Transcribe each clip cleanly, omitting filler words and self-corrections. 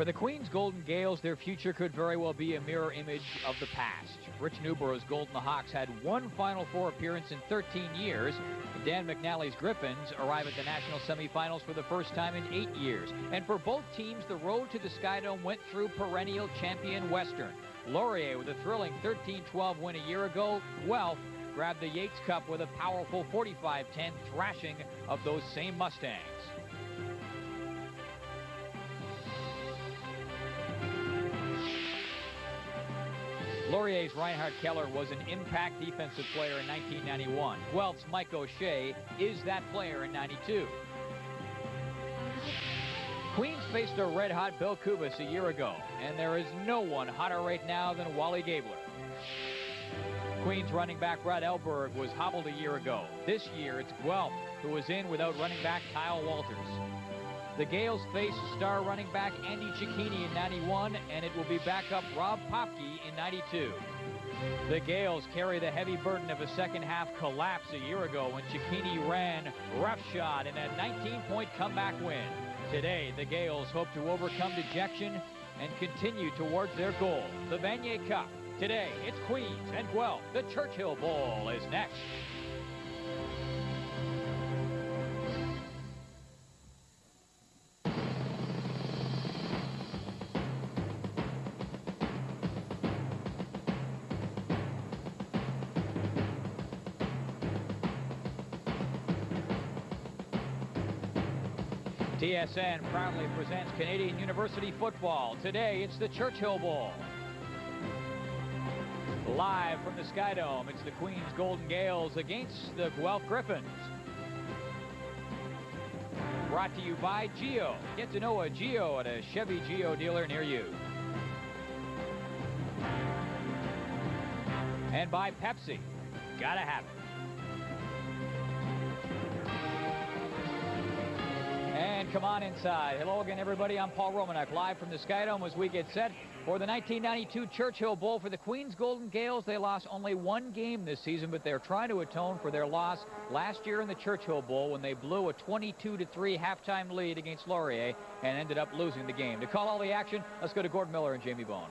For the Queens Golden Gaels, their future could very well be a mirror image of the past. Rich Newborough's Golden Hawks had one Final Four appearance in 13 years. Dan McNally's Gryphons arrive at the national semifinals for the first time in 8 years. And for both teams, the road to the Skydome went through perennial champion Western. Laurier with a thrilling 13-12 win a year ago. Guelph grabbed the Yates Cup with a powerful 45-10 thrashing of those same Mustangs. Laurier's Reinhard Keller was an impact defensive player in 1991. Guelph's Mike O'Shea is that player in 92. Queens faced a red-hot Bill Kubas a year ago, and there is no one hotter right now than Wally Gabler. Queens running back Brad Elberg was hobbled a year ago. This year, it's Guelph who was in without running back Kyle Walters. The Gaels face star running back Andy Cicchini in 91, and it will be backup Rob Popke in 92. The Gaels carry the heavy burden of a second-half collapse a year ago when Cicchini ran roughshod in a 19-point comeback win. Today, the Gaels hope to overcome dejection and continue towards their goal, the Vanier Cup. Today, it's Queens and Guelph. The Churchill Bowl is next. TSN proudly presents Canadian University football. Today, it's the Churchill Bowl. Live from the Skydome, it's the Queens Golden Gaels against the Guelph Gryphons. Brought to you by Geo. Get to know a Geo at a Chevy Geo dealer near you. And by Pepsi. Gotta have it. And come on inside. Hello again, everybody. I'm Paul Romanek, live from the Skydome as we get set for the 1992 Churchill Bowl. For the Queens Golden Gaels, they lost only one game this season, but they're trying to atone for their loss last year in the Churchill Bowl when they blew a 22-3 halftime lead against Laurier and ended up losing the game. To call all the action, let's go to Gordon Miller and Jamie Bone.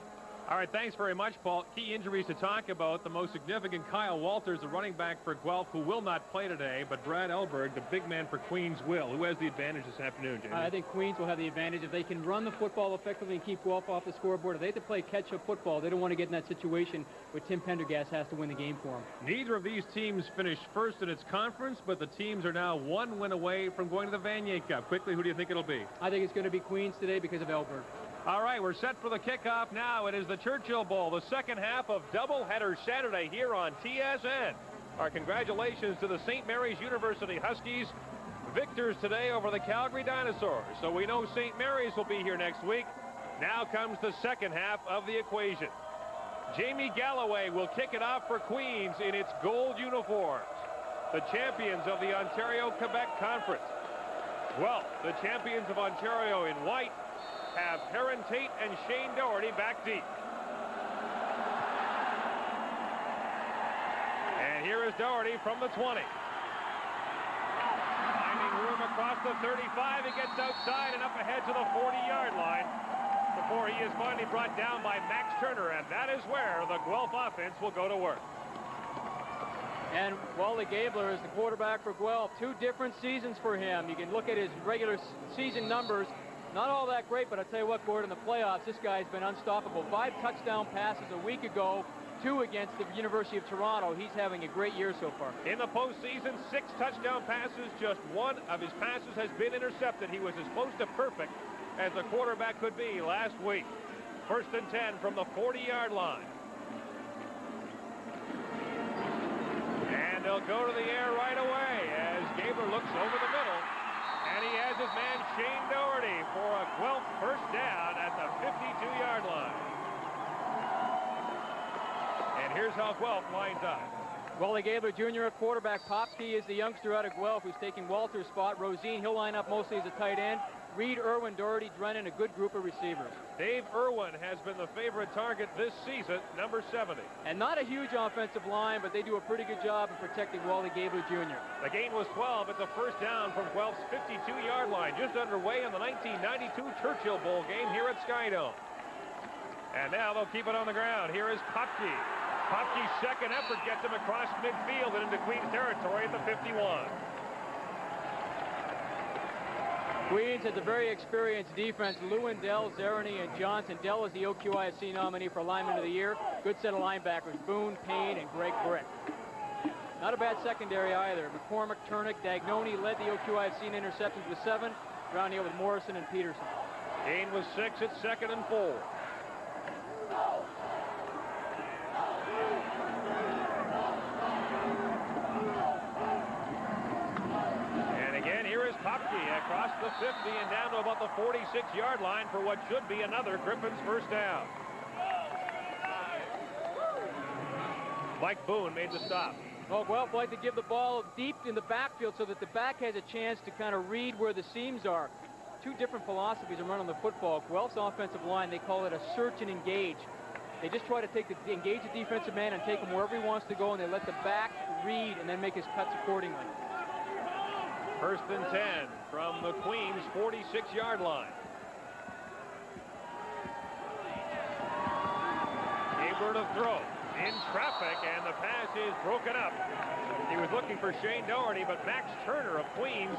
All right, thanks very much, Paul. Key injuries to talk about. The most significant, Kyle Walters, the running back for Guelph, who will not play today, but Brad Elberg, the big man for Queens, will. Who has the advantage this afternoon, Jamie? I think Queens will have the advantage if they can run the football effectively and keep Guelph off the scoreboard. If they have to play catch-up football, they don't want to get in that situation where Tim Pendergast has to win the game for them. Neither of these teams finished first in its conference, but the teams are now one win away from going to the Vanier Cup. Quickly, who do you think it'll be? I think it's going to be Queens today because of Elberg. All right, we're set for the kickoff now. It is the Churchill Bowl, the second half of doubleheader Saturday here on TSN. Our congratulations to the St. Mary's University Huskies, victors today over the Calgary Dinosaurs. So we know St. Mary's will be here next week. Now comes the second half of the equation. Jamie Galloway will kick it off for Queens in its gold uniforms, the champions of the Ontario-Quebec Conference. Well, the champions of Ontario in white have Heron Tate and Shane Doherty back deep. And here is Doherty from the 20. Finding room across the 35. He gets outside and up ahead to the 40-yard line before he is finally brought down by Max Turner. And that is where the Guelph offense will go to work. And Wally Gabler is the quarterback for Guelph. Two different seasons for him. You can look at his regular season numbers. Not all that great, but I'll tell you what, Gordon, in the playoffs, this guy's been unstoppable. 5 touchdown passes a week ago, 2 against the University of Toronto. He's having a great year so far. In the postseason, 6 touchdown passes. Just one of his passes has been intercepted. He was as close to perfect as the quarterback could be last week. 1st and 10 from the 40-yard line. And they'll go to the air right away as Gabler looks over the middle. And he has his man Shane Doherty for a Guelph first down at the 52-yard line. And here's how Guelph lines up. Wally Gabler Jr. at quarterback. Popke is the youngster out of Guelph who's taking Walter's spot. Rosine, he'll line up mostly as a tight end. Reed, Irwin, Doherty, Drennan, a good group of receivers. Dave Irwin has been the favorite target this season, number 70. And not a huge offensive line, but they do a pretty good job of protecting Wally Gabler Jr. The gain was 12 at the first down from Guelph's 52-yard line, just underway in the 1992 Churchill Bowl game here at Skydome. And now they'll keep it on the ground. Here is Popke. Popke's second effort gets him across midfield and into Queens territory at the 51. Queens has a very experienced defense. Lewin, Dell, Zerny, and Johnson. Dell is the OQISC nominee for Lineman of the Year. Good set of linebackers, Boone, Payne, and Greg Brick. Not a bad secondary either. McCormick, Turnick, Dagnoni led the OQISC in interceptions with 7. Rounding out with Morrison and Peterson. Gain was 6 at 2nd and 4. Popke across the 50 and down to about the 46-yard line for what should be another Gryphons first down. Mike Boone made the stop. Well, Guelph like to give the ball deep in the backfield so that the back has a chance to kind of read where the seams are. Two different philosophies of running the football. Guelph's offensive line, they call it a search and engage. They just try to engage the defensive man and take him wherever he wants to go, and they let the back read and then make his cuts accordingly. First and 10 from the Queens 46-yard line. Gabler to throw. In traffic, and the pass is broken up. He was looking for Shane Doherty, but Max Turner of Queens,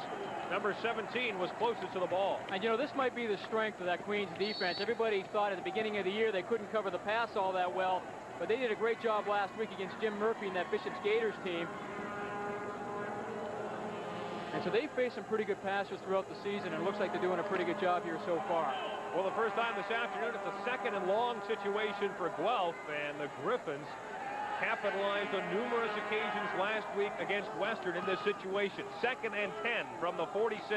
number 17, was closest to the ball. And, you know, this might be the strength of that Queens defense. Everybody thought at the beginning of the year they couldn't cover the pass all that well, but they did a great job last week against Jim Murphy and that Bishop's Gators team. And so they faced some pretty good passers throughout the season, and it looks like they're doing a pretty good job here so far. Well, the first time this afternoon, it's a second and long situation for Guelph, and the Gryphons capitalized on numerous occasions last week against Western in this situation. Second and 10 from the 46.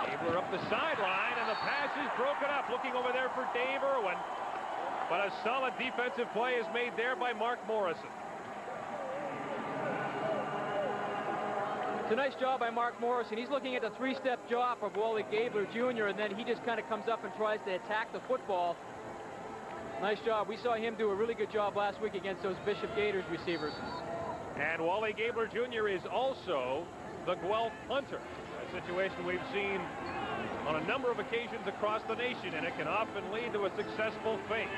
Gabler up the sideline, and the pass is broken up. Looking over there for Dave Irwin, but a solid defensive play is made there by Mark Morrison. It's a nice job by Mark Morrison. He's looking at the three-step drop of Wally Gabler Jr., and then he just kind of comes up and tries to attack the football. Nice job. We saw him do a really good job last week against those Bishop Gators receivers. And Wally Gabler Jr. is also the Guelph punter, a situation we've seen on a number of occasions across the nation, and it can often lead to a successful feint.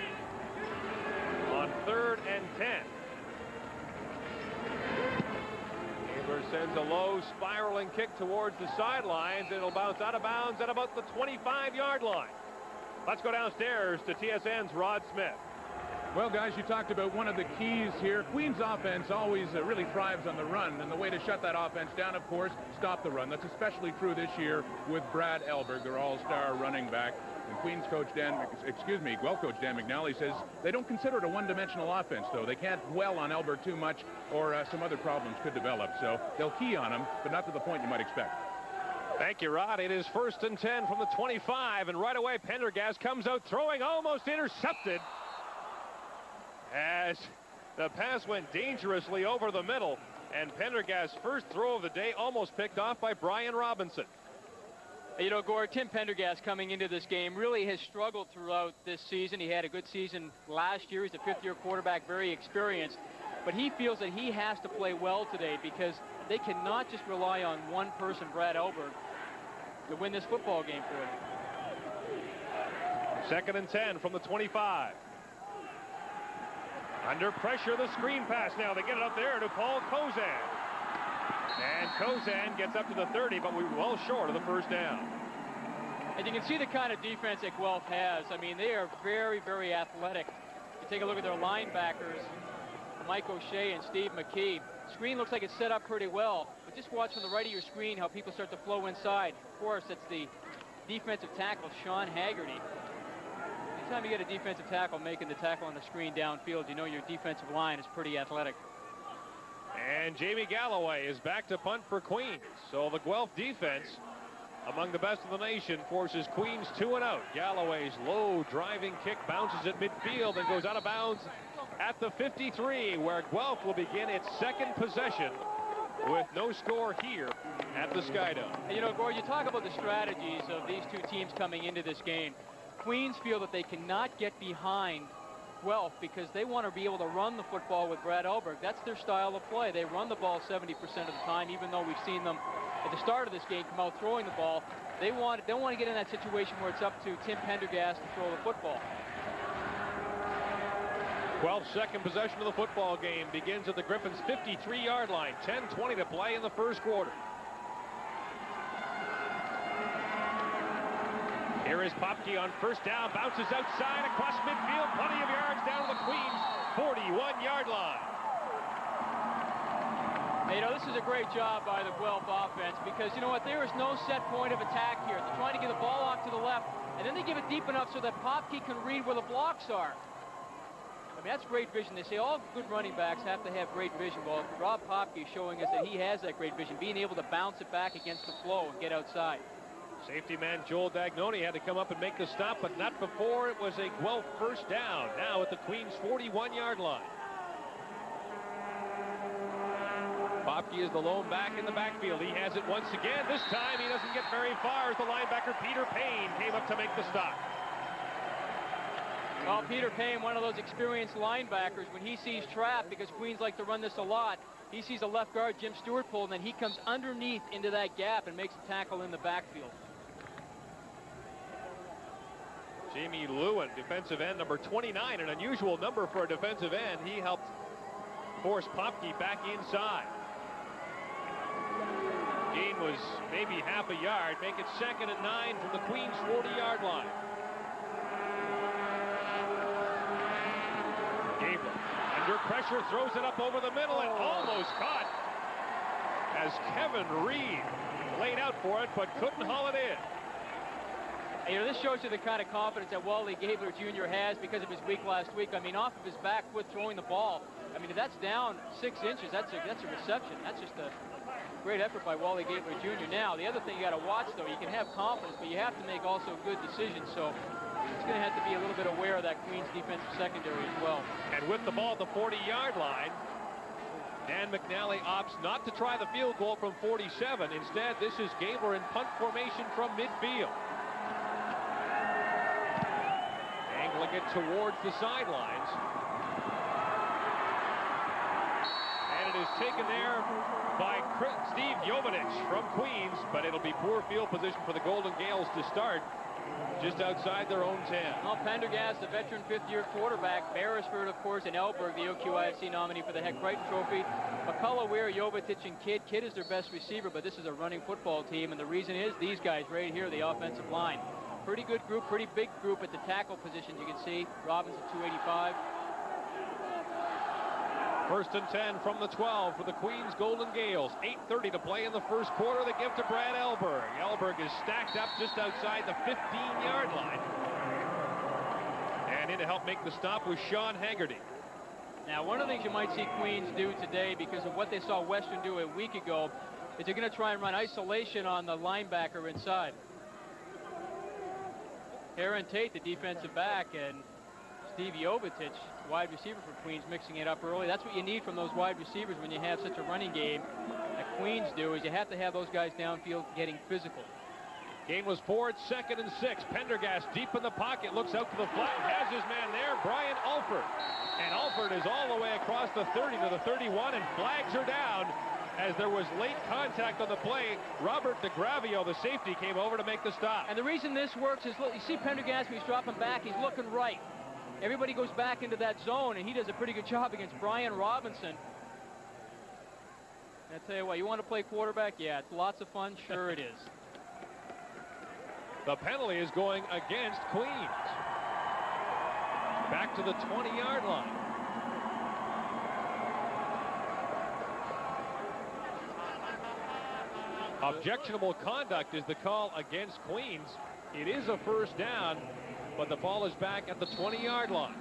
On 3rd and 10. Sends a low spiraling kick towards the sidelines, and it'll bounce out of bounds at about the 25-yard line. Let's go downstairs to TSN's Rod Smith. Well, guys, you talked about one of the keys here. Queens offense always really thrives on the run, and the way to shut that offense down, of course, stop the run. That's especially true this year with Brad Elberg, their all-star running back. And Queens coach Guelph coach Dan McNally says they don't consider it a one-dimensional offense, though. They can't dwell on Elberg too much, or some other problems could develop. So they'll key on him, but not to the point you might expect. Thank you, Rod. It is 1st and 10 from the 25, and right away Pendergast comes out throwing, almost intercepted, as the pass went dangerously over the middle, and Pendergast's first throw of the day almost picked off by Brian Robinson. You know, Gord, Tim Pendergast coming into this game really has struggled throughout this season. He had a good season last year. He's a fifth-year quarterback, very experienced. But he feels that he has to play well today because they cannot just rely on one person, Brad Elberg, to win this football game for them. 2nd and 10 from the 25. Under pressure, the screen pass now. They get it up there to Paul Kozan. And Kozan gets up to the 30, but we're well short of the first down. And you can see the kind of defense that Guelph has. I mean, they are very, very athletic. You take a look at their linebackers, Mike O'Shea and Steve McKee. Screen looks like it's set up pretty well, but just watch from the right of your screen how people start to flow inside. Of course, it's the defensive tackle, Sean Haggerty. Anytime you get a defensive tackle making the tackle on the screen downfield, you know your defensive line is pretty athletic. And Jamie Galloway is back to punt for Queens. So the Guelph defense, among the best of the nation, forces Queens 2 and out. Galloway's low driving kick bounces at midfield and goes out of bounds at the 53, where Guelph will begin its second possession with no score here at the Skydome. And you know, Gord, you talk about the strategies of these two teams coming into this game. Queens feel that they cannot get behind Guelph because they want to be able to run the football with Brad Elberg. That's their style of play. They run the ball 70% of the time, even though we've seen them at the start of this game come out throwing the ball. They don't want to get in that situation where it's up to Tim Pendergast to throw the football. Guelph's second possession of the football game begins at the Gryphons' 53-yard line. 10:20 to play in the first quarter. Here is Popke on first down, bounces outside across midfield, plenty of yards down to the Queens' 41-yard line. Hey, you know, this is a great job by the Guelph offense because, you know what, there is no set point of attack here. They're trying to get the ball off to the left, and then they give it deep enough so that Popke can read where the blocks are. I mean, that's great vision. They say all good running backs have to have great vision. Well, Rob Popke is showing us that he has that great vision, being able to bounce it back against the flow and get outside. Safety man Joel Dagnoni had to come up and make the stop, but not before it was a Guelph first down. Now at the Queens' 41-yard line. Popke is the lone back in the backfield. He has it once again. This time he doesn't get very far as the linebacker Peter Payne came up to make the stop. Well, Peter Payne, one of those experienced linebackers, when he sees trap, because Queens like to run this a lot, he sees a left guard, Jim Stewart, pull, and then he comes underneath into that gap and makes a tackle in the backfield. Jamie Lewin, defensive end number 29, an unusual number for a defensive end. He helped force Popke back inside. Gain was maybe half a yard, make it 2nd and 9 from the Queens' 40-yard line. Gabriel under pressure throws it up over the middle and almost caught as Kevin Reed laid out for it but couldn't haul it in. You know, this shows you the kind of confidence that Wally Gabler Jr. has because of his week last week. I mean, off of his back foot throwing the ball. I mean, if that's down 6 inches, that's a reception. That's just a great effort by Wally Gabler Jr. Now, the other thing you got to watch, though, you can have confidence, but you have to make also good decisions. So he's going to have to be a little bit aware of that Queens defensive secondary as well. And with the ball at the 40-yard line, Dan McNally opts not to try the field goal from 47. Instead, this is Gabler in punt formation from midfield. Angling it towards the sidelines. And it is taken there by Steve Jovanich from Queens, but it'll be poor field position for the Golden Gaels to start just outside their own 10. Well, Pendergast, the veteran 5th-year quarterback. Beresford, of course, and Elberg, the OQIFC nominee for the Heck Crichton Trophy. McCullough, Weir, Jovicic, and Kidd. Kidd is their best receiver, but this is a running football team, and the reason is these guys right here, the offensive line. Pretty good group, pretty big group at the tackle positions, you can see. Robbins at 285. 1st and 10 from the 12 for the Queens Golden Gaels. 8:30 to play in the first quarter. They give to Brad Elberg. Elberg is stacked up just outside the 15-yard line. And in to help make the stop was Sean Haggerty. Now, one of the things you might see Queens do today, because of what they saw Western do a week ago, is they're going to try and run isolation on the linebacker inside. Aaron Tate, the defensive back, and Steve Jovicic, wide receiver for Queens, mixing it up early. That's what you need from those wide receivers when you have such a running game that Queens do, is you have to have those guys downfield getting physical. Gain was 4, it's 2nd and 6. Pendergast deep in the pocket, looks out to the flat, has his man there, Brian Alford. And Alford is all the way across the 30 to the 31, and flags are down as there was late contact on the play. Robert DeGravio, the safety, came over to make the stop. And the reason this works is, look, you see Pendergast when he's dropping back, he's looking right. Everybody goes back into that zone, and he does a pretty good job against Brian Robinson. And I tell you what, you want to play quarterback? Yeah, it's lots of fun. Sure it is. The penalty is going against Queens. Back to the 20-yard line. Objectionable conduct is the call against Queens. It is a first down, but the ball is back at the 20-yard line.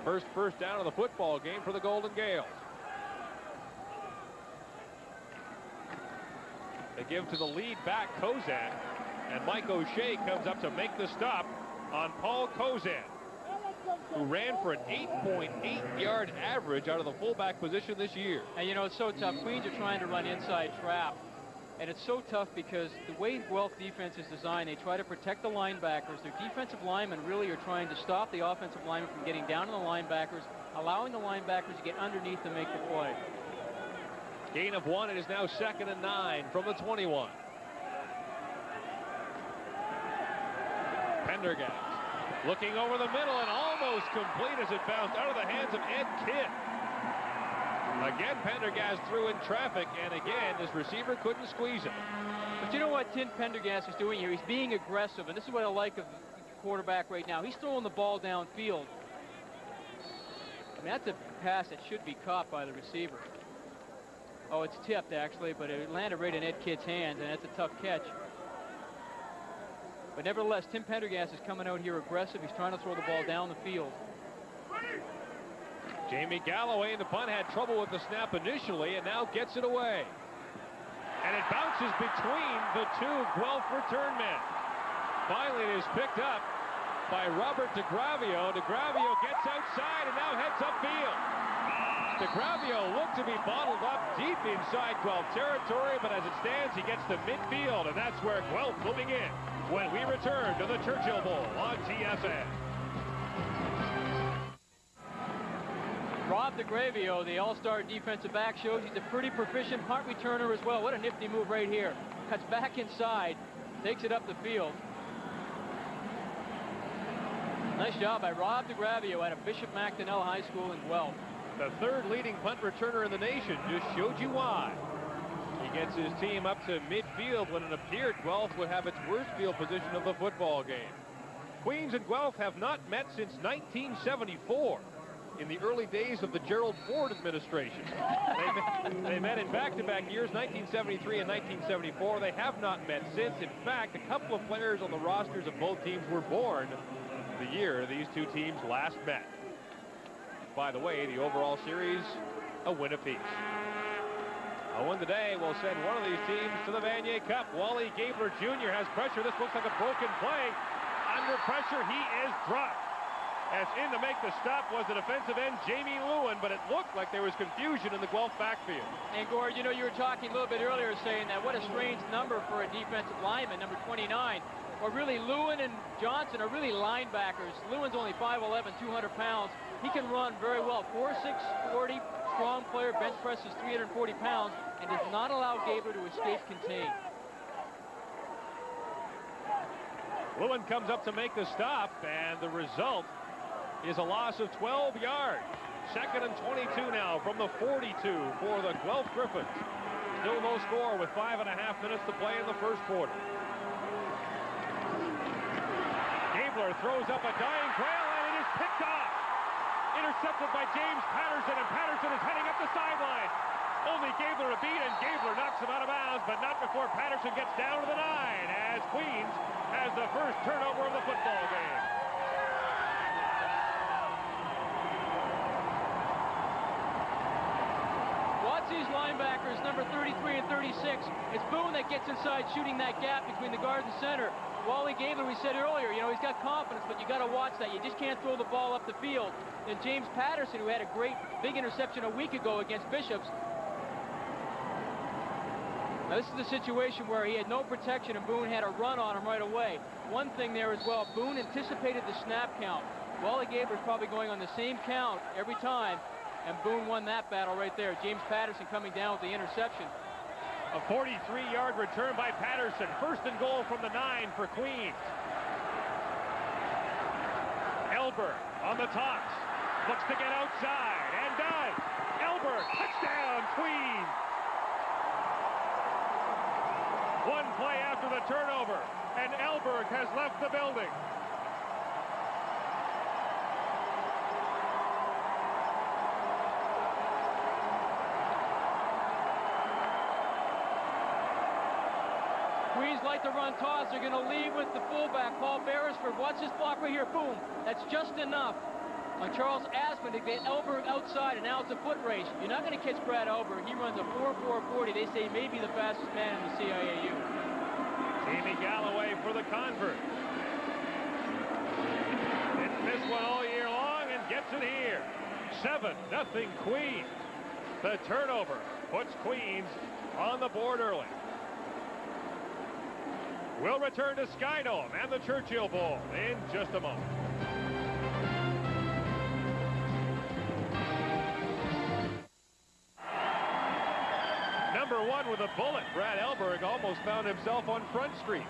First down of the football game for the Golden Gaels. They give to the lead back, Kozan, and Mike O'Shea comes up to make the stop on Paul Kozan. who ran for an 8.8-yard average out of the fullback position this year. And you know, it's so tough. Queens are trying to run inside trap. And it's so tough because the way Guelph defense is designed, they try to protect the linebackers. Their defensive linemen really are trying to stop the offensive linemen from getting down to the linebackers, allowing the linebackers to get underneath to make the play. Gain of 1. It is now 2nd and 9 from the 21. Pendergast looking over the middle and almost complete as it bounced out of the hands of Ed Kidd. Again, Pendergast threw in traffic, and again, this receiver couldn't squeeze it. But you know what Tim Pendergast is doing here? He's being aggressive, and this is what I like of the quarterback right now. He's throwing the ball downfield. I mean, that's a pass that should be caught by the receiver. Oh, it's tipped, actually, but it landed right in Ed Kidd's hands, and that's a tough catch. But nevertheless, Tim Pendergast is coming out here aggressive. He's trying to throw the ball down the field. Jamie Galloway in the punt had trouble with the snap initially and now gets it away. And it bounces between the two Guelph return men. Finally, it is picked up by Robert DeGravio. DeGravio gets outside and now heads upfield. DeGravio looked to be bottled up deep inside Guelph territory, but as it stands, he gets to midfield, and that's where Guelph will begin when we return to the Churchill Bowl on TSN. Rob DeGravio, the all-star defensive back, shows he's a pretty proficient punt returner as well. What a nifty move right here. Cuts back inside, takes it up the field. Nice job by Rob DeGravio out of Bishop MacDonnell High School in Guelph. The third leading punt returner in the nation. Just showed you why. He gets his team up to midfield when it appeared Guelph would have its worst field position of the football game. Queens and Guelph have not met since 1974. In the early days of the Gerald Ford administration. They met in back-to-back years, 1973 and 1974. They have not met since. In fact, a couple of players on the rosters of both teams were born the year these two teams last met. By the way, the overall series, a win apiece. A win today will send one of these teams to the Vanier Cup. Wally Gabler Jr. has pressure. This looks like a broken play. Under pressure, he is dropped. As in to make the stop was the defensive end, Jamie Lewin, but it looked like there was confusion in the Guelph backfield. And Gord, you know, you were talking a little bit earlier saying that what a strange number for a defensive lineman, number 29. Well, really, Lewin and Johnson are really linebackers. Lewin's only 5'11", 200 pounds. He can run very well. 4'6", 40, strong player, bench presses 340 pounds, and does not allow Gabler to escape contain. Lewin comes up to make the stop, and the result is a loss of 12 yards. 2nd and 22 now from the 42 for the Guelph Gryphons. Still no score with 5.5 minutes to play in the first quarter. Gabler throws up a dying trail, and it is picked off. Intercepted by James Patterson, and Patterson is heading up the sideline. Only Gabler a beat, and Gabler knocks him out of bounds, but not before Patterson gets down to the 9, as Queens has the first turnover of the football game. Watsy's linebackers, number 33 and 36. It's Boone that gets inside, shooting that gap between the guard and center. Wally Gabler, we said earlier, you know, he's got confidence, but you got to watch that. You just can't throw the ball up the field. Then James Patterson, who had a great big interception a week ago against Bishops. Now, this is the situation where he had no protection, and Boone had a run on him right away. One thing there as well, Boone anticipated the snap count. Wally Gabler's probably going on the same count every time, and Boone won that battle right there. James Patterson coming down with the interception. A 43-yard return by Patterson. 1st and goal from the 9 for Queens. Elber on the toss. Looks to get outside and does. Elber, touchdown, Queens. One play after the turnover, and Elberg has left the building. Queens like to run toss. They're going to lead with the fullback, Paul Beresford. Watch this block right here. Boom. That's just enough on Charles Asman to get Elberg outside, and now it's a foot race. You're not going to catch Brad Elberg. He runs a 4.40. They say maybe the fastest man in the CIAU. Jamie Galloway for the convert. Didn't miss one all year long. 7-0 Queens. The turnover puts Queens on the board early. We'll return to Skydome and the Churchill Bowl in just a moment. Number 1 with a bullet. Brad Elberg almost found himself on Front Street.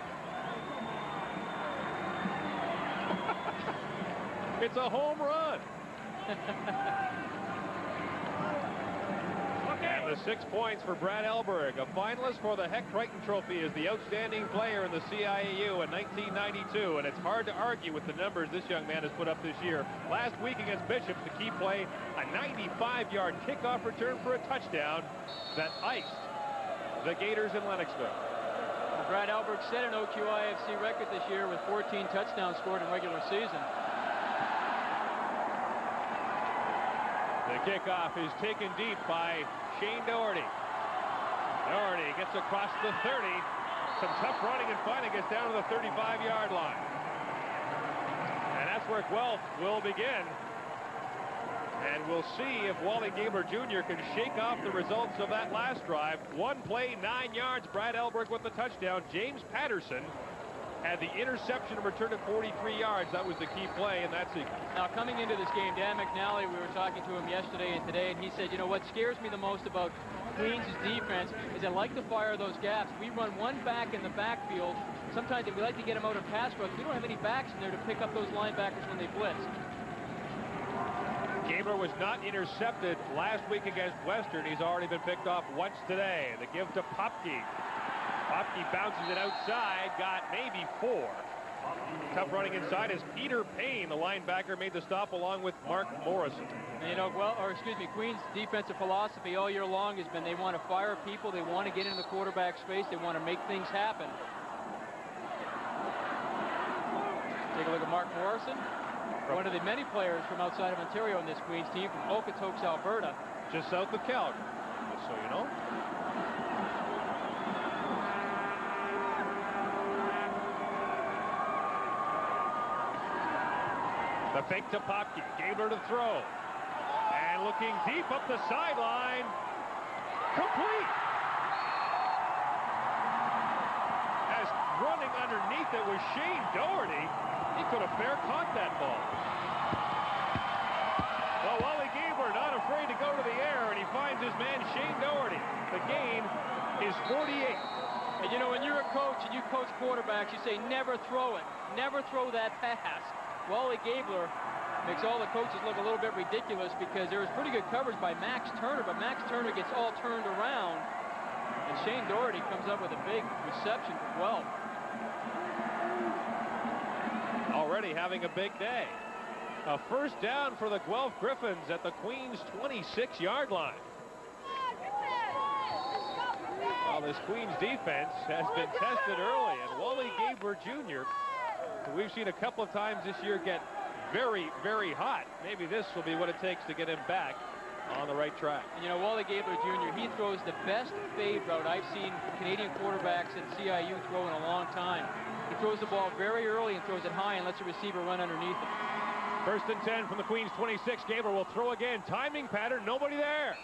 It's a home run. And the 6 points for Brad Elberg, a finalist for the Heck Crichton Trophy as the outstanding player in the CIAU in 1992. And it's hard to argue with the numbers this young man has put up this year. Last week against Bishop, the key play, a 95-yard kickoff return for a touchdown that iced the Gators in Lennoxville. Brad Elberg set an OQIFC record this year with 14 touchdowns scored in regular season. The kickoff is taken deep by Shane Doherty. Doherty gets across the 30. Some tough running and finally gets down to the 35-yard line. And that's where Guelph will begin. And we'll see if Wally Gabler Jr. can shake off the results of that last drive. 1 play, 9 yards. Brad Elberg with the touchdown. James Patterson had the interception and returned it 43 yards. That was the key play in that sequence. Now, coming into this game, Dan McNally, we were talking to him yesterday and today, and he said, you know, what scares me the most about Queens' defense is they like to fire those gaps. We run one back in the backfield. Sometimes we like to get them out of pass rush. We don't have any backs in there to pick up those linebackers when they blitz. Gabler was not intercepted last week against Western. He's already been picked off once today. The give to Popke. Popke bounces it outside, got maybe 4. Tough running inside as Peter Payne, the linebacker, made the stop along with Mark Morrison. And, you know, Queens' defensive philosophy all year long has been they want to fire people, they want to get into the quarterback space, they want to make things happen. Take a look at Mark Morrison, one of the many players from outside of Ontario in this Queens team from Okotoks, Alberta. Just south of Calgary, just so you know. The fake to Popke. Gabler to throw. And looking deep up the sideline. Complete. As running underneath it was Shane Doherty. He could have fair caught that ball. Well, Wally Gabler not afraid to go to the air, and he finds his man Shane Doherty. The gain is 48. And you know, when you're a coach and you coach quarterbacks, you say never throw it. Never throw that pass. Wally Gabler makes all the coaches look a little bit ridiculous because there was pretty good coverage by Max Turner, but Max Turner gets all turned around, and Shane Doherty comes up with a big reception for Guelph. Already having a big day. A first down for the Guelph Gryphons at the Queens' 26-yard line. Well, this Queens defense has been tested early, and Wally Gabler Jr., who we've seen a couple of times this year get very, very hot. Maybe this will be what it takes to get him back on the right track. And you know, Wally Gabler Jr., he throws the best fade route I've seen Canadian quarterbacks at CIU throw in a long time. He throws the ball very early and throws it high and lets the receiver run underneath it. First and 10 from the Queens 26. Gabler will throw again. Timing pattern, nobody there.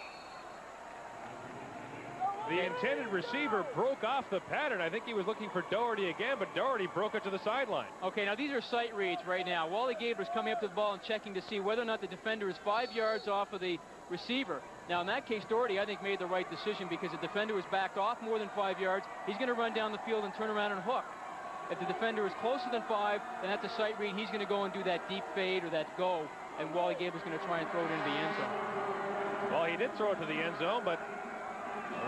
The intended receiver broke off the pattern. I think he was looking for Doherty again, but Doherty broke it to the sideline. Okay, now these are sight reads right now. Wally Gabler's coming up to the ball and checking to see whether or not the defender is 5 yards off of the receiver. Now, in that case, Doherty, I think, made the right decision because the defender was backed off more than 5 yards. He's going to run down the field and turn around and hook. If the defender is closer than 5, then that's a sight read. He's going to go and do that deep fade or that go, and Wally Gabler's going to try and throw it into the end zone. Well, he did throw it to the end zone, but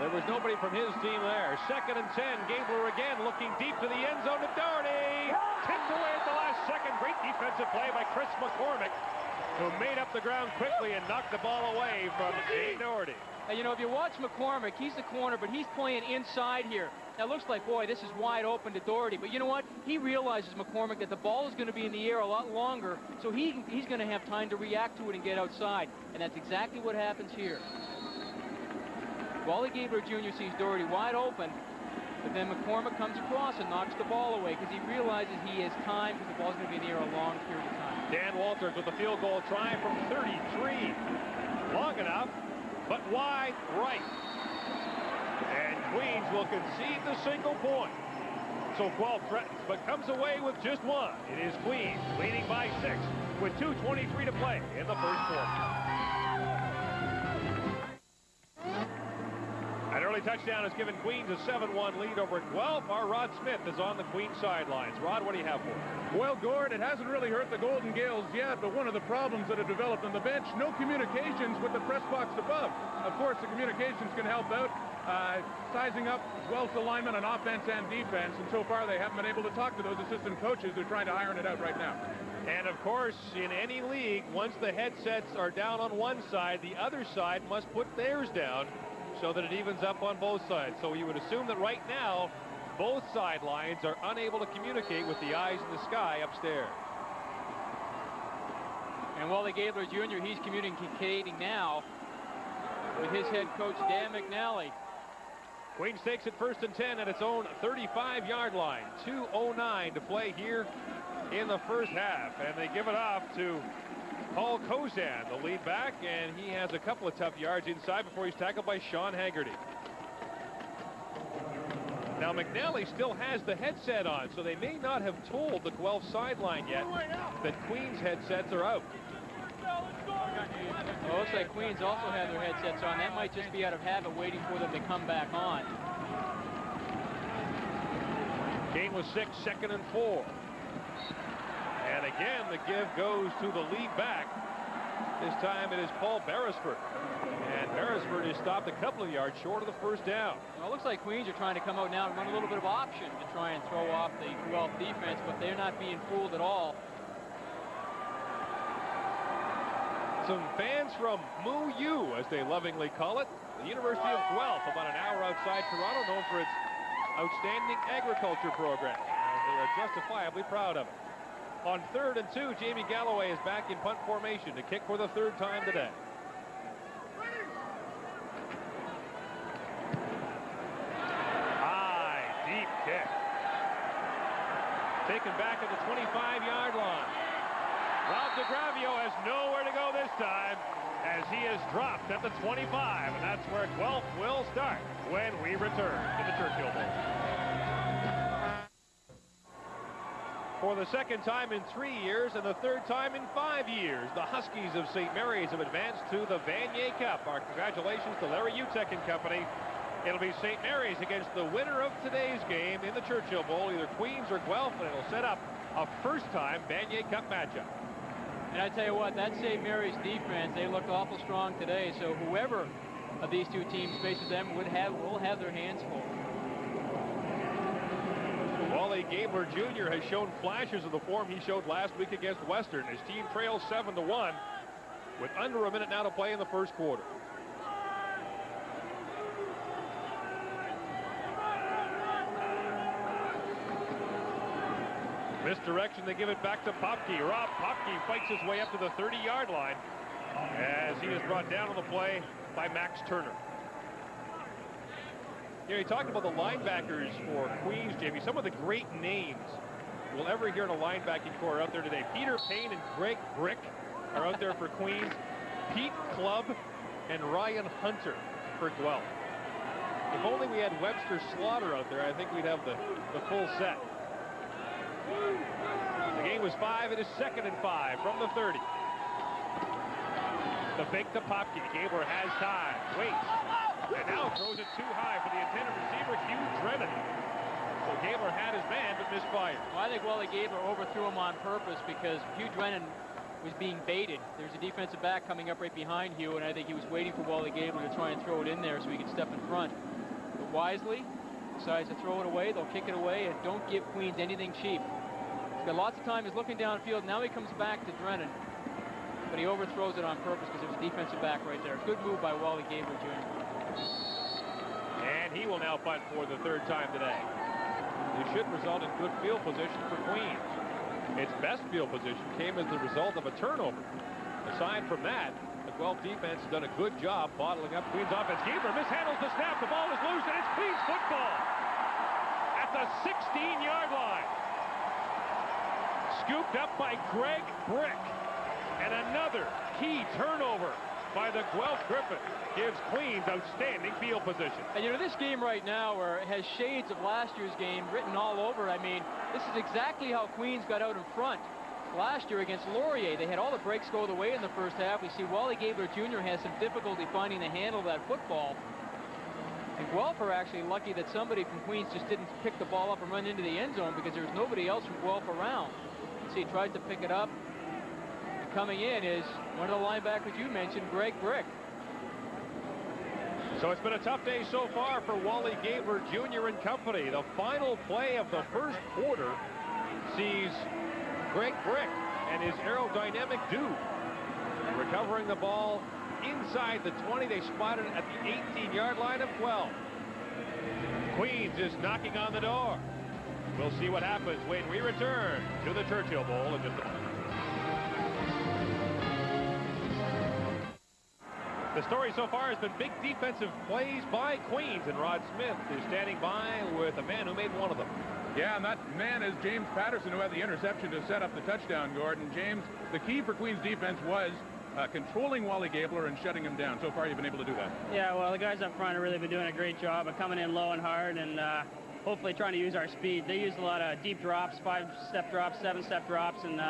there was nobody from his team there. Second and 10. Gabler again looking deep to the end zone to Doherty. Tipped away at the last second. Great defensive play by Chris McCormick, who made up the ground quickly and knocked the ball away from Shane Doherty. And, you know, if you watch McCormick, he's the corner, but he's playing inside here. Now, it looks like, boy, this is wide open to Doherty. But you know what? He realizes, McCormick, that the ball is going to be in the air a lot longer, so he's going to have time to react to it and get outside. And that's exactly what happens here. Wally Gabler Jr. sees Doherty wide open, but then McCormick comes across and knocks the ball away because he realizes he has time because the ball's going to be in the air a long period of time. Dan Walters with the field goal try from 33. Long enough, but wide right. And Queens will concede the single point. So Guelph threatens, but comes away with just one. It is Queens leading by 6 with 2:23 to play in the first quarter. An early touchdown has given Queens a 7-1 lead over Guelph. Our Rod Smith is on the Queens sidelines. Rod, what do you have for us? Well, Gord, it hasn't really hurt the Golden Gaels yet, but one of the problems that have developed on the bench, no communications with the press box above. Of course, the communications can help out, sizing up Guelph's alignment on offense and defense, and so far they haven't been able to talk to those assistant coaches. They're trying to iron it out right now. And of course, in any league, once the headsets are down on one side, the other side must put theirs down so that it evens up on both sides. So you would assume that right now, both sidelines are unable to communicate with the eyes in the sky upstairs. And Wally Gabler Jr., he's communicating now with his head coach, Dan McNally. Queens takes it 1st and 10 at its own 35-yard line. 2:09 to play here in the first half. And they give it off to Paul Kozan, the lead back, and he has a couple of tough yards inside before he's tackled by Sean Haggerty. Now McNally still has the headset on, so they may not have told the Guelph sideline yet that Queens headsets are out. Well, it looks like Queens also have their headsets on. That might just be out of habit, waiting for them to come back on. Gain was 6, 2nd and 4. And again, the give goes to the lead back. This time it is Paul Beresford. And Beresford is stopped a couple of yards short of the first down. Well, it looks like Queens are trying to come out now and run a little bit of option to try and throw off the Guelph defense, but they're not being fooled at all. Some fans from Moo U, as they lovingly call it, the University of Guelph, about an hour outside Toronto, known for its outstanding agriculture program. And they are justifiably proud of it. On 3rd and 2, Jamie Galloway is back in punt formation to kick for the 3rd time today. High, deep kick. Taken back at the 25-yard line. Rob DeGravio has nowhere to go this time as he is dropped at the 25, and that's where Guelph will start when we return to the Churchill Bowl. For the 2nd time in 3 years and the 3rd time in 5 years, the Huskies of St. Mary's have advanced to the Vanier Cup. Our congratulations to Larry Utek and company. It'll be St. Mary's against the winner of today's game in the Churchill Bowl, either Queens or Guelph, and it'll set up a first-time Vanier Cup matchup. And I tell you what, that St. Mary's defense, they look awful strong today, so whoever of these two teams faces them will have their hands full. Wally Gabler Jr. has shown flashes of the form he showed last week against Western. His team trails 7-1 with under a minute now to play in the first quarter. Misdirection, they give it back to Popke. Rob Popke fights his way up to the 30-yard line as he is brought down on the play by Max Turner. You know, he talked about the linebackers for Queens, Jamie. Some of the great names we'll ever hear in a linebacking core are out there today. Peter Payne and Greg Brick are out there for Queens. Pete Clubb and Ryan Hunter for Guelph. If only we had Webster Slaughter out there, I think we'd have the full set. The game was 5. It is 2nd and 5 from the 30. The fake to Popke. Gabler has time. Waits. And now throws it too high for the intended receiver, Hugh Drennan. So Gabler had his man, but misfired. Well, I think Wally Gabler overthrew him on purpose because Hugh Drennan was being baited. There's a defensive back coming up right behind Hugh, and I think he was waiting for Wally Gabler to try and throw it in there so he could step in front. But wisely, decides to throw it away. They'll kick it away, and don't give Queens anything cheap. He's got lots of time. He's looking downfield. Now he comes back to Drennan, but he overthrows it on purpose because there's a defensive back right there. Good move by Wally Gabler Jr. And he will now punt for the 3rd time today. This should result in good field position for Queens. Its best field position came as the result of a turnover. Aside from that, the Guelph defense has done a good job bottling up Queens offense. Gabler mishandles the snap. The ball is loose, and it's Queens football at the 16-yard line. scooped up by Greg Brick. And another key turnover by the Guelph Gryphons gives Queens outstanding field position. And you know, this game right now has shades of last year's game written all over. I mean, this is exactly how Queens got out in front last year against Laurier. They had all the breaks go the way in the first half. We see Wally Gabler Jr. has some difficulty finding the handle of that football. And Guelph are actually lucky that somebody from Queens just didn't pick the ball up and run into the end zone, because there's nobody else from Guelph around. See, he tried to pick it up. And coming in is one of the linebackers you mentioned, Greg Brick. So it's been a tough day so far for Wally Gabler Jr. and company. The final play of the first quarter sees Greg Brick and his aerodynamic dude recovering the ball inside the 20. They spotted it at the 18-yard line of Guelph. Queens is knocking on the door. We'll see what happens when we return to the Churchill Bowl in just a moment. The story so far has been big defensive plays by Queens, and Rod Smith is standing by with a man who made one of them. Yeah, and that man is James Patterson, who had the interception to set up the touchdown, Gordon. James, the key for Queens defense was controlling Wally Gabler and shutting him down. So far, you've been able to do that. Yeah, well, the guys up front have really been doing a great job of coming in low and hard, and hopefully trying to use our speed. They used a lot of deep drops, 5-step drops, 7-step drops, and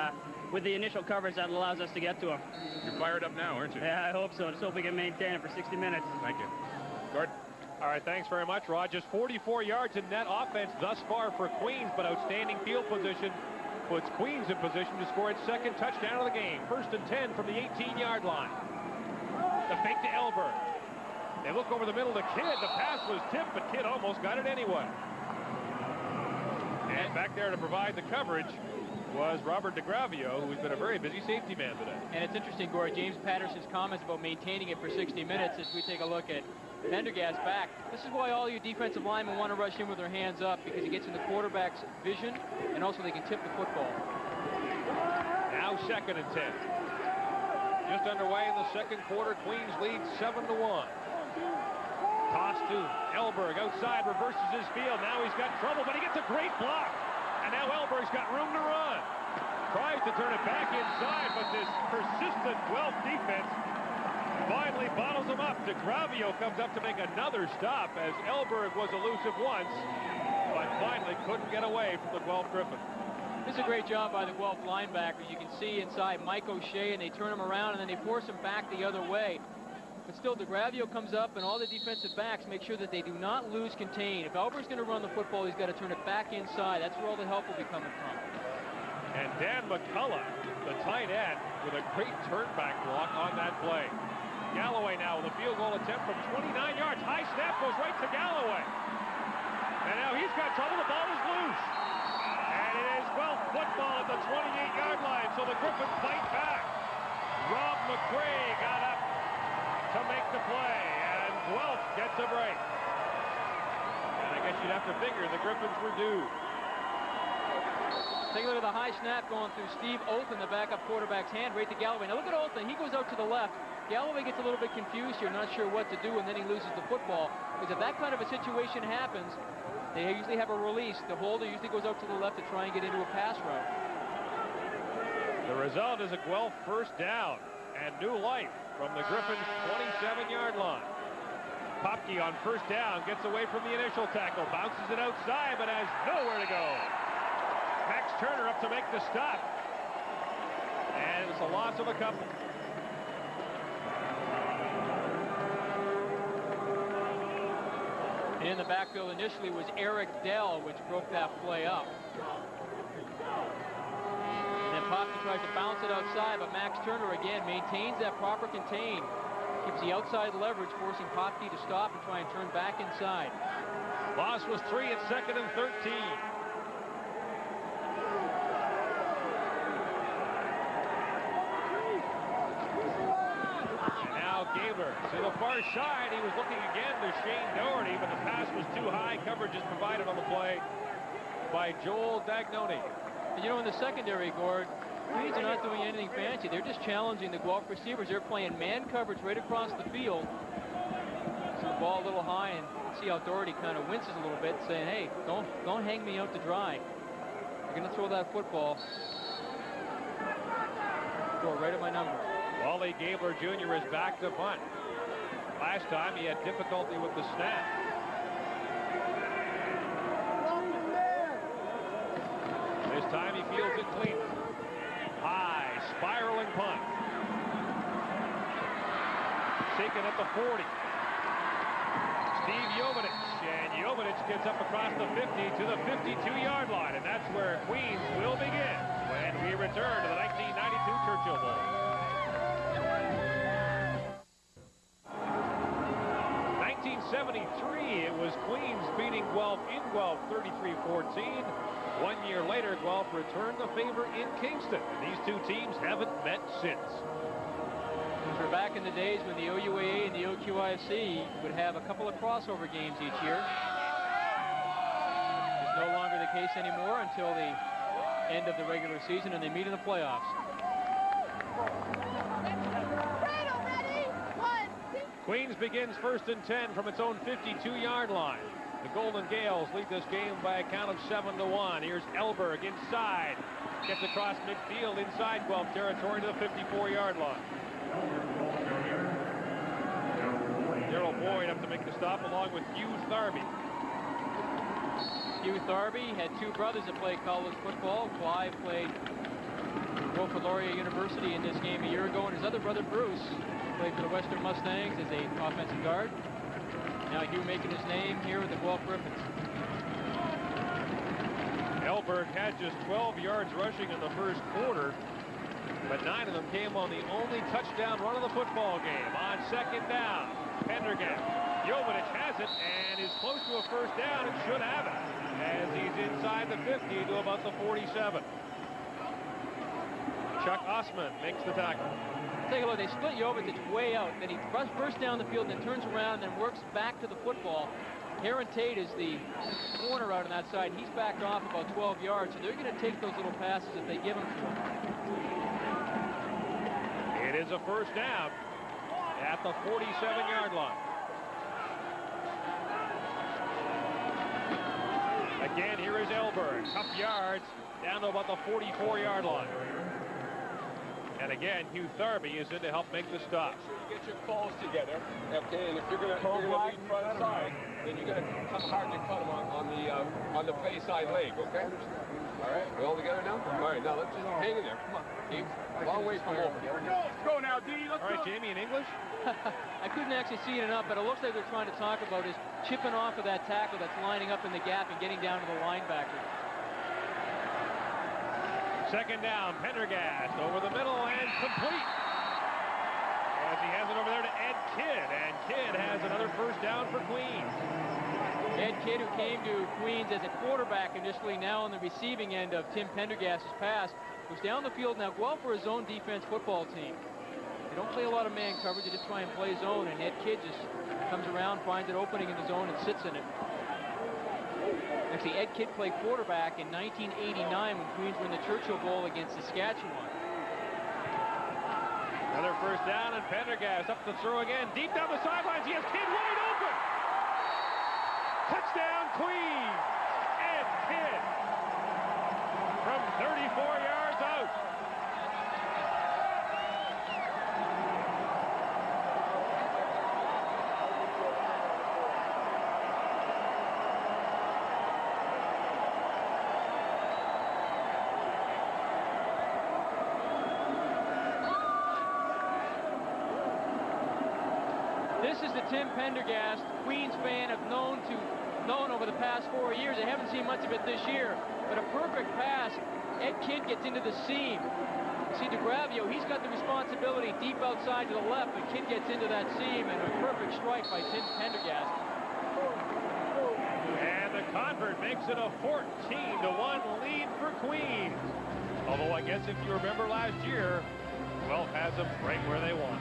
with the initial coverage, that allows us to get to them. You're fired up now, aren't you? Yeah, I hope so. Just hope we can maintain it for 60 minutes. Thank you. Gordon? All right, thanks very much, Rod. Just 44 yards in net offense thus far for Queens, but outstanding field position puts Queens in position to score its second touchdown of the game. 1st and 10 from the 18-yard line. The fake to Elberg. They look over the middle to Kidd. The pass was tipped, but Kidd almost got it anyway. And back there to provide the coverage was Robert DeGravio, who's been a very busy safety man today. And it's interesting, Gord, James Patterson's comments about maintaining it for 60 minutes as we take a look at Pendergast back. This is why all you defensive linemen want to rush in with their hands up, because it gets in the quarterback's vision, and also they can tip the football. Now 2nd and 10. Just underway in the second quarter. Queens leads 7-1. Toss to Elberg outside, reverses his field. Now he's got trouble, but he gets a great block. And now Elberg's got room to run. Tries to turn it back inside, but this persistent Guelph defense finally bottles him up. DeGravio comes up to make another stop, as Elberg was elusive once, but finally couldn't get away from the Guelph Gryphons. This is a great job by the Guelph linebacker. You can see inside Mike O'Shea, and they turn him around, and then they force him back the other way. But still, DeGravio comes up, and all the defensive backs make sure that they do not lose contain. If Elberg's going to run the football, he's got to turn it back inside. That's where all the help will be coming from. And Dan McCullough, the tight end, with a great turnback block on that play. Galloway now with a field goal attempt from 29 yards. High snap goes right to Galloway. And now he's got trouble. The ball is loose. And it is Guelph football at the 28-yard line. So the Gryphons fight back. Rob McRae got up to make the play. And Guelph gets a break. And I guess you'd have to figure the Gryphons were due. Take a look at the high snap going through Steve Olton, the backup quarterback's hand, right to Galloway. Now look at Olton. He goes out to the left. Galloway gets a little bit confused here, not sure what to do, and then he loses the football. Because if that kind of a situation happens, they usually have a release. The holder usually goes out to the left to try and get into a pass route. The result is a Guelph first down and new life from the Gryphons' 27-yard line. Popke on first down gets away from the initial tackle, bounces it outside, but has nowhere to go. Max Turner up to make the stop. And it's a loss of a couple. And in the backfield initially was Eric Dell, which broke that play up. And then Popke tries to bounce it outside, but Max Turner again maintains that proper contain. Keeps the outside leverage, forcing Popke to stop and try and turn back inside. Loss was 3 at 2nd and 13. Gabler to the far side. He was looking again to Shane Doherty, but the pass was too high. Coverage is provided on the play by Joel Dagnoni. And you know, in the secondary, Gord, Queens are not doing anything fancy. They're just challenging the Guelph receivers. They're playing man coverage right across the field. So the ball a little high, and see how Doherty kind of winces a little bit, saying, hey, don't hang me out to dry. You're going to throw that football. score right at my number. Wally Gabler Jr. is back to punt. Last time he had difficulty with the snap. This time he fields it clean. High, spiraling punt. Taken at the 40. Steve Jovinich, and Jovinich gets up across the 50 to the 52-yard line, and that's where Queens will begin when we return to the 1992 Churchill Bowl. 1973, it was Queens beating Guelph in Guelph 33-14. 1 year later, Guelph returned the favor in Kingston. These two teams haven't met since. For back in the days when the OUAA and the OQIFC would have a couple of crossover games each year. It's no longer the case anymore until the end of the regular season and they meet in the playoffs. Queens begins 1st and 10 from its own 52-yard line. The Golden Gaels lead this game by a count of 7-1. Here's Elberg inside. Gets across midfield inside Guelph territory to the 54-yard line. Daryl Boyd up to make the stop along with Hugh Tharby. Hugh Tharby had two brothers that played college football. Clive played Wilfrid Laurier University in this game a year ago, and his other brother Bruce played for the Western Mustangs as an offensive guard. Now Hugh making his name here with the Guelph Gryphons. Elberg had just 12 yards rushing in the first quarter, but 9 of them came on the only touchdown run of the football game. On 2nd down, Pendergast. Jovinich has it and is close to a first down and should have it as he's inside the 50 to about the 47. Chuck Osman makes the tackle. Take a look, they split Jovinich way out, then he bursts down the field and then turns around and works back to the football. Aaron Tate is the corner out on that side. He's backed off about 12 yards, so they're going to take those little passes if they give them to him. It is a first down at the 47-yard line. Again, here is Elberg. Tough yards down to about the 44-yard line. And again, Hugh Tharby is in to help make the stop. You get your falls together, okay, and if you're going to lead front side, then you're going to come hard to cut them on the play side leg, okay? All right, we all together now? All right, now let's just hang in there. Come on, Dave. Long way from over. Let's go now, D. Let's go. All right, Jamie, in English? I couldn't actually see it enough, but it looks like they're trying to talk about is chipping off of that tackle that's lining up in the gap and getting down to the linebacker. 2nd down, Pendergast over the middle and complete. As he has it over there to Ed Kidd, and Kidd has another first down for Queens. Ed Kidd, who came to Queens as a quarterback initially, now on the receiving end of Tim Pendergast's pass, was down the field. Now Guelph for his own defense football team. They don't play a lot of man coverage, they just try and play zone, and Ed Kidd just comes around, finds an opening in the zone, and sits in it. Actually, Ed Kidd played quarterback in 1989 when Queens won the Churchill Bowl against Saskatchewan. Another first down, and Pendergast up to throw again. Deep down the sidelines, he has Kidd wide open. Touchdown, Queens. Ed Kidd from 34 yards out. This is the Tim Pendergast Queens fan have known over the past 4 years. They haven't seen much of it this year, but a perfect pass. Ed Kidd gets into the seam. See DeGravio, he's got the responsibility deep outside to the left, but Kidd gets into that seam, and a perfect strike by Tim Pendergast. And the convert makes it a 14-1 lead for Queens. Although I guess if you remember last year, Guelph has them right where they want.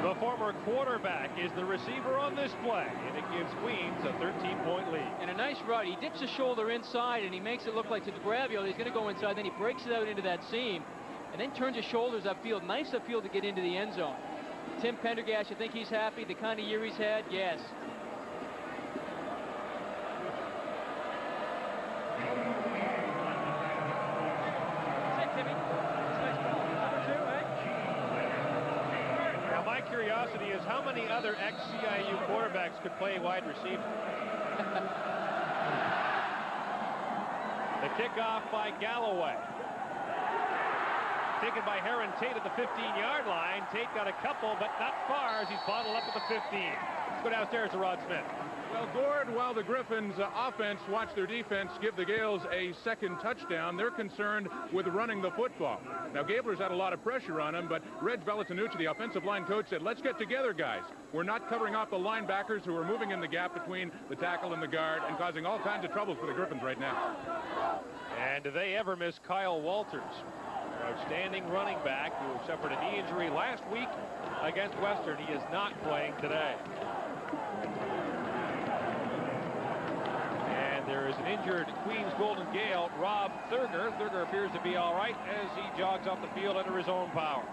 The former quarterback is the receiver on this play, and it gives Queens a 13-point lead. And a nice route. He dips his shoulder inside, and he makes it look like to DeGravio he's going to go inside. Then he breaks it out into that seam, and then turns his shoulders upfield. Nice upfield to get into the end zone. Tim Pendergast, you think he's happy? The kind of year he's had? Yes. Now, my curiosity is how many other ex-CIAU quarterbacks could play wide receiver? The kickoff by Galloway. Taken by Heron Tate at the 15-yard line. Tate got a couple, but not far as he's bottled up at the 15. Let's go downstairs to Rod Smith. Well, Gord, while the Gryphons offense watch their defense give the Gaels a second touchdown, they're concerned with running the football. Now, Gabler's had a lot of pressure on him, but Reg Velatinucci, the offensive line coach, said, let's get together, guys. We're not covering off the linebackers who are moving in the gap between the tackle and the guard and causing all kinds of troubles for the Gryphons right now. And do they ever miss Kyle Walters? Outstanding running back who suffered a knee injury last week against Western. He is not playing today. And there is an injured Queens Golden Gale, Rob Thurger. Thurger appears to be all right as he jogs off the field under his own power.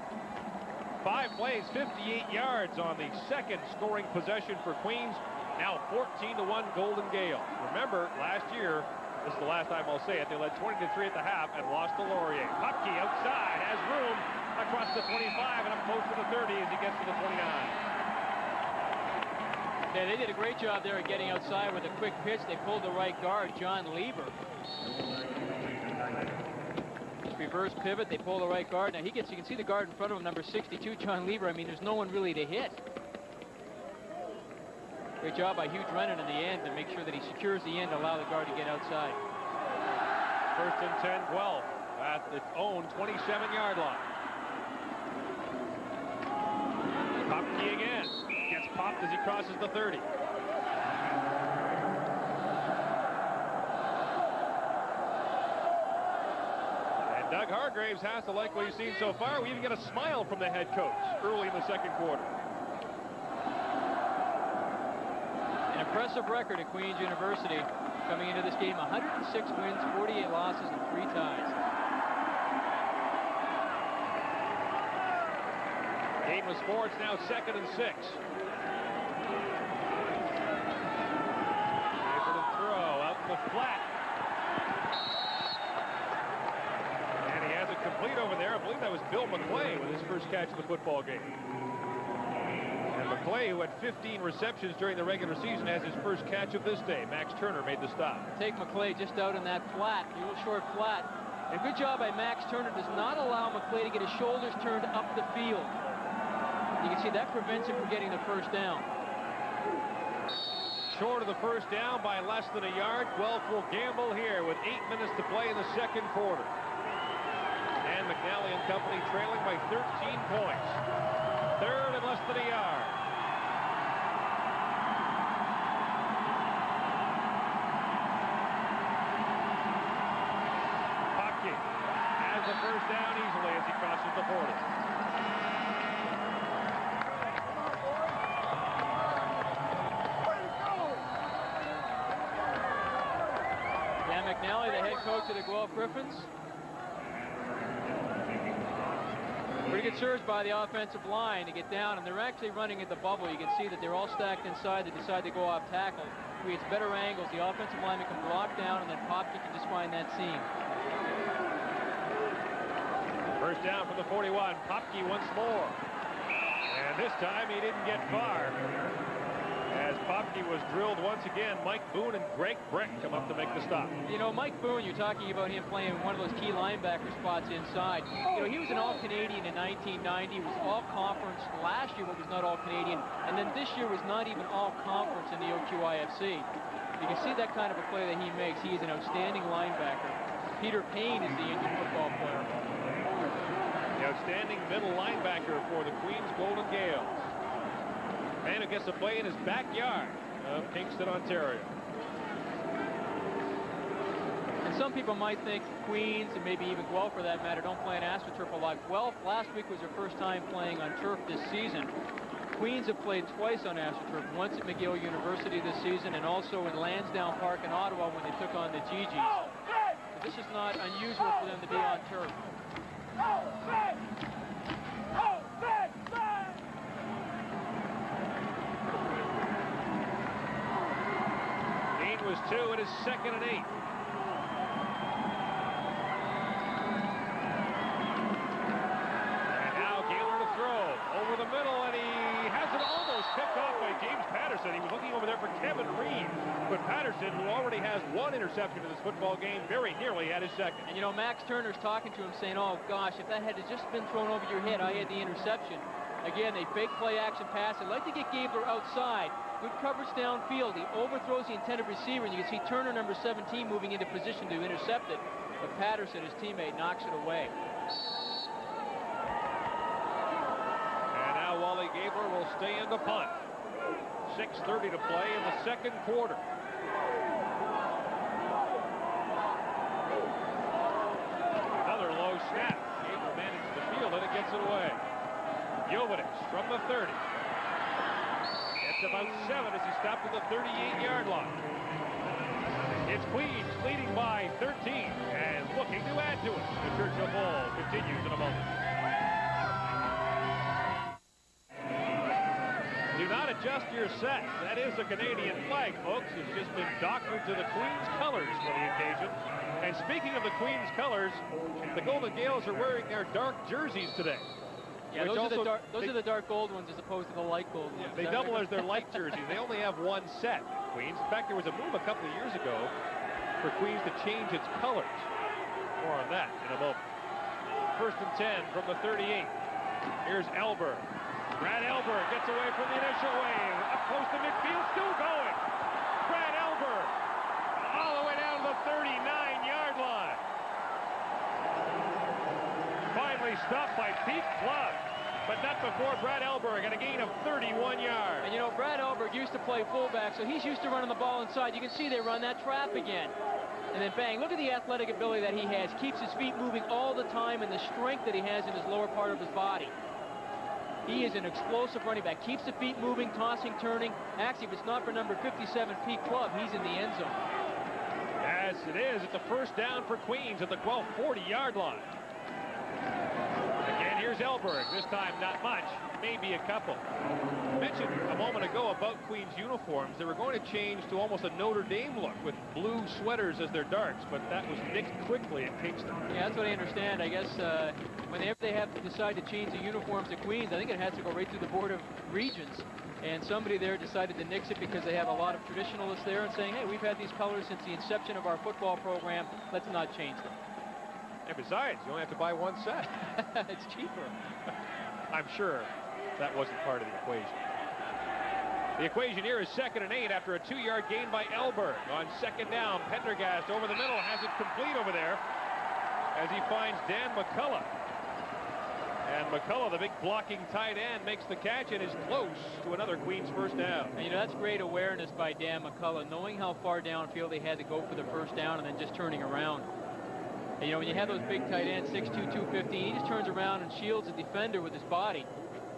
5 plays, 58 yards on the second scoring possession for Queens. Now 14-1 Golden Gale. Remember, last year, this is the last time I'll say it, they led 20-3 at the half and lost to Laurier. Hopke outside, has room across the 25 and up close to the 30 as he gets to the 29. Yeah, they did a great job there at getting outside with a quick pitch. They pulled the right guard, John Lieber. Reverse pivot, they pull the right guard. Now you can see the guard in front of him, number 62, John Lieber. I mean, there's no one really to hit. Great job by Hugh Drennan in the end to make sure that he secures the end to allow the guard to get outside. 1st and 10, Guelph at its own 27-yard line. Hopke again. Gets popped as he crosses the 30. And Doug Hargraves has to like what he's seen so far. We even get a smile from the head coach early in the second quarter. An impressive record at Queens University coming into this game. 106 wins, 48 losses, and 3 ties. Game was 4. It's now 2nd and 6. Throw out the flat. And he has it complete over there. I believe that was Bill McClay with his first catch of the football game. And McClay, who had 15 receptions during the regular season, has his first catch of this day. Max Turner made the stop. Take McClay just out in that flat, a little short flat. And good job by Max Turner. Does not allow McClay to get his shoulders turned up the field. You can see that prevents him from getting the first down. Short of the first down by less than a yard. Guelph will gamble here with 8 minutes to play in the second quarter. And McNally and company trailing by 13 points. 3rd and less than a yard. Hopke has the first down easily as he crosses the 40. McNally, the head coach of the Guelph Gryphons. Pretty good surge by the offensive line to get down, and they're actually running at the bubble. You can see that they're all stacked inside. They decide to go off tackle. Creates better angles. The offensive lineman can block down, and then Hopke can just find that seam. First down from the 41. Hopke once more. And this time he didn't get far. As Hopke was drilled once again, Mike Boone and Greg Brick come up to make the stop. You know, Mike Boone, you're talking about him playing one of those key linebacker spots inside. You know, he was an All-Canadian in 1990. He was All-Conference last year, but was not All-Canadian. And then this year was not even All-Conference in the OQIFC. You can see that kind of a play that he makes. He is an outstanding linebacker. Peter Payne is the injured football player. The outstanding middle linebacker for the Queens Golden Gales. Man who gets to play in his backyard of Kingston, Ontario. And some people might think Queens, and maybe even Guelph for that matter, don't play on AstroTurf a lot. Guelph last week was their first time playing on turf this season. Queens have played twice on AstroTurf, once at McGill University this season and also in Lansdowne Park in Ottawa when they took on the GGs. But this is not unusual for them to be on turf. Dean was 2. It is 2nd and 8. Patterson, who already has 1 interception in this football game, very nearly had his second. And, you know, Max Turner's talking to him saying, oh, gosh, if that had just been thrown over your head, I had the interception. Again, they fake play action pass. They like to get Gabler outside. Good coverage downfield. He overthrows the intended receiver, and you can see Turner, number 17, moving into position to intercept it. But Patterson, his teammate, knocks it away. And now Wally Gabler will stay in the punt. 6:30 to play in the second quarter. Another low snap. Gabler manages the field, and it gets it away. Jovic from the 30. It's about 7 as he stopped at the 38-yard line. It's Queens leading by 13 and looking to add to it. The Churchill Bowl continues in a moment. Do not adjust your set. That is a Canadian flag, folks. It's just been doctored to the Queen's colors for the occasion. And speaking of the Queen's colors, the Golden Gaels are wearing their dark jerseys today. Yeah, those are the dark gold ones as opposed to the light gold ones. They double as their light jerseys. They only have 1 set, Queens. In fact, there was a move a couple of years ago for Queens to change its colors. More on that in a moment. 1st and 10 from the 38. Here's Elber. Brad Elber gets away from the initial wave. Up close to midfield, still going. Brad Elber all the way down to the 39-yard line. Finally stopped by Pete Club, but not before Brad Elber got a gain of 31 yards. And you know, Brad Elber used to play fullback, so he's used to running the ball inside. You can see they run that trap again. And then bang, look at the athletic ability that he has. Keeps his feet moving all the time and the strength that he has in his lower part of his body. He is an explosive running back. Keeps the feet moving, tossing, turning. Actually, if it's not for number 57, Pete Club, he's in the end zone. As it is, it's a 1st down for Queens at the Guelph 40-yard line. Again, here's Elberg. This time, not much. Maybe a couple. I mentioned a moment ago about Queens uniforms. They were going to change to almost a Notre Dame look with blue sweaters as their darts, but that was nixed quickly at Kingston. Yeah, that's what I understand. I guess whenever they have to decide to change the uniforms to Queens, I think it has to go right through the Board of Regents. And somebody there decided to nix it because they have a lot of traditionalists there and saying, hey, we've had these colors since the inception of our football program. Let's not change them. And besides, you only have to buy 1 set. It's cheaper. I'm sure that wasn't part of the equation. The equation here is 2nd and 8 after a 2-yard gain by Elberg. On 2nd down, Pendergast over the middle, has it complete over there as he finds Dan McCullough. And McCullough, the big blocking tight end, makes the catch and is close to another Queens 1st down. And, you know, that's great awareness by Dan McCullough, knowing how far downfield they had to go for the 1st down and then just turning around. And, you know, when you have those big tight ends, 6'2", 215, he just turns around and shields the defender with his body.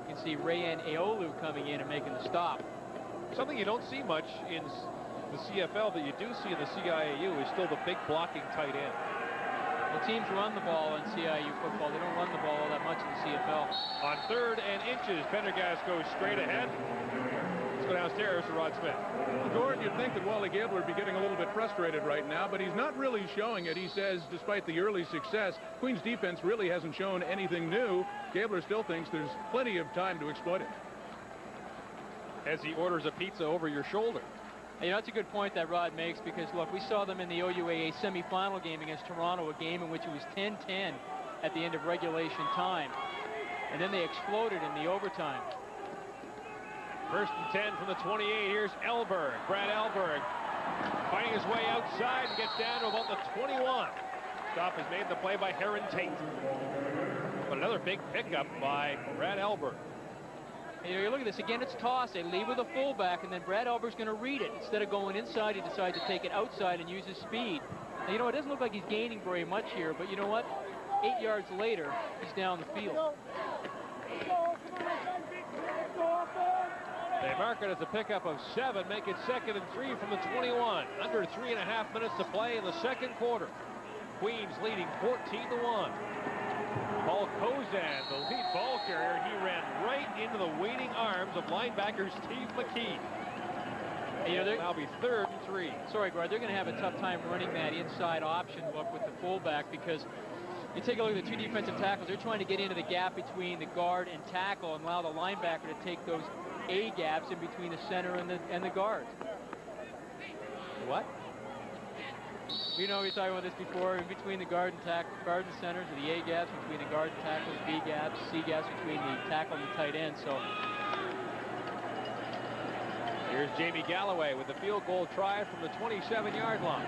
You can see Rayan Aolu coming in and making the stop. Something you don't see much in the CFL that you do see in the CIAU is still the big blocking tight end. Well, teams run the ball in CIAU football. They don't run the ball all that much in the CFL. On 3rd and inches, Pendergast goes straight ahead. Let's go downstairs to Rod Smith. Gordon, you'd think that Wally Gabler would be getting a little bit frustrated right now, but he's not really showing it. He says, despite the early success, Queens defense really hasn't shown anything new. Gabler still thinks there's plenty of time to exploit it. As he orders a pizza over your shoulder. You know, that's a good point that Rod makes because, look, we saw them in the OUAA semifinal game against Toronto, a game in which it was 10-10 at the end of regulation time. And then they exploded in the overtime. 1st and 10 from the 28. Here's Elberg. Brad Elberg finding his way outside and gets down to about the 21. Stop is made the play by Heron Tate. But another big pickup by Brad Elberg. You know, you look at this again, it's toss. They leave with a fullback, and then Brad Elberg's going to read it. Instead of going inside, he decides to take it outside and use his speed. Now, you know, it doesn't look like he's gaining very much here, but you know what? 8 yards later, he's down the field. They mark it as a pickup of 7, make it 2nd and 3 from the 21. Under 3.5 minutes to play in the second quarter. Queens leading 14-1. Paul Kozan, the lead ball carrier, he ran right into the waiting arms of linebacker Steve McKee. You know, now be 3rd and 3. Sorry, Guard, they're going to have a tough time running that inside option look with the fullback because you take a look at the 2 defensive tackles. They're trying to get into the gap between the guard and tackle and allow the linebacker to take those A gaps in between the center and the guard. What? You know, we were talking about this before. In between the garden centers, or the A gaps, between the garden tackles, B gaps, C gaps between the tackle and the tight end. So here's Jamie Galloway with the field goal try from the 27-yard line.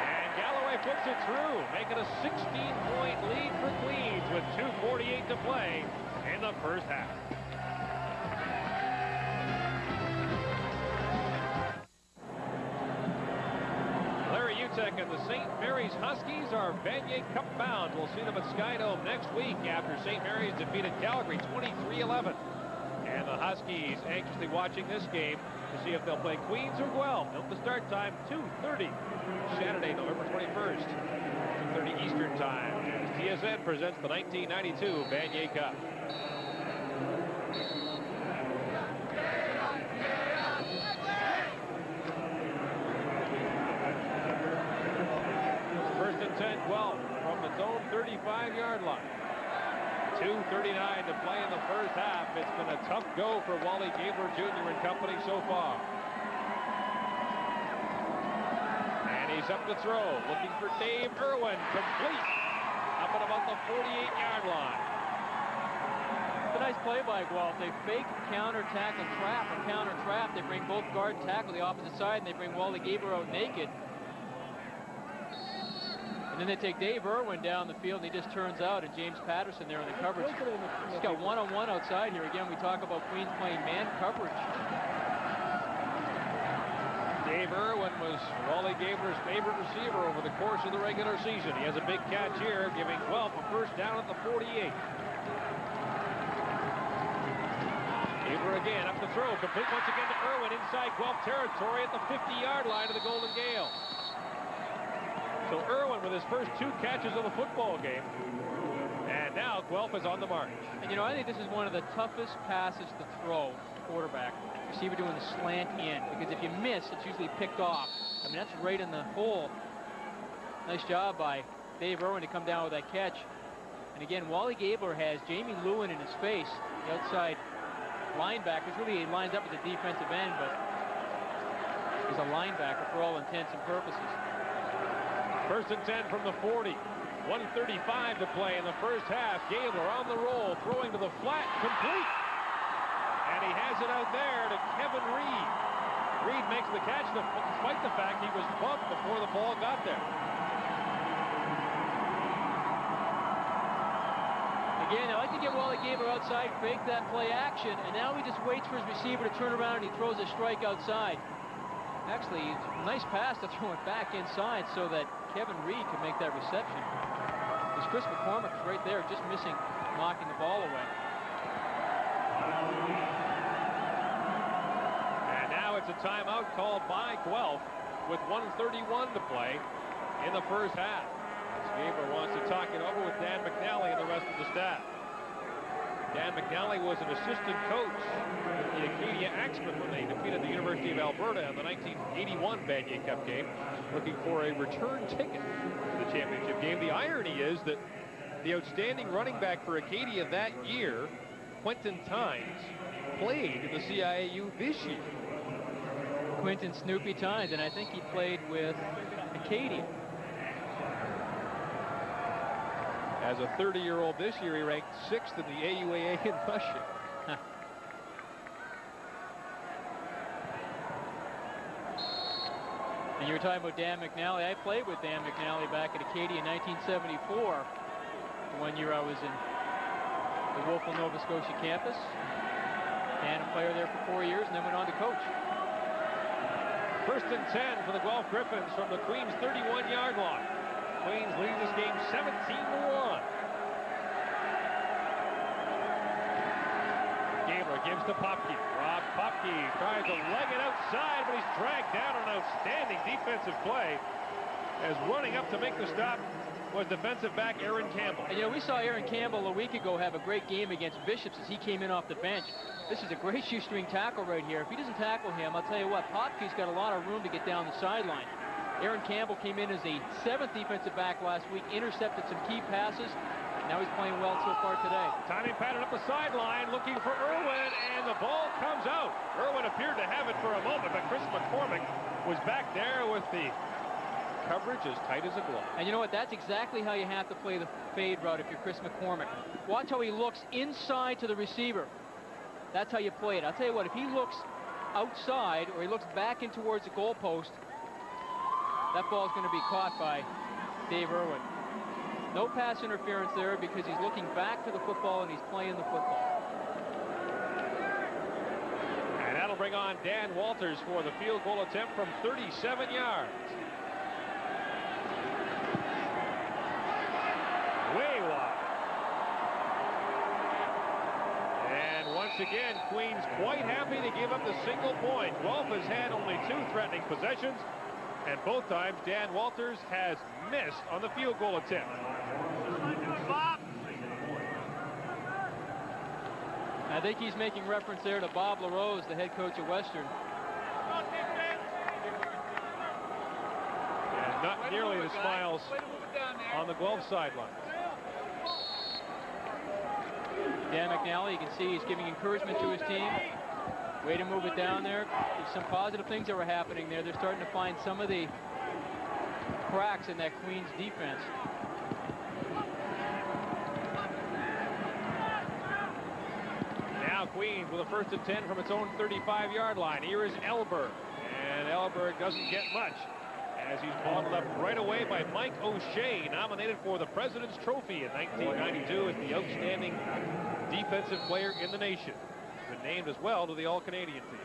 And Galloway puts it through, making a 16-point lead for Queens with 2:48 to play in the first half. Larry Utek and the St. Mary's Huskies are Vanier Cup bound. We'll see them at Skydome next week after St. Mary's defeated Calgary 23-11. And the Huskies anxiously watching this game to see if they'll play Queens or Guelph. Note the start time, 2:30, Saturday, November 21st, 2:30 Eastern Time. TSN presents the 1992 Vanier Cup. First and 10, Guelph from the zone 35-yard line. 2:39 to play in the first half. It's been a tough go for Wally Gabler Jr. and company so far. And he's up to throw, looking for Dave Irwin, complete, up at about the 48-yard line. it's a nice play by Guelph. They fake, counter, tackle, trap, or counter, trap. They bring both guard and tackle the opposite side, and they bring Wally Gabler out naked. And then they take Dave Irwin down the field, and he just turns out, and James Patterson there in the coverage. He's got one-on-one outside here. Again, we talk about Queens playing man coverage. Dave Irwin was Wally Gabler's favorite receiver over the course of the regular season. He has a big catch here, giving Guelph a first down at the 48. Gabler again up the throw, complete once again to Irwin inside Guelph territory at the 50-yard line of the Golden Gaels. So Irwin with his first 2 catches of the football game. And now Guelph is on the march. And you know, I think this is one of the toughest passes to throw, quarterback. Receiver doing the slant in, because if you miss, it's usually picked off. I mean, that's right in the hole. Nice job by Dave Irwin to come down with that catch. And again, Wally Gabler has Jamie Lewin in his face, the outside linebacker. Really, he lines up at the defensive end, but he's a linebacker for all intents and purposes. First and 10 from the 40. 1:35 to play in the first half. Gabler on the roll, throwing to the flat, complete. And he has it out there to Kevin Reed. Reed makes the catch despite the fact he was bumped before the ball got there. Again, I like to get Wally Gabler outside, fake that play action, and now he just waits for his receiver to turn around and he throws a strike outside. Actually, it's a nice pass to throw it back inside so that Kevin Reed can make that reception. Because Chris McCormick is right there, just missing, knocking the ball away. And now it's a timeout called by Guelph with 1:31 to play in the first half. Gabler wants to talk it over with Dan McNally and the rest of the staff. Dan McNally was an assistant coach with the Acadia Axemen when they defeated the University of Alberta in the 1981 Vanier Cup game, looking for a return ticket to the championship game. The irony is that the outstanding running back for Acadia that year, Quentin Tynes, played in the CIAU this year. Quentin Snoopy Tynes, and I think he played with Acadia. As a 30-year-old this year, he ranked 6th in the AUAA in rushing. And you were talking about Dan McNally. I played with Dan McNally back at Acadia in 1974. One year I was in the Wolfville, Nova Scotia campus. Tandem player there for 4 years and then went on to coach. First and 10 for the Guelph Gryphons from the Queens 31-yard line. Queens leading this game 17-1. Gabler gives to Popke. Rob Popke tries to leg it outside, but he's dragged down. An outstanding defensive play as running up to make the stop was defensive back Aaron Campbell. And you know, we saw Aaron Campbell a week ago have a great game against Bishops as he came in off the bench. This is a great shoestring tackle right here. If he doesn't tackle him, I'll tell you what, Popke's got a lot of room to get down the sideline. Aaron Campbell came in as the 7th defensive back last week, intercepted some key passes, Now he's playing well so far today. Timing pattern up the sideline, looking for Irwin, and the ball comes out. Irwin appeared to have it for a moment, but Chris McCormick was back there with the coverage as tight as a glove. And you know what? That's exactly how you have to play the fade route if you're Chris McCormick. Watch how he looks inside to the receiver. That's how you play it. I'll tell you what, if he looks outside or he looks back in towards the goalpost, that ball's going to be caught by Dave Irwin. No pass interference there because he's looking back to the football and he's playing the football. And that'll bring on Dan Walters for the field goal attempt from 37 yards. Way wide. And once again, Queens quite happy to give up the single point. Guelph has had only 2 threatening possessions, and both times Dan Walters has missed on the field goal attempt. I think he's making reference there to Bob LaRose, the head coach of Western. And not nearly the smiles on the Guelph sideline. Dan McNally, you can see he's giving encouragement to his team. Way to move it down there. There's some positive things that were happening there. They're starting to find some of the cracks in that Queens defense. Now Queens with a 1st and 10 from its own 35-yard line. Here is Elberg, and Elberg doesn't get much as he's bottled up right away by Mike O'Shea, nominated for the President's Trophy in 1992 as the outstanding defensive player in the nation. He's been named as well to the All-Canadian team.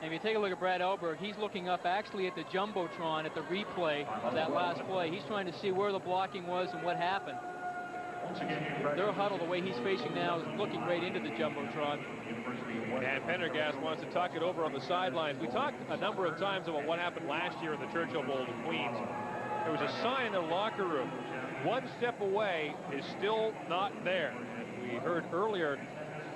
And if you take a look at Brad Elberg, he's looking up actually at the Jumbotron at the replay of that last play. He's trying to see where the blocking was and what happened. Their huddle, the way he's facing now, is looking right into the Jumbotron. And Pendergast wants to talk it over on the sidelines. We talked a number of times about what happened last year in the Churchill Bowl to Queens. There was a sign in the locker room. 1 step away is still not there. And we heard earlier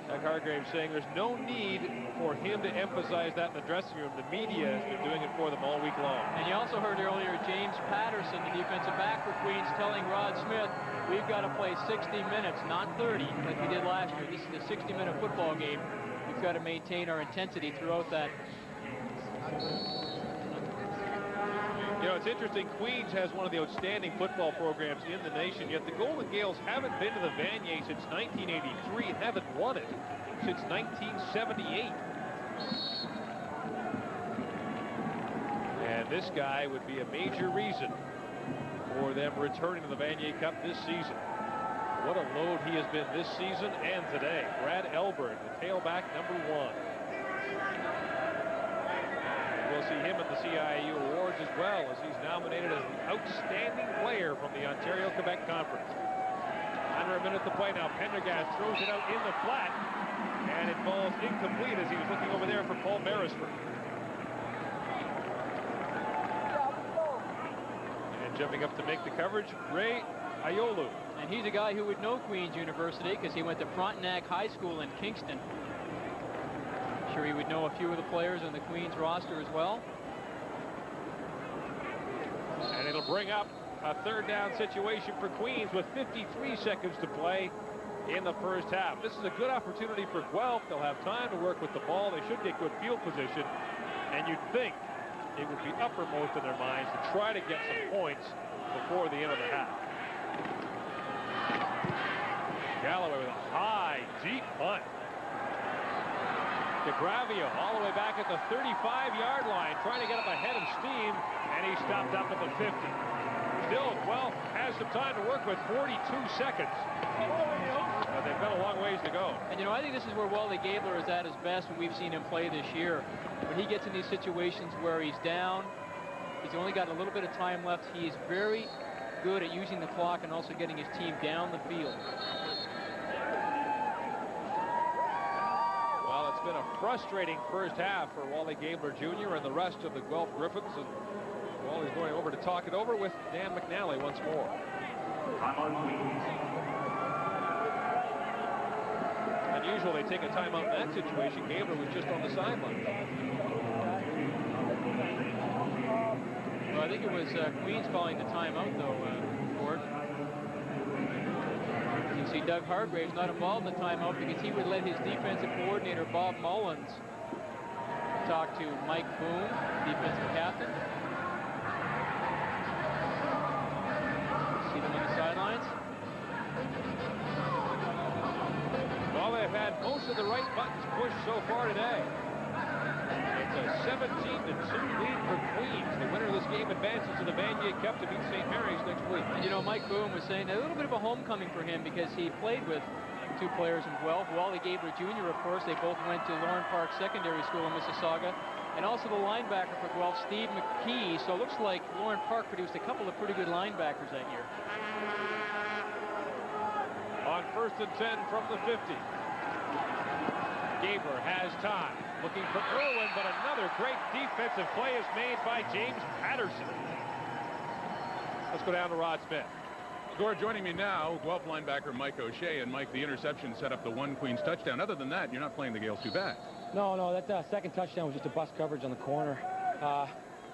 Hargraves saying there's no need for him to emphasize that in the dressing room. The media has been doing it for them all week long. And you also heard earlier James Patterson, the defensive back for Queens, telling Rod Smith, we've got to play 60 minutes, not 30, like we did last year. This is a 60-minute football game. We've got to maintain our intensity throughout that. You know, it's interesting. Queens has one of the outstanding football programs in the nation, yet the Golden Gaels haven't been to the Vanier since 1983 and haven't won it since 1978. And this guy would be a major reason for them returning to the Vanier Cup this season. What a load he has been this season and today. Brad Elberg, the tailback #1. We'll see him at the CIAU Awards as well, as he's nominated as the outstanding player from the Ontario-Quebec Conference. Under a minute to play now. Pendergast throws it out in the flat, and it falls incomplete as he was looking over there for Paul Beresford. And jumping up to make the coverage, Ray Ayolu. And he's a guy who would know Queens University because he went to Frontenac High School in Kingston. I'm sure he would know a few of the players on the Queens roster as well. And it'll bring up a 3rd down situation for Queens with 53 seconds to play in the first half. This is a good opportunity for Guelph. They'll have time to work with the ball. They should get good field position. And you'd think it would be uppermost in their minds to try to get some points before the end of the half. Galloway with a high, deep punt. DeGravio all the way back at the 35-yard line, trying to get up ahead of steam, and he stopped up at the 50. Still, Guelph has some time to work with, 42 seconds. But they've got a long ways to go. And, you know, I think this is where Wally Gabler is at his best when we've seen him play this year. When he gets in these situations where he's down, he's only got a little bit of time left, he is very good at using the clock and also getting his team down the field. Well, it's been a frustrating first half for Wally Gabler Jr. and the rest of the Guelph Gryphons. And Wally's going over to talk it over with Dan McNally once more. Unusual they take a timeout in that situation. Gabler was just on the sideline. Well, I think it was Queens calling the timeout, though, Ford. see Doug Hargrave's not involved in the timeout because he would let his defensive coordinator, Bob Mullins, talk to Mike Boone, defensive captain. See them on the sidelines. Well, they've had most of the right buttons pushed so far today. It's a 17-2 lead for Queens. The winner of this game advances to the Vanier Cup to beat St. Mary's next week. You know, Mike Boone was saying a little bit of a homecoming for him because he played with two players in Guelph. Wally Gabler Jr., of course. They both went to Lauren Park Secondary School in Mississauga. And also the linebacker for Guelph, Steve McKee. So it looks like Lauren Park produced a couple of pretty good linebackers that year. On 1st and 10 from the 50. Gabler has time. Looking for Irwin, but another great defensive play is made by James Patterson. Let's go down to Rod Smith. Gord, joining me now, Guelph linebacker Mike O'Shea. And Mike, the interception set up the one Queens touchdown. Other than that, you're not playing the Gaels too bad. No, that second touchdown was just a bust coverage on the corner.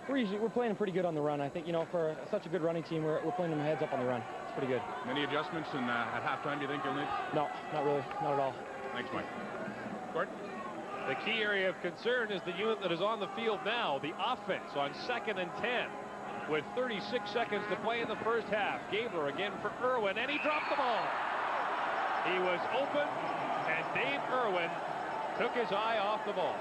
We're playing pretty good on the run. I think, you know, for such a good running team, we're playing them heads up on the run. It's pretty good. Many adjustments at halftime, do you think you'll need? No, not really. Not at all. Thanks, Mike. Gord? The key area of concern is the unit that is on the field now, the offense on 2nd and 10. With 36 seconds to play in the first half. Gabler again for Irwin, and he dropped the ball. He was open, and Dave Irwin took his eye off the ball.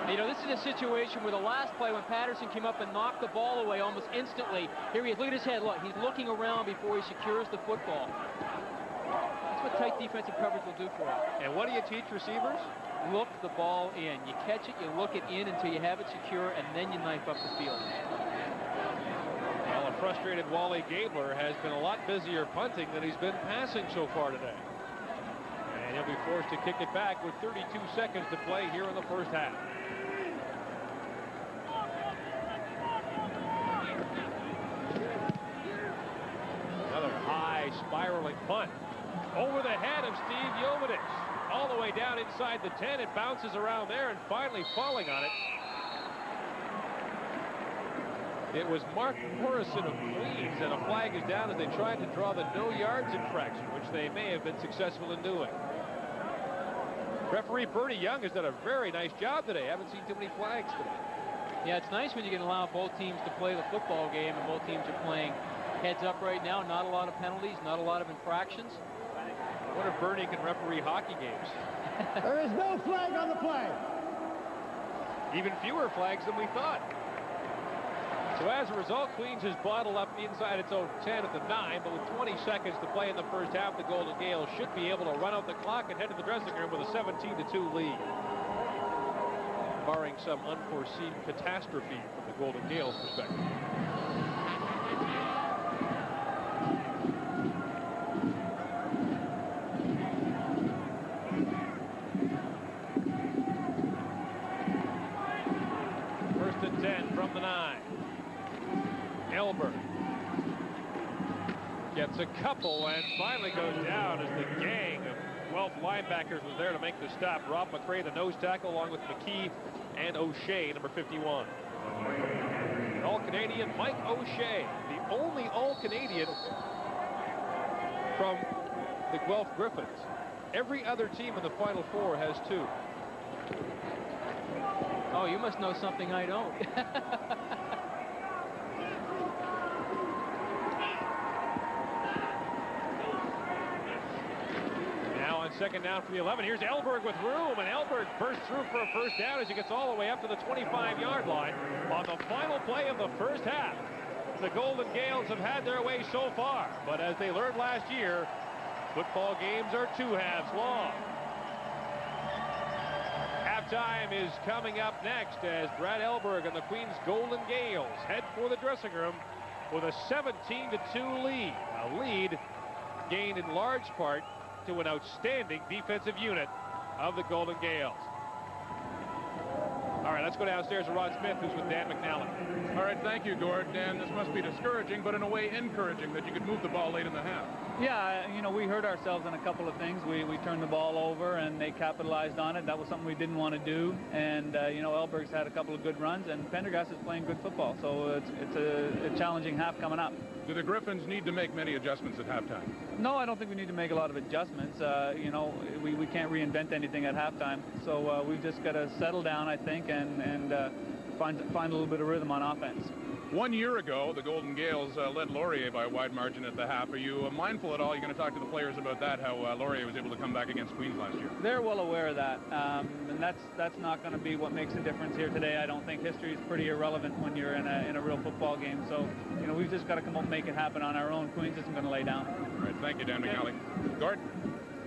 You know, this is a situation where the last play when Patterson came up and knocked the ball away almost instantly. Here he is. Look at his head. Look, he's looking around before he secures the football. That's what tight defensive coverage will do for him. And what do you teach receivers? Look the ball in. You catch it, you look it in until you have it secure, and then you knife up the field. Well, a frustrated Wally Gabler has been a lot busier punting than he's been passing so far today. And he'll be forced to kick it back with 32 seconds to play here in the first half. Another high spiraling punt over the head of Steve Jovetic. All the way down inside the 10. It bounces around there and finally falling on it. It was Mark Morrison of Queens, and a flag is down as they tried to draw the no yards infraction, which they may have been successful in doing. Referee Bernie Young has done a very nice job today. I haven't seen too many flags today. Yeah, it's nice when you can allow both teams to play the football game, and both teams are playing heads up right now. Not a lot of penalties, not a lot of infractions. I wonder if Bernie can referee hockey games. There is no flag on the play. Even fewer flags than we thought. So as a result, Queens has bottled up inside its own 10 at the 9, but with 20 seconds to play in the first half, the Golden Gaels should be able to run out the clock and head to the dressing room with a 17-2 lead. Barring some unforeseen catastrophe from the Golden Gaels' perspective. First and 10 from the 9. Elber gets a couple and finally goes down as the gang of Guelph linebackers was there to make the stop. Rob McRae, the nose tackle, along with McKee and O'Shea, number 51. All-Canadian Mike O'Shea, the only All-Canadian from the Guelph Gryphons. Every other team in the Final Four has 2. Oh, you must know something I don't. Second down for the 11. Here's Elberg with room, and Elberg bursts through for a first down as he gets all the way up to the 25-yard line on the final play of the first half. The Golden Gaels have had their way so far, but as they learned last year, football games are 2 halves long. Halftime is coming up next as Brad Elberg and the Queens Golden Gaels head for the dressing room with a 17-2 lead. A lead gained in large part to an outstanding defensive unit of the Golden Gaels. All right, let's go downstairs to Rod Smith, who's with Dan McNally. All right, thank you, Gord. Dan, this must be discouraging, but in a way encouraging that you could move the ball late in the half. Yeah, you know, we hurt ourselves in a couple of things. We turned the ball over, and they capitalized on it. That was something we didn't want to do. And, you know, Elberg's had a couple of good runs, and Pendergast is playing good football. So it's a challenging half coming up. Do the Gryphons need to make many adjustments at halftime? No, I don't think we need to make a lot of adjustments. You know, we can't reinvent anything at halftime. So we've just got to settle down, I think, and find a little bit of rhythm on offense. 1 year ago, the Golden Gaels led Laurier by a wide margin at the half. Are you mindful at all? You're going to talk to the players about that, how Laurier was able to come back against Queens last year? They're well aware of that, and that's not going to be what makes a difference here today. I don't think history is pretty irrelevant when you're in a real football game. So, you know, we've just got to come up and make it happen on our own. Queens isn't going to lay down. All right, thank you, Dan McNally. Gord?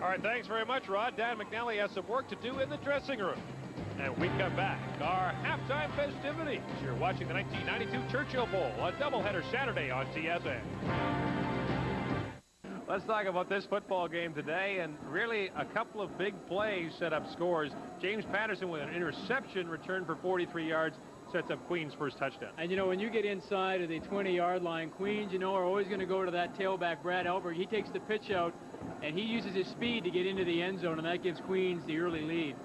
All right, thanks very much, Rod. Dan McNally has some work to do in the dressing room. And we come back, our halftime festivities. You're watching the 1992 Churchill Bowl, a doubleheader Saturday on TSN. Let's talk about this football game today, and really a couple of big plays set up scores. James Patterson with an interception returned for 43 yards, sets up Queens' first touchdown. And, you know, when you get inside of the 20-yard line, Queens, you know, are always going to go to that tailback, Brad Elberg. He takes the pitch out, and he uses his speed to get into the end zone, and that gives Queens the early lead.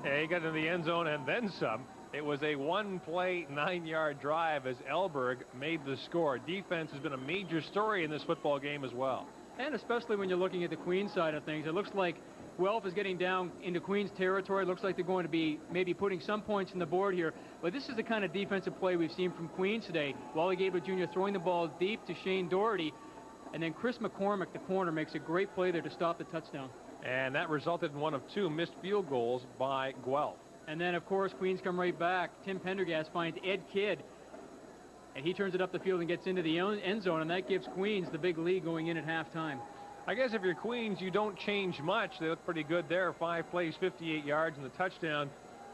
Yeah, he got into the end zone and then some. It was a one-play, 9-yard drive as Elberg made the score. Defense has been a major story in this football game as well. And especially when you're looking at the Queens side of things, it looks like Guelph is getting down into Queens territory. It looks like they're going to be maybe putting some points on the board here. But this is the kind of defensive play we've seen from Queens today. Wally Gabler Jr. throwing the ball deep to Shane Doherty. And then Chris McCormick, the corner, makes a great play there to stop the touchdown. And that resulted in one of two missed field goals by Guelph. And then, of course, Queens come right back. Tim Pendergast finds Ed Kidd, and he turns it up the field and gets into the end zone, and that gives Queens the big lead going in at halftime. I guess if you're Queens, you don't change much. They look pretty good there. 5 plays, 58 yards, and the touchdown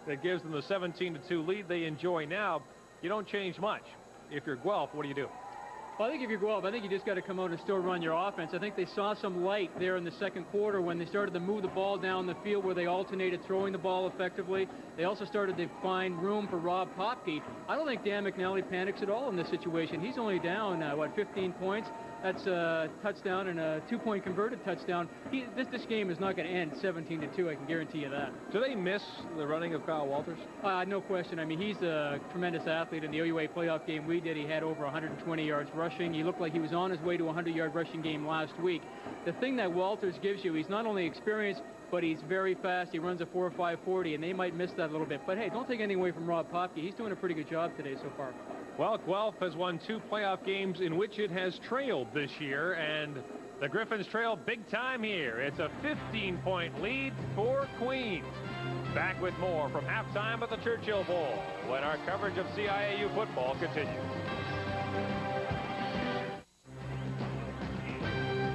that gives them the 17-2 lead they enjoy now. You don't change much. If you're Guelph, what do you do? Well, I think if you're Guelph, I think you just got to come out and still run your offense. I think they saw some light there in the second quarter when they started to move the ball down the field where they alternated throwing the ball effectively. They also started to find room for Rob Popke. I don't think Dan McNally panics at all in this situation. He's only down, 15 points. That's a touchdown and a 2-point converted touchdown. This game is not going to end 17-2. I can guarantee you that. Do they miss the running of Kyle Walters? No question. I mean, he's a tremendous athlete. In the OUA playoff game we did, he had over 120 yards rushing. He looked like he was on his way to a 100-yard rushing game last week. The thing that Walters gives you, he's not only experienced, but he's very fast. He runs a 4.5 and they might miss that a little bit. But hey, don't take anything away from Rob Popke. He's doing a pretty good job today so far. Well, Guelph has won 2 playoff games in which it has trailed this year, and the Gryphons trail big time here. It's a 15-point lead for Queens. Back with more from halftime at the Churchill Bowl when our coverage of CIAU football continues.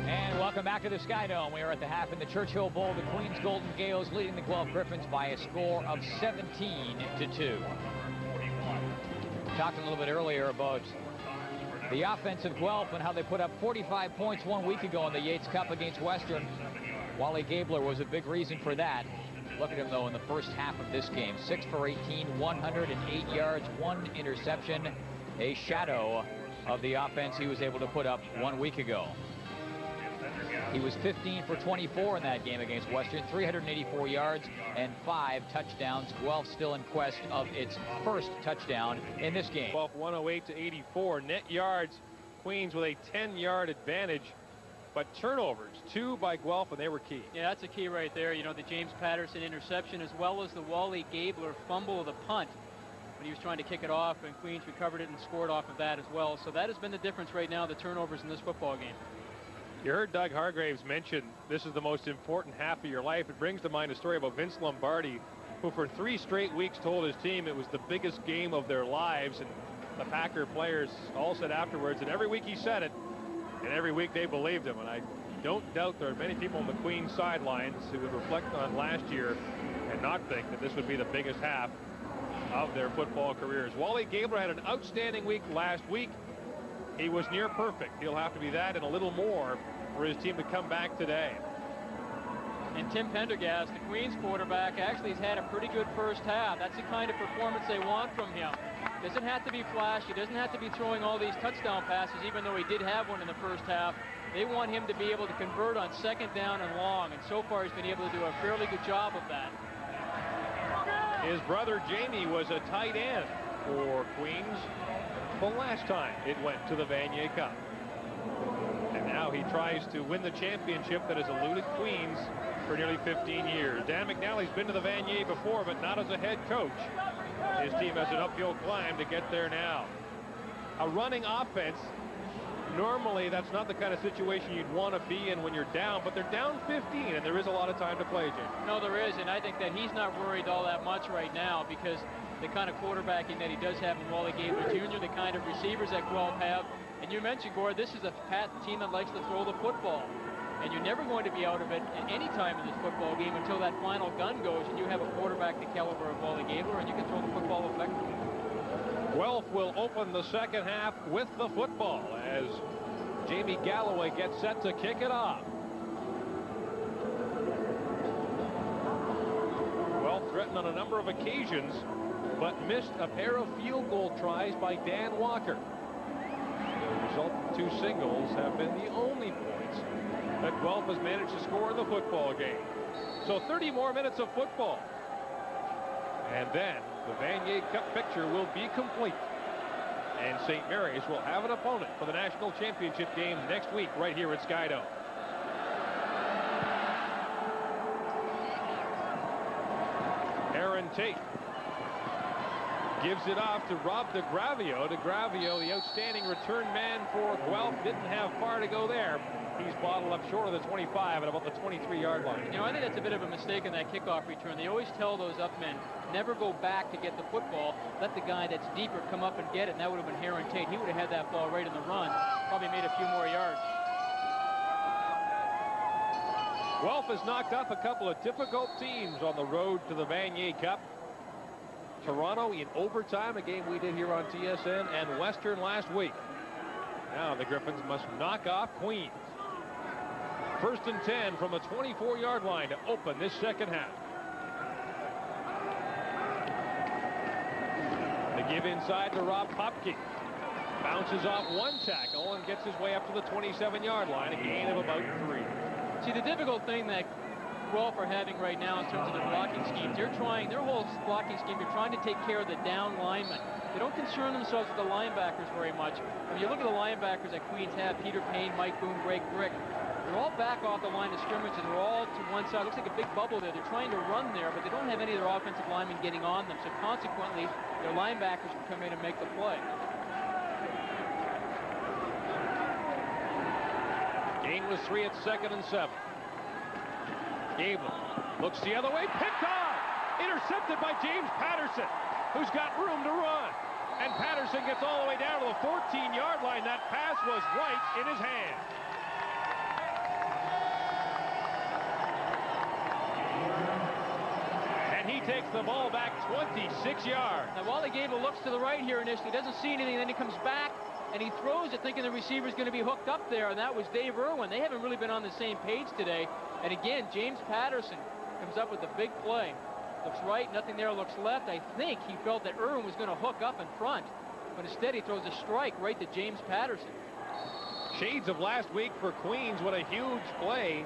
And welcome back to the Sky Dome. We are at the half in the Churchill Bowl. The Queens Golden Gaels leading the Guelph Gryphons by a score of 17-2. Talked a little bit earlier about the offense of Guelph and how they put up 45 points 1 week ago in the Yates Cup against Western. Wally Gabler was a big reason for that. Look at him, though, in the first half of this game. 6 for 18, 108 yards, 1 interception. A shadow of the offense he was able to put up 1 week ago. He was 15 for 24 in that game against Western, 384 yards and 5 touchdowns. Guelph still in quest of its first touchdown in this game. Guelph 108-84 net yards. Queens with a 10-yard advantage, but turnovers, 2 by Guelph, and they were key. Yeah, that's a key right there. You know, the James Patterson interception as well as the Wally Gabler fumble of the punt when he was trying to kick it off, and Queens recovered it and scored off of that as well. So that has been the difference right now, the turnovers in this football game. You heard Doug Hargraves mention this is the most important half of your life. It brings to mind a story about Vince Lombardi, who for 3 straight weeks told his team it was the biggest game of their lives, and the Packer players all said afterwards, and every week he said it, and every week they believed him. And I don't doubt there are many people on the Queens sidelines who would reflect on last year and not think that this would be the biggest half of their football careers. Wally Gabler had an outstanding week last week. He was near perfect. He'll have to be that and a little more for his team to come back today. And Tim Pendergast, the Queens quarterback, actually has had a pretty good first half. That's the kind of performance they want from him. Doesn't have to be flashy. Doesn't have to be throwing all these touchdown passes, even though he did have one in the first half. They want him to be able to convert on second down and long, and so far he's been able to do a fairly good job of that. His brother Jamie was a tight end for Queens the last time it went to the Vanier Cup. And now he tries to win the championship that has eluded Queens for nearly 15 years. Dan McNally's been to the Vanier before, but not as a head coach. His team has an uphill climb to get there now. A running offense, normally that's not the kind of situation you'd want to be in when you're down, but they're down 15 and there is a lot of time to play, Jim. No, there is, and I think that he's not worried all that much right now because the kind of quarterbacking that he does have in Wally Gabler Jr., the kind of receivers that Guelph have. And you mentioned, Gord, this is a team that likes to throw the football. And you're never going to be out of it at any time in this football game until that final gun goes and you have a quarterback the caliber of Wally Gabler and you can throw the football effectively. Guelph will open the second half with the football as Jamie Galloway gets set to kick it off. Guelph threatened on a number of occasions, but missed a pair of field goal tries by Dan Walker. The result, 2 singles have been the only points that Guelph has managed to score in the football game. So 30 more minutes of football. And then the Vanier Cup picture will be complete. And St. Mary's will have an opponent for the national championship game next week right here at Skydome. Aaron Tate gives it off to Rob DeGravio. DeGravio, the outstanding return man for Guelph, didn't have far to go there. He's bottled up short of the 25 at about the 23-yard line. You know, I think that's a bit of a mistake in that kickoff return. They always tell those up men, never go back to get the football. Let the guy that's deeper come up and get it, and that would have been Aaron Tate. He would have had that ball right in the run, probably made a few more yards. Guelph has knocked off a couple of difficult teams on the road to the Vanier Cup. Toronto in overtime, a game we did here on TSN, and Western last week. Now the Gryphons must knock off Queens. 1st and 10 from the 24-yard line to open this second half. They give inside to Rob Popke. Bounces off one tackle and gets his way up to the 27-yard line, a gain of about 3. See, the difficult thing that Guelph are having right now in terms of their blocking schemes, their whole blocking scheme, they're trying to take care of the down linemen. They don't concern themselves with the linebackers very much. When you look at the linebackers that Queens have, Peter Payne, Mike Boone, Greg Brick, they're all back off the line of scrimmage and they're all to one side. Looks like a big bubble there. They're trying to run there, but they don't have any of their offensive linemen getting on them. So consequently, their linebackers can come in and make the play. Gain was 3 at 2nd and 7. Gable looks the other way, picked off, intercepted by James Patterson, who's got room to run. And Patterson gets all the way down to the 14-yard line. That pass was right in his hand. And he takes the ball back 26 yards. Now, Wally Gable looks to the right here initially, doesn't see anything, then he comes back and he throws it thinking the receiver's going to be hooked up there, and that was Dave Irwin. They haven't really been on the same page today. And again, James Patterson comes up with a big play. Looks right, nothing there, looks left. I think he felt that Irwin was going to hook up in front, but instead he throws a strike right to James Patterson. Shades of last week for Queens. What a huge play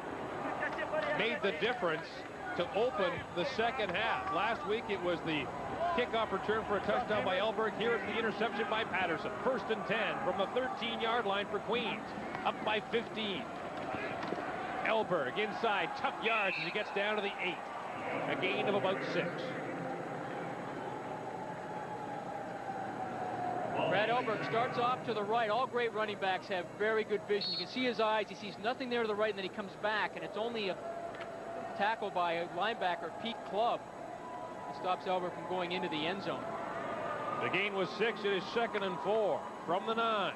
made the difference to open the second half. Last week it was the kickoff return for a touchdown by Elberg. Here it's the interception by Patterson. 1st and 10 from the 13-yard line for Queens. Up by 15. Elberg inside, tough yards as he gets down to the 8. A gain of about 6. Brad Elberg starts off to the right. All great running backs have very good vision. You can see his eyes. He sees nothing there to the right, and then he comes back, and it's only a tackle by a linebacker, Pete Clubb. It stops Elberg from going into the end zone. The gain was 6. It is 2nd and 4 from the 9.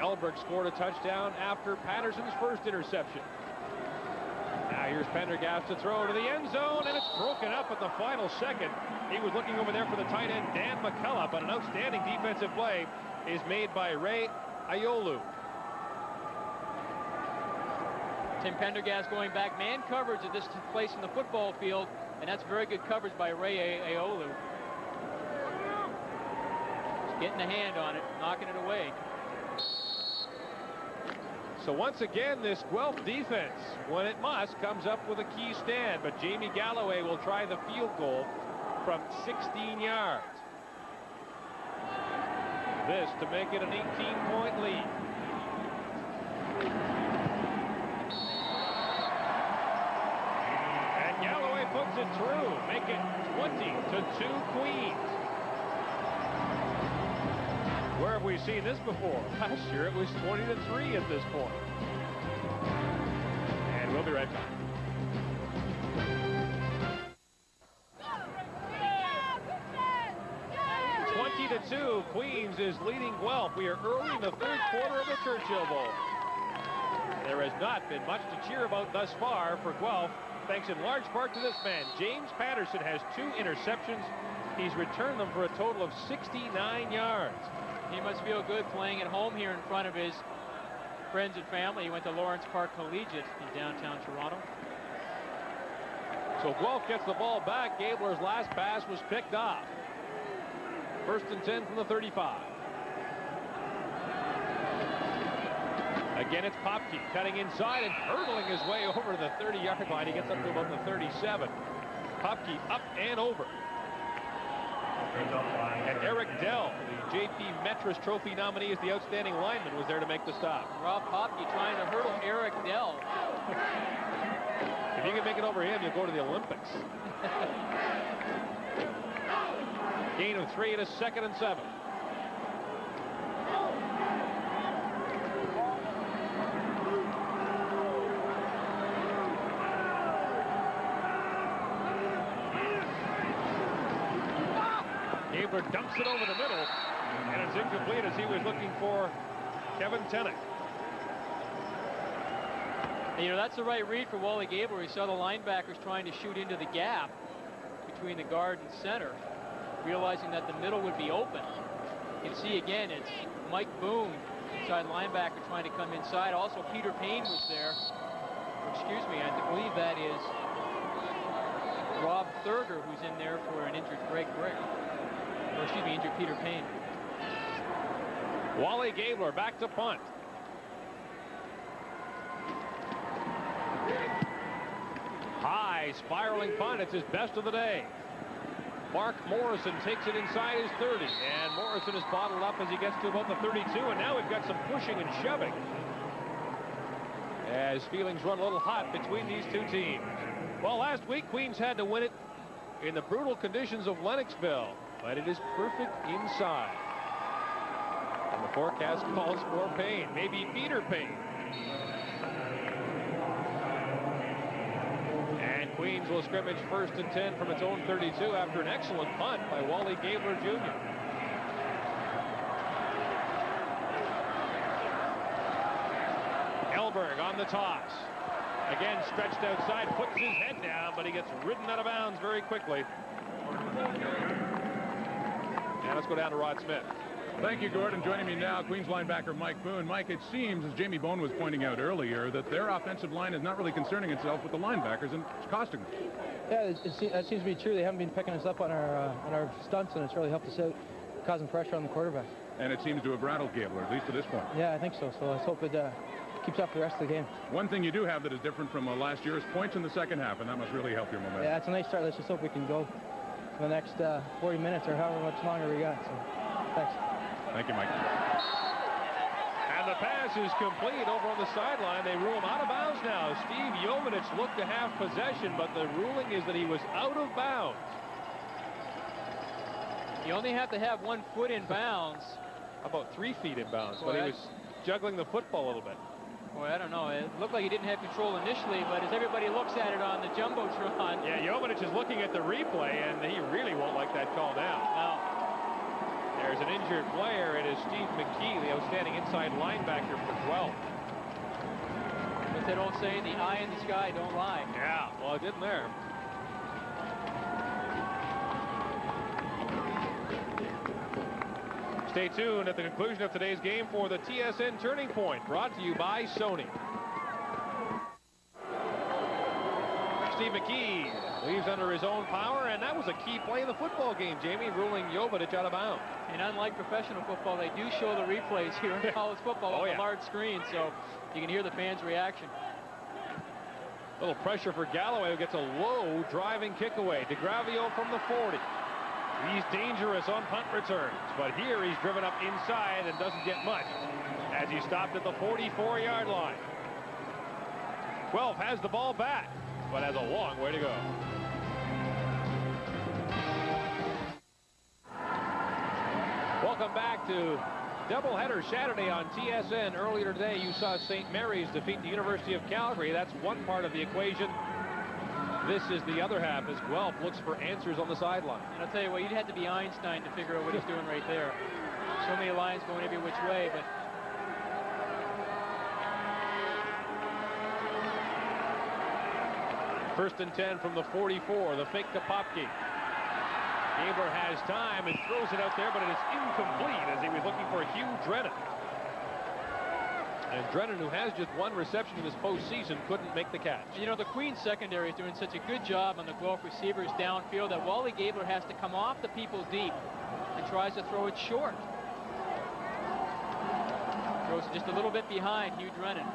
Elberg scored a touchdown after Patterson's first interception. Now here's Pendergast to throw to the end zone, and it's broken up at the final second. He was looking over there for the tight end, Dan McCullough, but an outstanding defensive play is made by Ray Ayolu. Tim Pendergast going back man coverage at this place in the football field, and that's very good coverage by Ray Ayolu. getting a hand on it, knocking it away. So once again, this Guelph defense, when it must, comes up with a key stand. But Jamie Galloway will try the field goal from 16 yards. This to make it an 18-point lead. And Galloway puts it through. Make it 20-2 Queens. Where have we seen this before? Last year it was 20-3 at this point. And we'll be right back. Queens is leading Guelph. We are early in the third quarter of the Churchill Bowl. There has not been much to cheer about thus far for Guelph, thanks in large part to this man. James Patterson has 2 interceptions. He's returned them for a total of 69 yards. He must feel good playing at home here in front of his friends and family. He went to Lawrence Park Collegiate in downtown Toronto. So Guelph gets the ball back. Gabler's last pass was picked off. 1st and 10 from the 35. Again, it's Popke cutting inside and hurdling his way over to the 30-yard line. He gets up to about the 37. Popke up and over. And Eric Dell, the J.P. Metris Trophy nominee as the outstanding lineman, was there to make the stop. Rob Popke trying to hurdle Eric Dell. If you can make it over him, you'll go to the Olympics. Gain of 3 and a 2nd and 7. Gabler dumps it over the middle, and it's incomplete as he was looking for Kevin Tenick. You know, that's the right read for Wally Gabler. He saw the linebackers trying to shoot into the gap between the guard and center, realizing that the middle would be open. You can see again, it's Mike Boone, inside linebacker, trying to come inside. Also, Peter Payne was there. Excuse me, I believe that is Rob Thurger, who's in there for an injured Greg Brick. Or excuse me, injured Peter Payne. Wally Gabler back to punt. High spiraling punt. It's his best of the day. Mark Morrison takes it inside his 30, and Morrison is bottled up as he gets to about the 32, and now we've got some pushing and shoving as feelings run a little hot between these two teams. Well, last week Queens had to win it in the brutal conditions of Lennoxville, but it is perfect inside. And the forecast calls for Payne, maybe Peter Payne. And Queens will scrimmage 1st and 10 from its own 32 after an excellent punt by Wally Gabler Jr. Elberg on the toss. Again, stretched outside, puts his head down, but he gets ridden out of bounds very quickly. And let's go down to Rod Smith. Thank you, Gordon. Joining me now, Queens linebacker Mike Boone. Mike, it seems, as Jamie Bone was pointing out earlier, that their offensive line is not really concerning itself with the linebackers, and it's costing them. Yeah, that seems to be true. They haven't been picking us up on our stunts, and it's really helped us out, causing pressure on the quarterback. And it seems to have rattled Gabler, at least to this point. Yeah, I think so. So let's hope it keeps up the rest of the game. One thing you do have that is different from last year is points in the second half, and that must really help your momentum. Yeah, it's a nice start. Let's just hope we can go for the next 40 minutes or however much longer we got. So, thanks. Thank you, Mike. And the pass is complete over on the sideline. They rule him out of bounds now. Steve Jovanich looked to have possession, but the ruling is that he was out of bounds. You only have to have 1 foot in bounds. About 3 feet in bounds, but he was juggling the football a little bit. Boy, I don't know. It looked like he didn't have control initially, but as everybody looks at it on the Jumbotron. Yeah, Jovanich is looking at the replay, and he really won't like that call down. No. There's an injured player. It is Steve McKee, the outstanding inside linebacker for Guelph. But they don't say the eye in the sky don't lie. Yeah, well, it didn't there. Stay tuned at the conclusion of today's game for the TSN Turning Point, brought to you by Sony. Steve McKee Leaves under his own power, and that was a key play in the football game, Jamie, ruling Jovic out of bounds. And unlike professional football, they do show the replays here in college football on the large screen, so you can hear the fans' reaction. Little pressure for Galloway, who gets a low driving kick away. DeGravio from the 40. He's dangerous on punt returns, but here he's driven up inside and doesn't get much as he stopped at the 44-yard line. Guelph has the ball back, but has a long way to go. Welcome back to doubleheader Saturday on TSN. Earlier today, you saw St. Mary's defeat the University of Calgary. That's one part of the equation. This is the other half as Guelph looks for answers on the sideline. And I'll tell you what, you'd have to be Einstein to figure out what he's doing right there. So many lines going every which way, but first and 10 from the 44. The fake to Popke. Gabler has time and throws it out there, but it is incomplete as he was looking for Hugh Drennan. And Drennan, who has just one reception in this postseason, couldn't make the catch. You know, the Queens secondary is doing such a good job on the Guelph receivers downfield that Wally Gabler has to come off the people deep and tries to throw it short. Throws it just a little bit behind Hugh Drennan.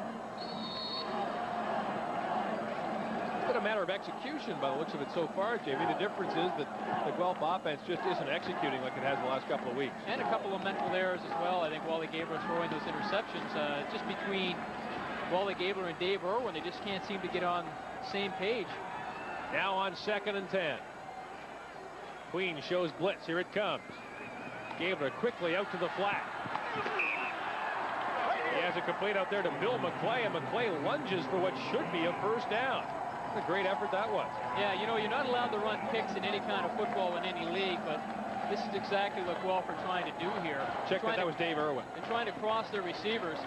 It's been a matter of execution by the looks of it so far, Jamie. The difference is that the Guelph offense just isn't executing like it has the last couple of weeks. And a couple of mental errors as well. I think Wally Gabler throwing those interceptions just between Wally Gabler and Dave Irwin. They just can't seem to get on the same page. Now on 2nd and 10. Queen shows blitz. Here it comes. Gabler quickly out to the flat. He has it complete out there to Bill McClay, and McClay lunges for what should be a first down. What a great effort that was. Yeah, you know, you're not allowed to run picks in any kind of football in any league, but this is exactly what Guelph are trying to do here. Check that was Dave Irwin. They're trying to cross their receivers.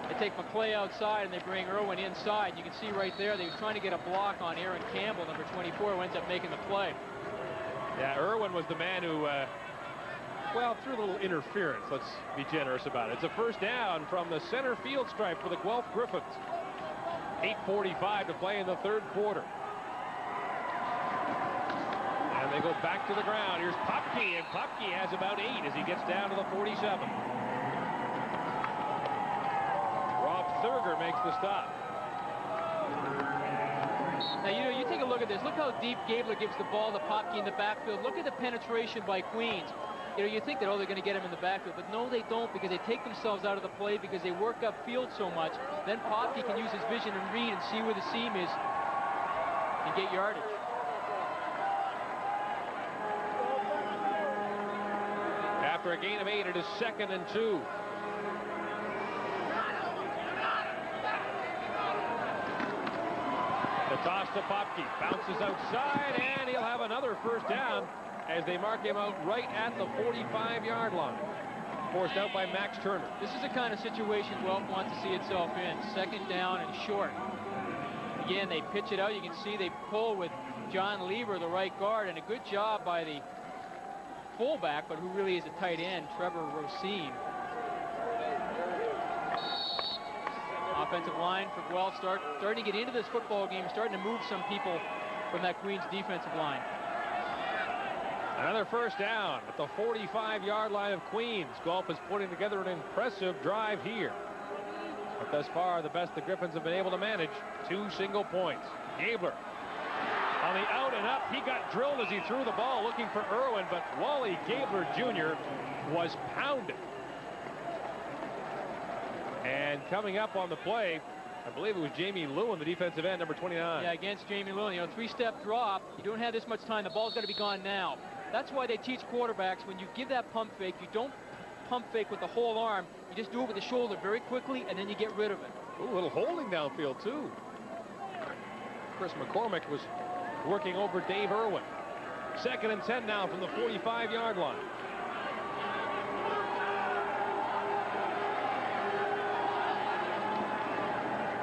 They take McClay outside and they bring Irwin inside. You can see right there they were trying to get a block on Aaron Campbell, number 24, who ends up making the play. Yeah, Irwin was the man who, well, threw a little interference. Let's be generous about it. It's a first down from the center field stripe for the Guelph Gryphons. 8:45 to play in the third quarter. And they go back to the ground. Here's Popke, and Popke has about 8 as he gets down to the 47. Rob Thurger makes the stop. Now, you know, you take a look at this. Look how deep Gabler gives the ball to Popke in the backfield. Look at the penetration by Queens. You know, you think that, oh, they're going to get him in the backfield, but no, they don't, because they take themselves out of the play because they work upfield so much. Then Popke can use his vision and read and see where the seam is and get yardage. After a gain of 8, it is 2nd and 2. The toss to Popke, bounces outside, and he'll have another first down as they mark him out right at the 45-yard line. Forced out by Max Turner. This is the kind of situation Guelph wants to see itself in. 2nd down and short. Again, they pitch it out. You can see they pull with John Lever, the right guard, and a good job by the fullback, but who really is a tight end, Trevor Rosine. Offensive line for Guelph starting to get into this football game, starting to move some people from that Queens defensive line. Another first down at the 45-yard line of Queens. Guelph is putting together an impressive drive here. But thus far, the best the Gryphons have been able to manage. 2 single points. Gabler on the out and up. He got drilled as he threw the ball looking for Irwin, but Wally Gabler Jr. was pounded. And coming up on the play, I believe it was Jamie Lewin, the defensive end, number 29. Yeah, against Jamie Lewin. You know, 3-step drop. You don't have this much time. The ball's got to be gone now. That's why they teach quarterbacks, when you give that pump fake, you don't pump fake with the whole arm. You just do it with the shoulder very quickly, and then you get rid of it. Ooh, a little holding downfield, too. Chris McCormick was working over Dave Irwin. 2nd and 10 now from the 45-yard line.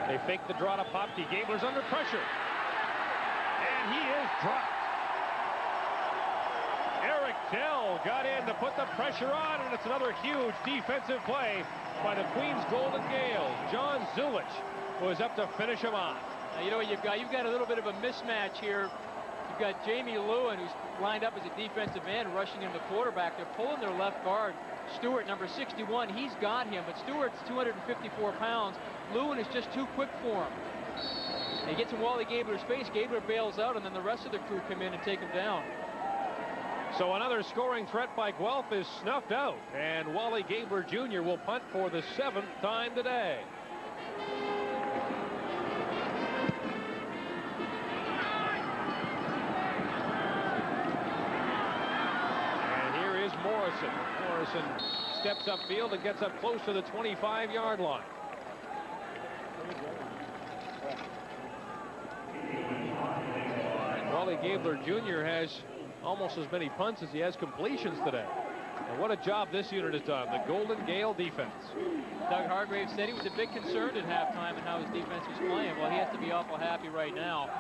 They fake the draw to Popke. Gabler's under pressure. And he is dropped. Eric Dell got in to put the pressure on, and it's another huge defensive play by the Queens Golden Gaels. John Zulich was up to finish him off. Now, you know what you've got? You've got a little bit of a mismatch here you've got Jamie Lewin, who's lined up as a defensive end, rushing in the quarterback. They're pulling their left guard, Stewart, number 61. He's got him, but Stewart's 254 pounds. Lewin is just too quick for him. He gets in Wally Gabler's face. Gabler bails out, and then the rest of the crew come in and take him down. So another scoring threat by Guelph is snuffed out, and Wally Gabler Jr. will punt for the 7th time today. And here is Morrison. Morrison steps upfield and gets up close to the 25-yard line. Wally Gabler Jr. has almost as many punts as he has completions today. And what a job this unit has done, the Golden Gale defense. Doug Hargrave said he was a bit concerned at halftime and how his defense was playing. Well, he has to be awful happy right now.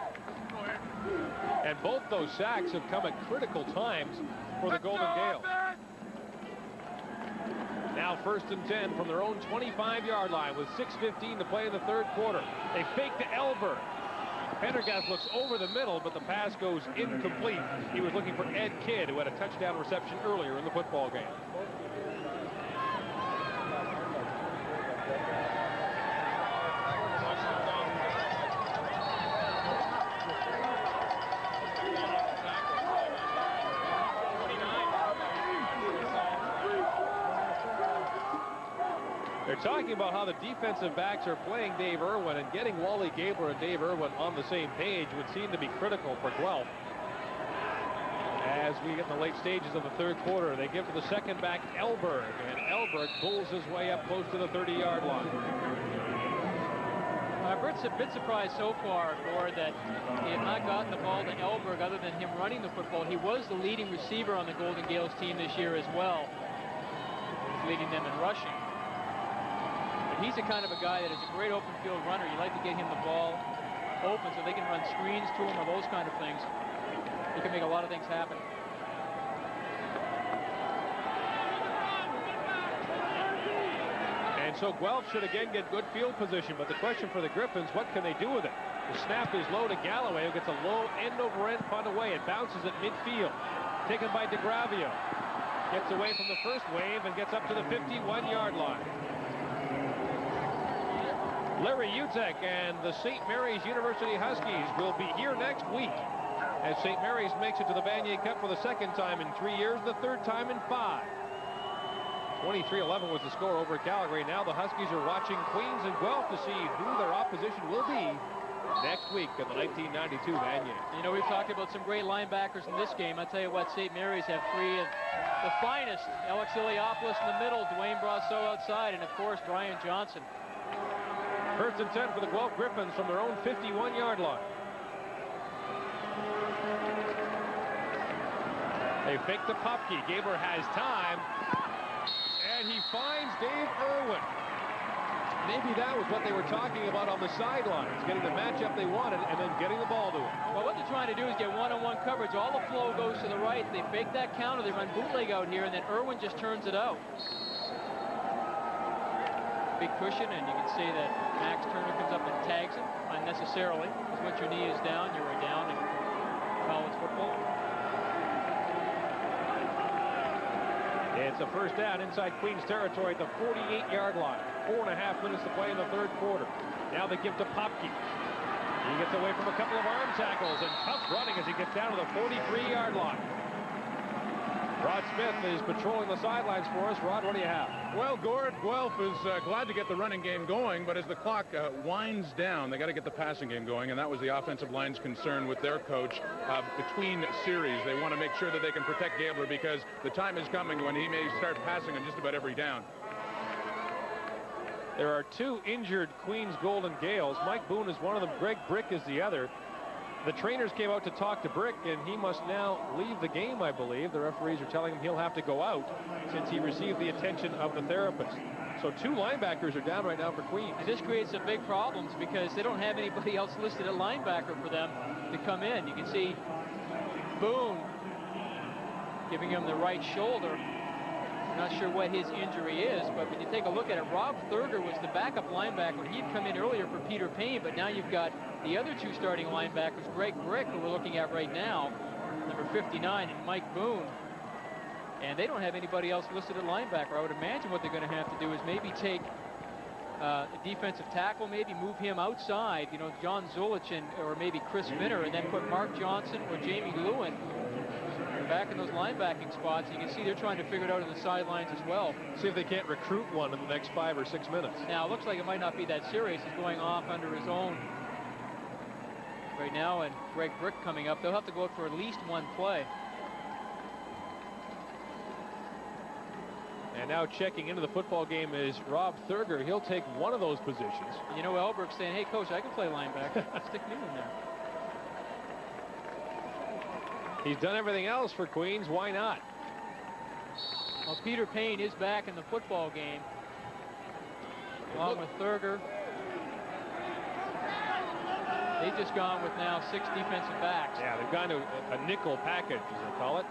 And both those sacks have come at critical times for the Golden Gale. Now 1st and 10 from their own 25-yard line with 6:15 to play in the 3rd quarter. They fake to Elberg. Pendergast looks over the middle, but the pass goes incomplete. He was looking for Ed Kidd, who had a touchdown reception earlier in the football game. They're talking about how the defensive backs are playing Dave Irwin, and getting Wally Gabler and Dave Irwin on the same page would seem to be critical for Guelph. As we get in the late stages of the 3rd quarter, they give to the second back Elberg, and Elberg pulls his way up close to the 30-yard line. Bert's a bit surprised so far, Gord, that he had not gotten the ball to Elberg other than him running the football. He was the leading receiver on the Golden Gales team this year as well. He's leading them in rushing. He's the kind of a guy that is a great open field runner. You like to get him the ball open so they can run screens to him or those kind of things. He can make a lot of things happen. And so Guelph should again get good field position, but the question for the Gryphons, what can they do with it? The snap is low to Galloway, who gets a low end-over-end punt away. It bounces at midfield. Taken by DeGravio. Gets away from the first wave and gets up to the 51-yard line. Larry Utek and the St. Mary's University Huskies will be here next week as St. Mary's makes it to the Vanier Cup for the 2nd time in 3 years, the 3rd time in 5. 23-11 was the score over Calgary. Now the Huskies are watching Queens and Guelph to see who their opposition will be next week in the 1992 Vanier. You know, we've talked about some great linebackers in this game. I tell you what, St. Mary's have 3 of the finest. Alex Iliopoulos in the middle, Dwayne Brosseau outside, and of course Brian Johnson. 1st and 10 for the Guelph Gryphons from their own 51-yard line. They fake to Popke. Gabler has time, and he finds Dave Irwin. Maybe that was what they were talking about on the sidelines, getting the matchup they wanted and then getting the ball to him. Well, what they're trying to do is get one-on-one coverage. All the flow goes to the right. They fake that counter. They run bootleg out here, and then Irwin just turns it out. Big cushion, and you can see that Max Turner comes up and tags him unnecessarily. Because once your knee is down, you are down in college football. It's a 1st down inside Queens territory at the 48-yard line. 4.5 minutes to play in the 3rd quarter. Now they give to Popke. He gets away from a couple of arm tackles and tough running as he gets down to the 43-yard line. Rod Smith is patrolling the sidelines for us. Rod, what do you have? Well, Gord, Guelph is glad to get the running game going, but as the clock winds down, they got to get the passing game going, and that was the offensive line's concern with their coach between series. They want to make sure that they can protect Gabler because the time is coming when he may start passing on just about every down. There are 2 injured Queens Golden Gales. Mike Boone is one of them. Greg Brick is the other. The trainers came out to talk to Brick, and he must now leave the game, I believe. The referees are telling him he'll have to go out since he received the attention of the therapist. So 2 linebackers are down right now for Queens. And this creates some big problems because they don't have anybody else listed at linebacker for them to come in. You can see Boone giving him the right shoulder. We're not sure what his injury is, but when you take a look at it, Rob Thurger was the backup linebacker. He'd come in earlier for Peter Payne, but now you've got the other two starting linebackers, Greg Brick, who we're looking at right now, number 59, and Mike Boone. And they don't have anybody else listed at linebacker. I would imagine what they're going to have to do is maybe take a defensive tackle, maybe move him outside, you know, John Zulich or maybe Chris Finner, and then put Mark Johnson or Jamie Lewin back in those linebacking spots. You can see they're trying to figure it out on the sidelines as well. See if they can't recruit one in the next 5 or 6 minutes. Now, it looks like it might not be that serious. He's going off under his own right now, and Greg Brick coming up. They'll have to go out for at least one play. And now checking into the football game is Rob Thurger. He'll take one of those positions. You know, Elberg's saying, hey, coach, I can play linebacker. Stick me in there. He's done everything else for Queens. Why not? Well, Peter Payne is back in the football game, along with Thurger. They've just gone with now 6 defensive backs. Yeah, they've gone to a nickel package, as they call it.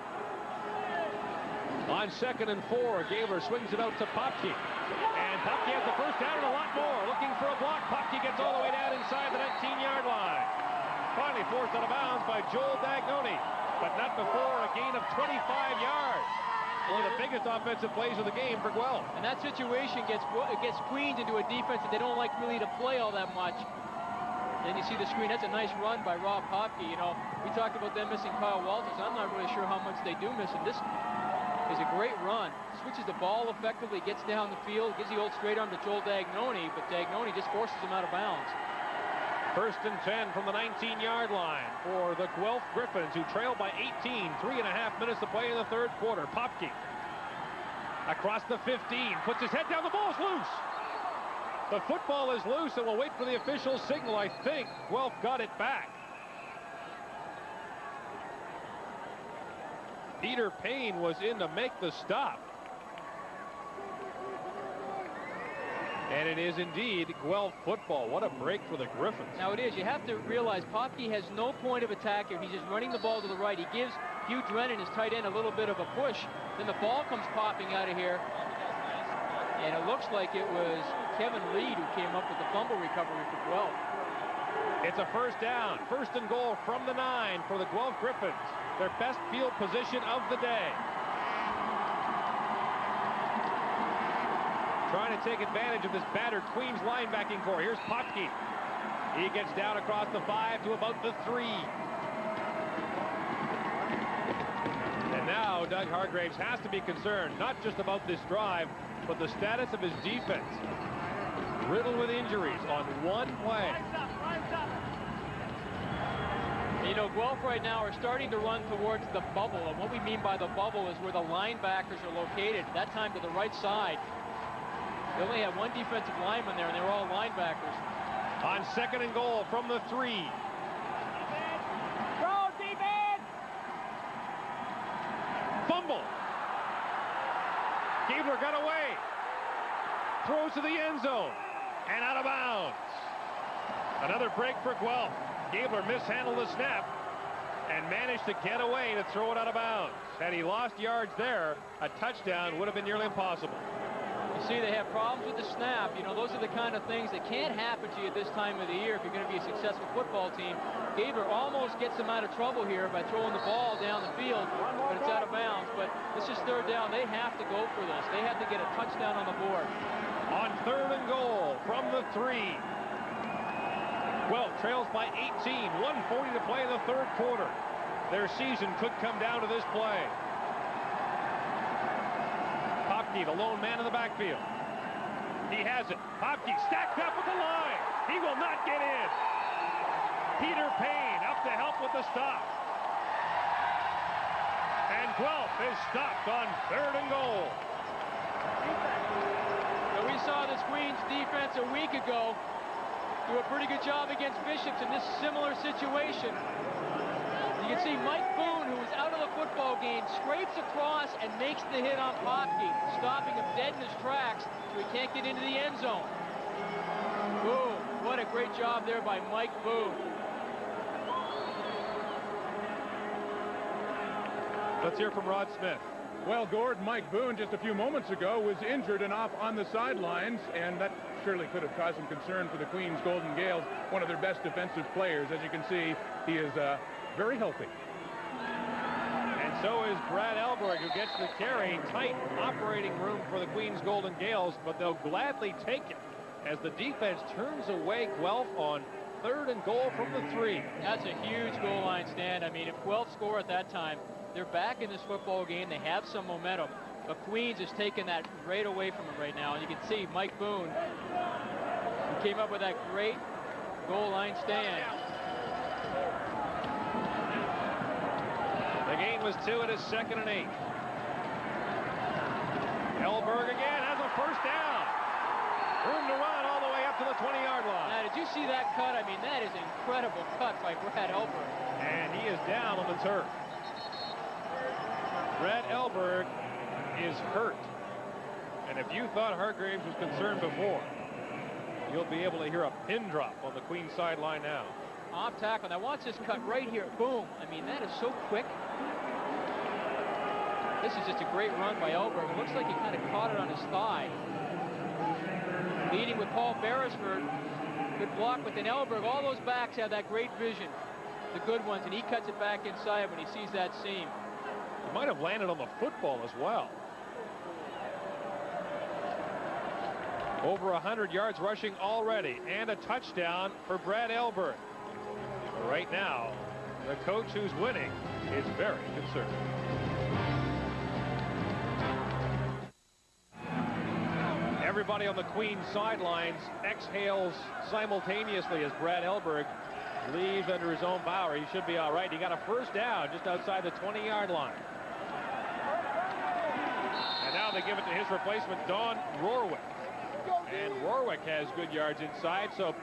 On 2nd and 4, Gabler swings it out to Popke. And Popke has the first down and a lot more. Looking for a block. Popke gets all the way down inside the 19-yard line. Finally forced out of bounds by Joel Dagnoni, but not before a gain of 25 yards. One of the biggest offensive plays of the game for Guelph. And that situation gets Queens into a defense that they don't like really to play all that much. Then you see the screen. That's a nice run by Rob Popke. You know, we talked about them missing Kyle Walters. I'm not really sure how much they do miss him. This is a great run. Switches the ball effectively, gets down the field, gives the old straight arm to Joel Dagnoni, but Dagnoni just forces him out of bounds. 1st and 10 from the 19-yard line for the Guelph Gryphons, who trail by 18. 3.5 minutes to play in the 3rd quarter. Popke across the 15, puts his head down. The ball is loose. The football is loose, and we'll wait for the official signal. I think Guelph got it back. Peter Payne was in to make the stop. And it is indeed Guelph football. What a break for the Gryphons. Now it is. You have to realize Popke has no point of attack here. He's just running the ball to the right. He gives Hugh Drennan, his tight end, a little bit of a push. Then the ball comes popping out of here. And it looks like it was Kevin Reed who came up with the fumble recovery for Guelph. It's a first down. 1st and goal from the 9 for the Guelph Gryphons. Their best field position of the day. Trying to take advantage of this battered Queens linebacking core. Here's Popke. He gets down across the 5 to about the 3. And now Doug Hargraves has to be concerned, not just about this drive, but the status of his defense. Riddled with injuries on one play. You know, Guelph right now are starting to run towards the bubble, and what we mean by the bubble is where the linebackers are located. That time to the right side. They only have one defensive lineman there, and they're all linebackers. On 2nd and goal from the 3. Go, defense! Fumble. Gabler got away. Throws to the end zone. And out of bounds. Another break for Guelph. Gabler mishandled the snap and managed to get away to throw it out of bounds. Had he lost yards there, a touchdown would have been nearly impossible. You see, they have problems with the snap. You know, those are the kind of things that can't happen to you at this time of the year if you're going to be a successful football team. Gabler almost gets them out of trouble here by throwing the ball down the field, but it's out of bounds. But this is 3rd down. They have to go for this. They have to get a touchdown on the board. On 3rd and goal from the 3. Guelph trails by 18. 1:40 to play in the 3rd quarter. Their season could come down to this play. Popke, the lone man in the backfield. He has it. Popke stacked up with the line. He will not get in. Peter Payne up to help with the stop. And Guelph is stopped on 3rd and goal. So we saw this Queens defense a week ago do a pretty good job against Bishops in this similar situation. You can see Mike Boone, who was out of the football game, scrapes across and makes the hit on Popke, stopping him dead in his tracks so he can't get into the end zone. Boom. What a great job there by Mike Boone. Let's hear from Rod Smith. Well, Gord, Mike Boone just a few moments ago was injured and off on the sidelines, and that surely could have caused some concern for the Queens Golden Gaels, one of their best defensive players. As you can see, he is very healthy. And so is Brad Elberg, who gets the carry. Tight operating room for the Queens Golden Gaels, but they'll gladly take it as the defense turns away Guelph on 3rd and goal from the 3. That's a huge goal line stand. I mean, if Guelph score at that time, they're back in this football game. They have some momentum. But Queens is taking that right away from them right now. And you can see Mike Boone, who came up with that great goal line stand. The gain was 2. It is 2nd and 8. Elberg again has a first down. Room to run all the way up to the 20-yard line. Now, did you see that cut? I mean, that is an incredible cut by Brad Elberg. And he is down on the turf. Brad Elberg is hurt. And if you thought Hargraves was concerned before, you'll be able to hear a pin drop on the Queens sideline now. Off tackle. Now watch this cut right here. Boom. I mean, that is so quick. This is just a great run by Elberg. It looks like he kind of caught it on his thigh. Leading with Paul Beresford. Good block, but then Elberg, all those backs have that great vision. The good ones, and he cuts it back inside when he sees that seam. He might have landed on the football as well. Over 100 yards rushing already, and a touchdown for Brad Elberg. Right now, the coach who's winning is very concerned. Everybody on the Queens sidelines exhales simultaneously as Brad Elberg leaves under his own power. He should be all right. He got a first down just outside the 20-yard line. And now they give it to his replacement, Don Rorwick. And Rorwick has good yards inside. So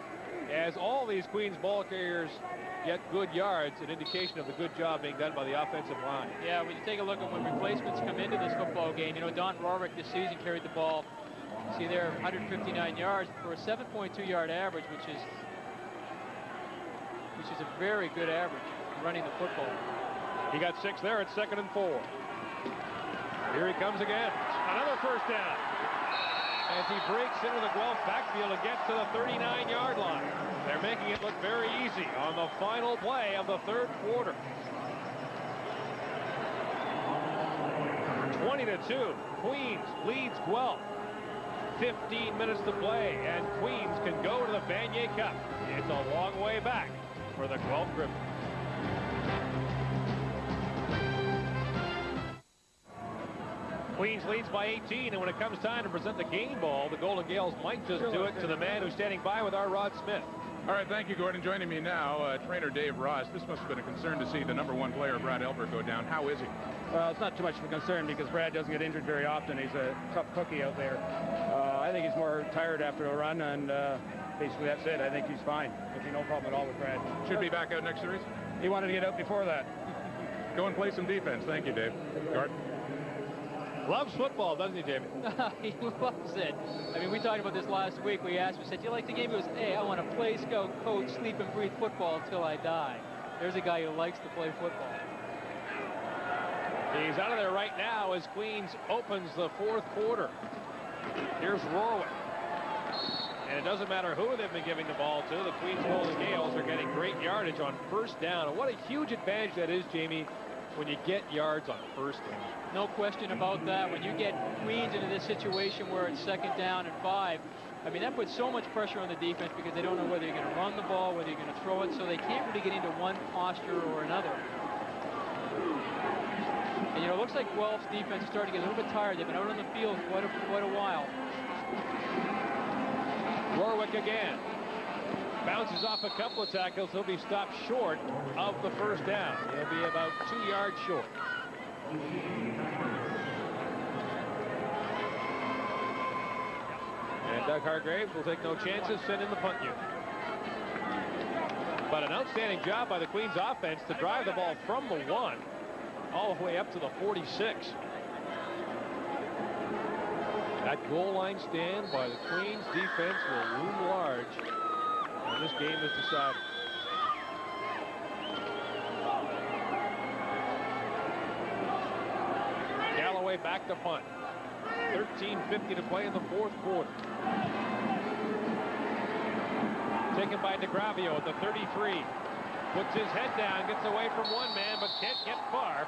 as all these Queens ball carriers get good yards, an indication of the good job being done by the offensive line. Yeah, when you take a look at when replacements come into this football game, you know, Don Rorwick this season carried the ball, see there, 159 yards for a 7.2-yard average, which is a very good average running the football. He got 6 there at 2nd and 4. Here he comes again. Another first down. As he breaks into the Guelph backfield and gets to the 39-yard line. They're making it look very easy on the final play of the 3rd quarter. 20-2. Queens leads Guelph. 15 minutes to play, and Queens can go to the Vanier Cup. It's a long way back for the Guelph Gryphons. Queens leads by 18, and when it comes time to present the game ball, the Golden Gaels might just do it to the man who's standing by with our Rod Smith. All right, thank you, Gordon. Joining me now, trainer Dave Ross. This must have been a concern to see the #1 player, Brad Elberg, go down. How is he? Well, it's not too much of a concern because Brad doesn't get injured very often. He's a tough cookie out there. I think he's more tired after a run, and basically that's it. I think he's fine. I see no problem at all with Brad. Should be back out next series? He wanted to get out before that. Go and play some defense. Thank you, Dave. Gordon. Loves football, doesn't he, Jamie? He loves it. I mean, we talked about this last week. We asked him, said, do you like the game? He goes, hey, I want to play, scout, coach, sleep, and breathe football until I die. There's a guy who likes to play football. He's out of there right now as Queens opens the 4th quarter. Here's Rorwick. And it doesn't matter who they've been giving the ball to. The Queens Golden Gaels are getting great yardage on first down. And what a huge advantage that is, Jamie, when you get yards on first down. No question about that. When you get Queens into this situation where it's 2nd down and 5, I mean, that puts so much pressure on the defense because they don't know whether you're going to run the ball, whether you're going to throw it, so they can't really get into one posture or another. And, you know, it looks like Guelph's defense is starting to get a little bit tired. They've been out on the field quite a while. Rorwick again. Bounces off a couple of tackles. He'll be stopped short of the first down. He'll be about 2 yards short. And Doug Hargraves will take no chances, send in the punt unit. But an outstanding job by the Queens offense to drive the ball from the 1 all the way up to the 46. That goal line stand by the Queens defense will loom large when this game is decided. back to punt. 13:50 to play in the fourth quarter. Taken by DeGravio at the 33. Puts his head down, gets away from one man, but can't get far.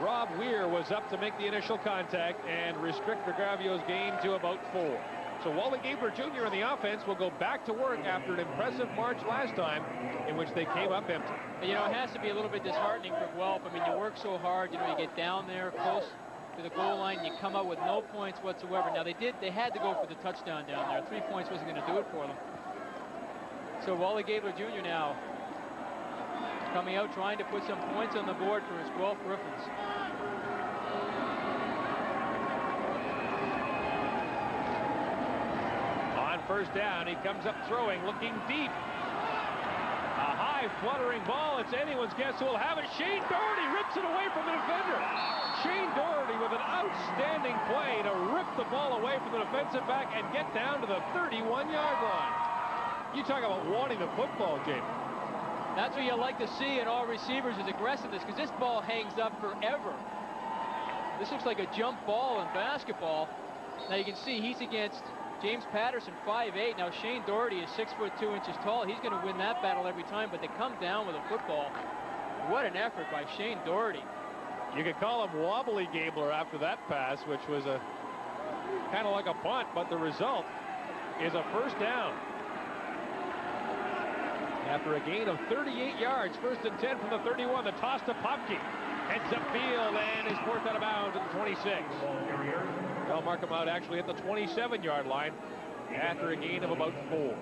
Rob Weir was up to make the initial contact and restrict DeGravio's gain to about 4. So Wally Gabler Jr. in the offense will go back to work after an impressive march last time in which they came up empty. You know, it has to be a little bit disheartening for Guelph. I mean, you work so hard, you know, you get down there close to the goal line, you come out with no points whatsoever. Now, they had to go for the touchdown down there. 3 points wasn't going to do it for them. So Wally Gabler Jr. now coming out trying to put some points on the board for his Guelph Gryphons. On first down, he comes up throwing, looking deep. A high fluttering ball. It's anyone's guess who will have it. Shane Doherty rips it away from the defender. Shane Doherty with an outstanding play to rip the ball away from the defensive back and get down to the 31-yard line. You talk about wanting the football, Jamie. That's what you like to see in all receivers is aggressiveness, because this ball hangs up forever. This looks like a jump ball in basketball. Now you can see he's against James Patterson, 5'8". Now Shane Doherty is 6'2" tall. He's going to win that battle every time, but they come down with a football. What an effort by Shane Doherty. You could call him Wobbly Gabler after that pass, which was a kind of like a punt, but the result is a first down. After a gain of 38 yards, 1st and 10 from the 31, the toss to Popke. Heads upfield and is forced out of bounds at the 26. They'll mark him out actually at the 27-yard line after a gain of about 4.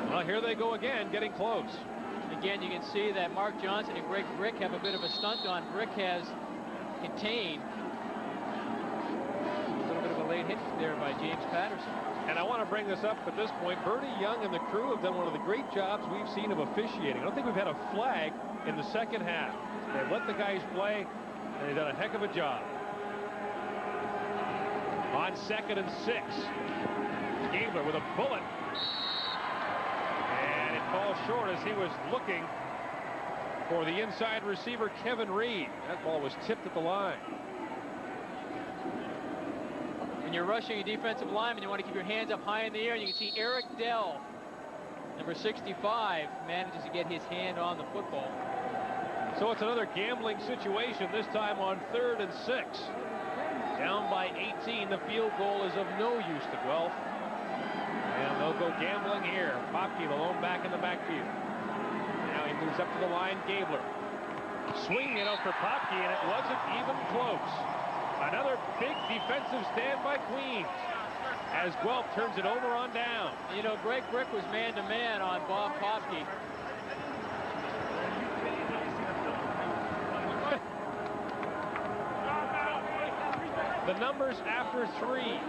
Well, here they go again, getting close. Again, you can see that Mark Johnson and Greg Brick have a bit of a stunt on. Brick has contained. A little bit of a late hit there by James Patterson. And I want to bring this up at this point. Bertie Young and the crew have done one of the great jobs we've seen of officiating. I don't think we've had a flag in the second half. They've let the guys play, and they've done a heck of a job. On 2nd and 6. Gabler with a bullet. And it falls short as he was looking for the inside receiver, Kevin Reed. That ball was tipped at the line. When you're rushing a defensive lineman, you want to keep your hands up high in the air. And you can see Eric Dell, number 65, manages to get his hand on the football. So it's another gambling situation, this time on 3rd and 6. Down by 18. The field goal is of no use to Guelph. And they'll go gambling here. Popke, the lone back in the backfield. Now he moves up to the line, Gabler. Swinging it out for Popke, and it wasn't even close. Another big defensive stand by Queens as Guelph turns it over on down. You know, Greg Brick was man-to-man on Bob Popke. The numbers after 3.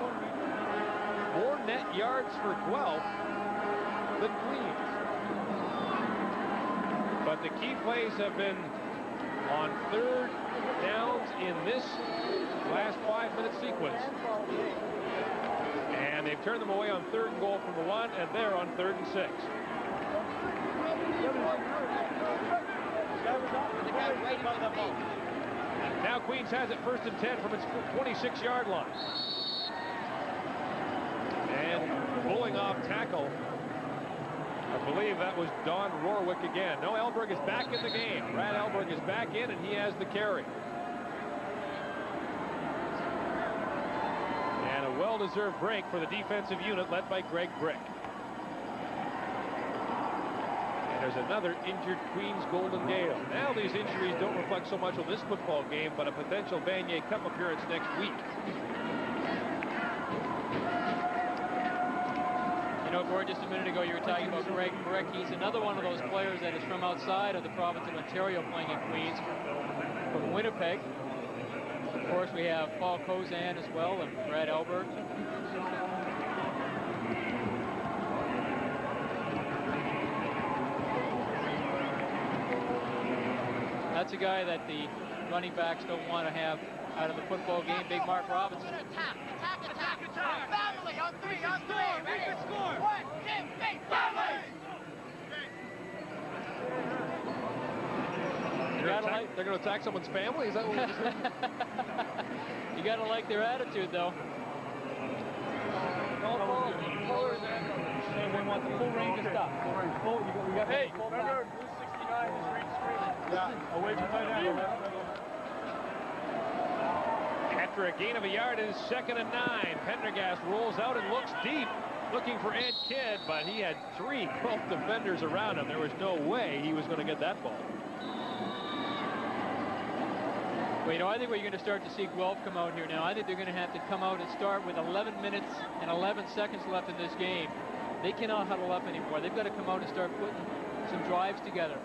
More net yards for Guelph than Queens. But the key plays have been on 3rd downs in this last 5-minute sequence. And they've turned them away on 3rd and goal from the 1, and they're on 3rd and 6. Now Queens has it 1st and 10 from its 26-yard line. And pulling off tackle, I believe that was Don Rorwick again. No, Elberg is back in the game. Brad Elberg is back in, and he has the carry. And a well-deserved break for the defensive unit led by Greg Brick. And there's another injured Queens Golden Gale. Now these injuries don't reflect so much on this football game, but a potential Vanier Cup appearance next week. You know, Gord, just a minute ago you were talking about Greg Brick. He's another one of those players that is from outside of the province of Ontario playing in Queens, from Winnipeg. Of course, we have Paul Kozan as well and Brad Elberg. That's a guy that the running backs don't want to have out of the football game, Big Mark Robinson. Attack. Family on 3, ready? Score. 1, 2, 3, family! They're going to attack someone's family? Is that what you're saying? You got to like their attitude, though. We want the full range of stuff. Hey, remember, Blue 69 is read screaming. Yeah. Away from my hand. After a gain of a yard, it is 2nd and 9. Pendergast rolls out and looks deep, looking for Ed Kidd, but he had 3 Guelph defenders around him. There was no way he was going to get that ball. Well, you know, I think we're going to start to see Guelph come out here now. I think they're going to have to come out and start with 11 minutes and 11 seconds left in this game. They cannot huddle up anymore. They've got to come out and start putting some drives together.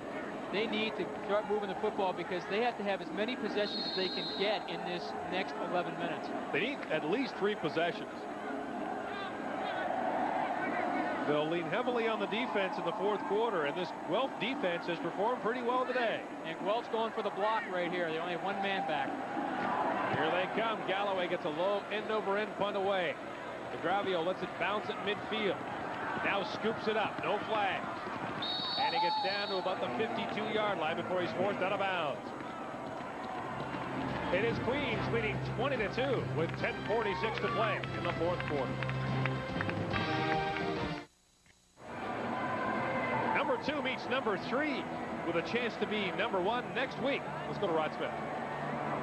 They need to start moving the football because they have to have as many possessions as they can get in this next 11 minutes. They need at least 3 possessions. They'll lean heavily on the defense in the 4th quarter, and this Guelph defense has performed pretty well today. And Guelph's going for the block right here. They only have 1 man back. Here they come. Galloway gets a low end-over-end punt away. DeGravio lets it bounce at midfield. Now scoops it up. No flag. And he gets down to about the 52-yard line before he's forced out of bounds. It is Queens leading 20-2 with 10:46 to play in the 4th quarter. Number 2 meets number 3 with a chance to be number 1 next week. Let's go to Rod Smith.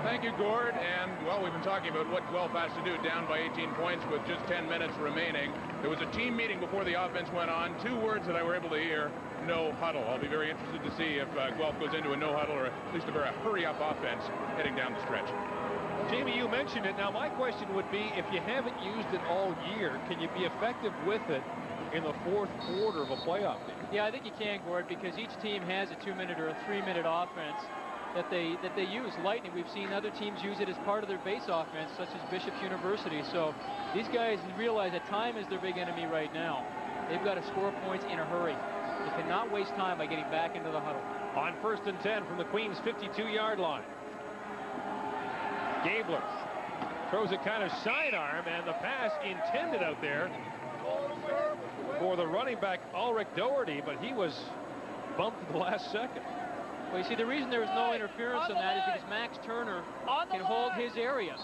Thank you, Gord. And, well, we've been talking about what Guelph has to do, down by 18 points with just 10 minutes remaining. There was a team meeting before the offense went on. 2 words that I were able to hear: no huddle. I'll be very interested to see if Guelph goes into a no huddle, or at least a very hurry-up offense heading down the stretch. Jamie, you mentioned it. Now, my question would be, if you haven't used it all year, can you be effective with it in the 4th quarter of a playoff game? Yeah, I think you can, Gord, because each team has a 2-minute or a 3-minute offense that they use. Lightning, we've seen other teams use it as part of their base offense, such as Bishop's University. So these guys realize that time is their big enemy right now. They've got to score points in a hurry. They cannot waste time by getting back into the huddle. On 1st and 10 from the Queens' 52-yard line. Gabler throws it kind of sidearm, and the pass intended out there for the running back Ulrich Doherty, but he was bumped at the last second. Well, you see, the reason there was no interference on that is because Max Turner can hold his area,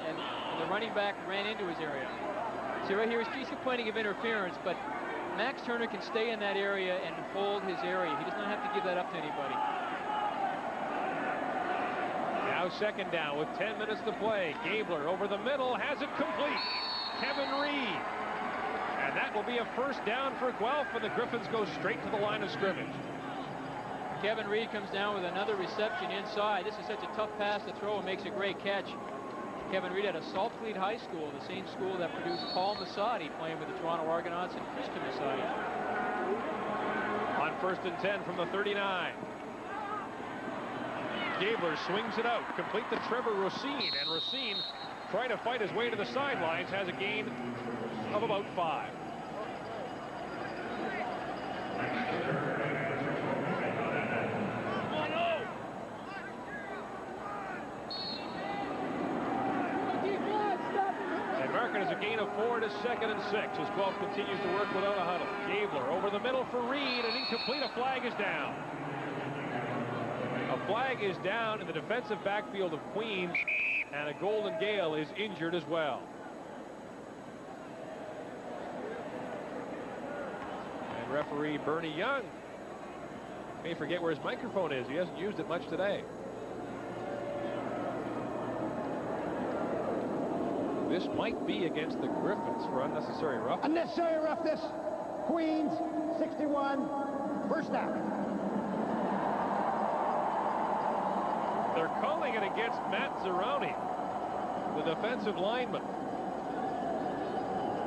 and the running back ran into his area. See, right here, he's complaining of interference, but Max Turner can stay in that area and hold his area. He does not have to give that up to anybody. Now 2nd down with 10 minutes to play. Gabler over the middle, has it complete. Kevin Reed. And that will be a 1st down for Guelph, and the Gryphons go straight to the line of scrimmage. Kevin Reed comes down with another reception inside. This is such a tough pass to throw and makes a great catch. Kevin Reed at a Salt Fleet High School, the same school that produced Paul Masadi playing with the Toronto Argonauts and Christian Masadi. On 1st and 10 from the 39. Gabler swings it out, complete to Trevor Racine, and Racine, trying to fight his way to the sidelines, has a gain of about 5. And mark it as a gain of 4 to 2nd and 6 as Guelph continues to work without a huddle. Gabler over the middle for Reed, and incomplete. A flag is down. A flag is down in the defensive backfield of Queens, and a Golden Gale is injured as well. And referee Bernie Young may forget where his microphone is. He hasn't used it much today. This might be against the Gryphons for unnecessary roughness. Unnecessary roughness. Queens, 61, 1st down. They're calling it against Matt Zeroni, the defensive lineman.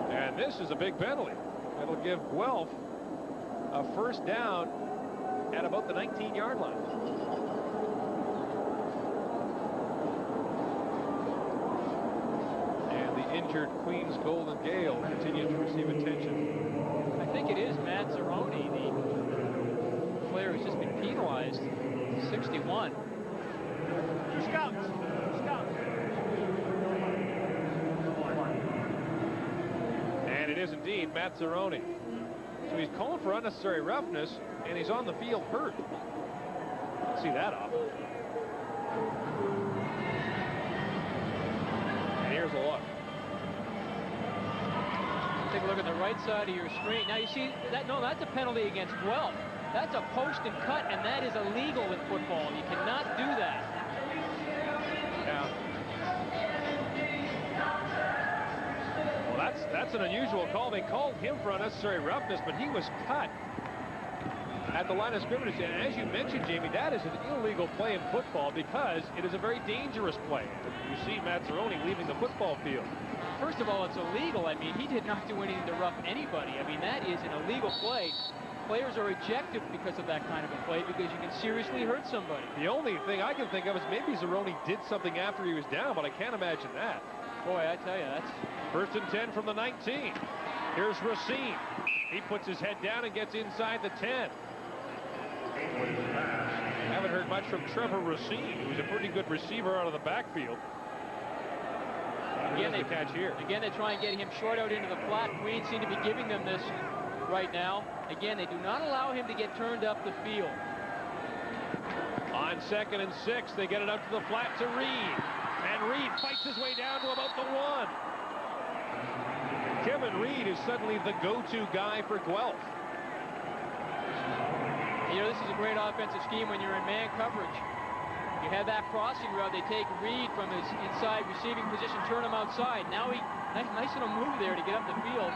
And this is a big penalty. It'll give Guelph a 1st down at about the 19-yard line. And the injured Queens Golden Gale continues to receive attention. I think it is Matt Zeroni. The player has just been penalized. 61. Scouts. And it is indeed Matt Zeroni. So he's calling for unnecessary roughness, and he's on the field hurt. See that off. And here's a look. Take a look at the right side of your screen. Now you see that, no, that's a penalty against Guelph. That's a post and cut, and that is illegal in football. You cannot do that. Yeah. Well, that's an unusual call. They called him for unnecessary roughness, but he was cut at the line of scrimmage. And as you mentioned, Jamie, that is an illegal play in football because it is a very dangerous play. You see Mazzaroni leaving the football field. First of all, it's illegal. I mean, he did not do anything to rough anybody. I mean, that is an illegal play. Players are ejected because of that kind of a play because you can seriously hurt somebody. The only thing I can think of is maybe Zeroni did something after he was down, but I can't imagine that. Boy, I tell you, that's... 1st and 10 from the 19. Here's Racine. He puts his head down and gets inside the 10. Haven't heard much from Trevor Racine, who's a pretty good receiver out of the backfield. Again, they catch here. Again, they try and get him short out into the flat. Queens seem to be giving them this right now. Again, they do not allow him to get turned up the field. On 2nd and 6, they get it up to the flat to Reed. And Reed fights his way down to about the 1. Kevin Reed is suddenly the go-to guy for Guelph. You know, this is a great offensive scheme when you're in man coverage. You have that crossing route. They take Reed from his inside receiving position, turn him outside. Now he, nice little move there to get up the field.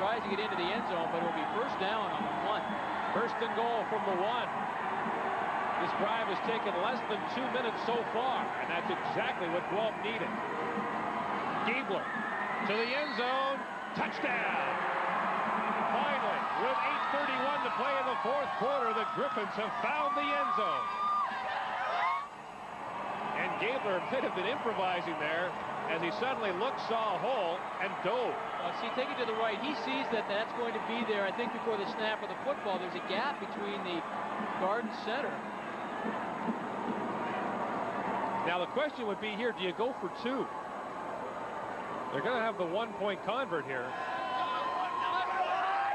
Tries to get into the end zone, but it'll be 1st down on the 1. 1st and goal from the 1. This drive has taken less than 2 minutes so far, and that's exactly what Guelph needed. Gabler to the end zone. Touchdown! Finally, with 8:31 to play in the 4th quarter, the Gryphons have found the end zone. And Gabler might have been improvising there as he suddenly looked, saw a hole, and dove. See, take it to the right. He sees that that's going to be there. I think before the snap of the football, there's a gap between the guard and center. Now the question would be here, do you go for 2? They're going to have the 1-point convert here.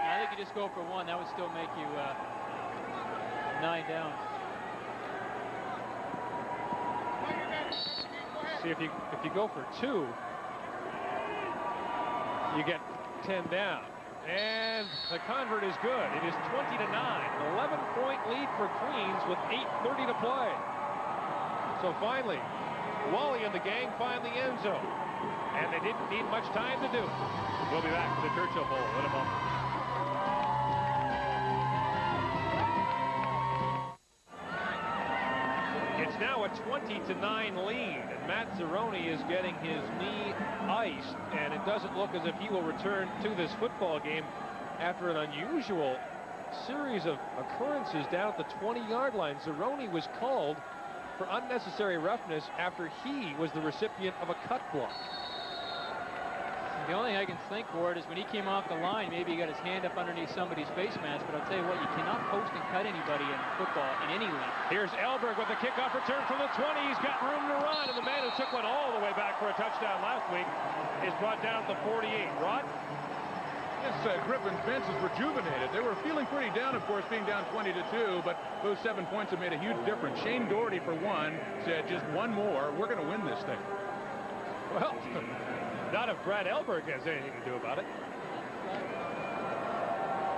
I think you just go for 1. That would still make you 9 down. See, if you go for 2, you get 10 down. And the convert is good. It is 20-9. An 11-point lead for Queens with 8:30 to play. So finally, Wally and the gang find the end zone. And they didn't need much time to do it. We'll be back to the Churchill Bowl in a moment. It's now a 20-9 lead, and Matt Zeroni is getting his knee iced, and it doesn't look as if he will return to this football game after an unusual series of occurrences down at the 20-yard line. Zeroni was called for unnecessary roughness after he was the recipient of a cut block. The only thing I can think for it is when he came off the line, maybe he got his hand up underneath somebody's face mask, but I'll tell you what, you cannot post and cut anybody in football in any league. Here's Elberg with the kickoff return from the 20. He's got room to run, and the man who took one all the way back for a touchdown last week is brought down at the 48. Rod? This Gryphons bench is rejuvenated. They were feeling pretty down, of course, being down 20-2, but those 7 points have made a huge difference. Shane Doherty, for one, said just 1 more, we're going to win this thing. Well, not if Brad Elberg has anything to do about it.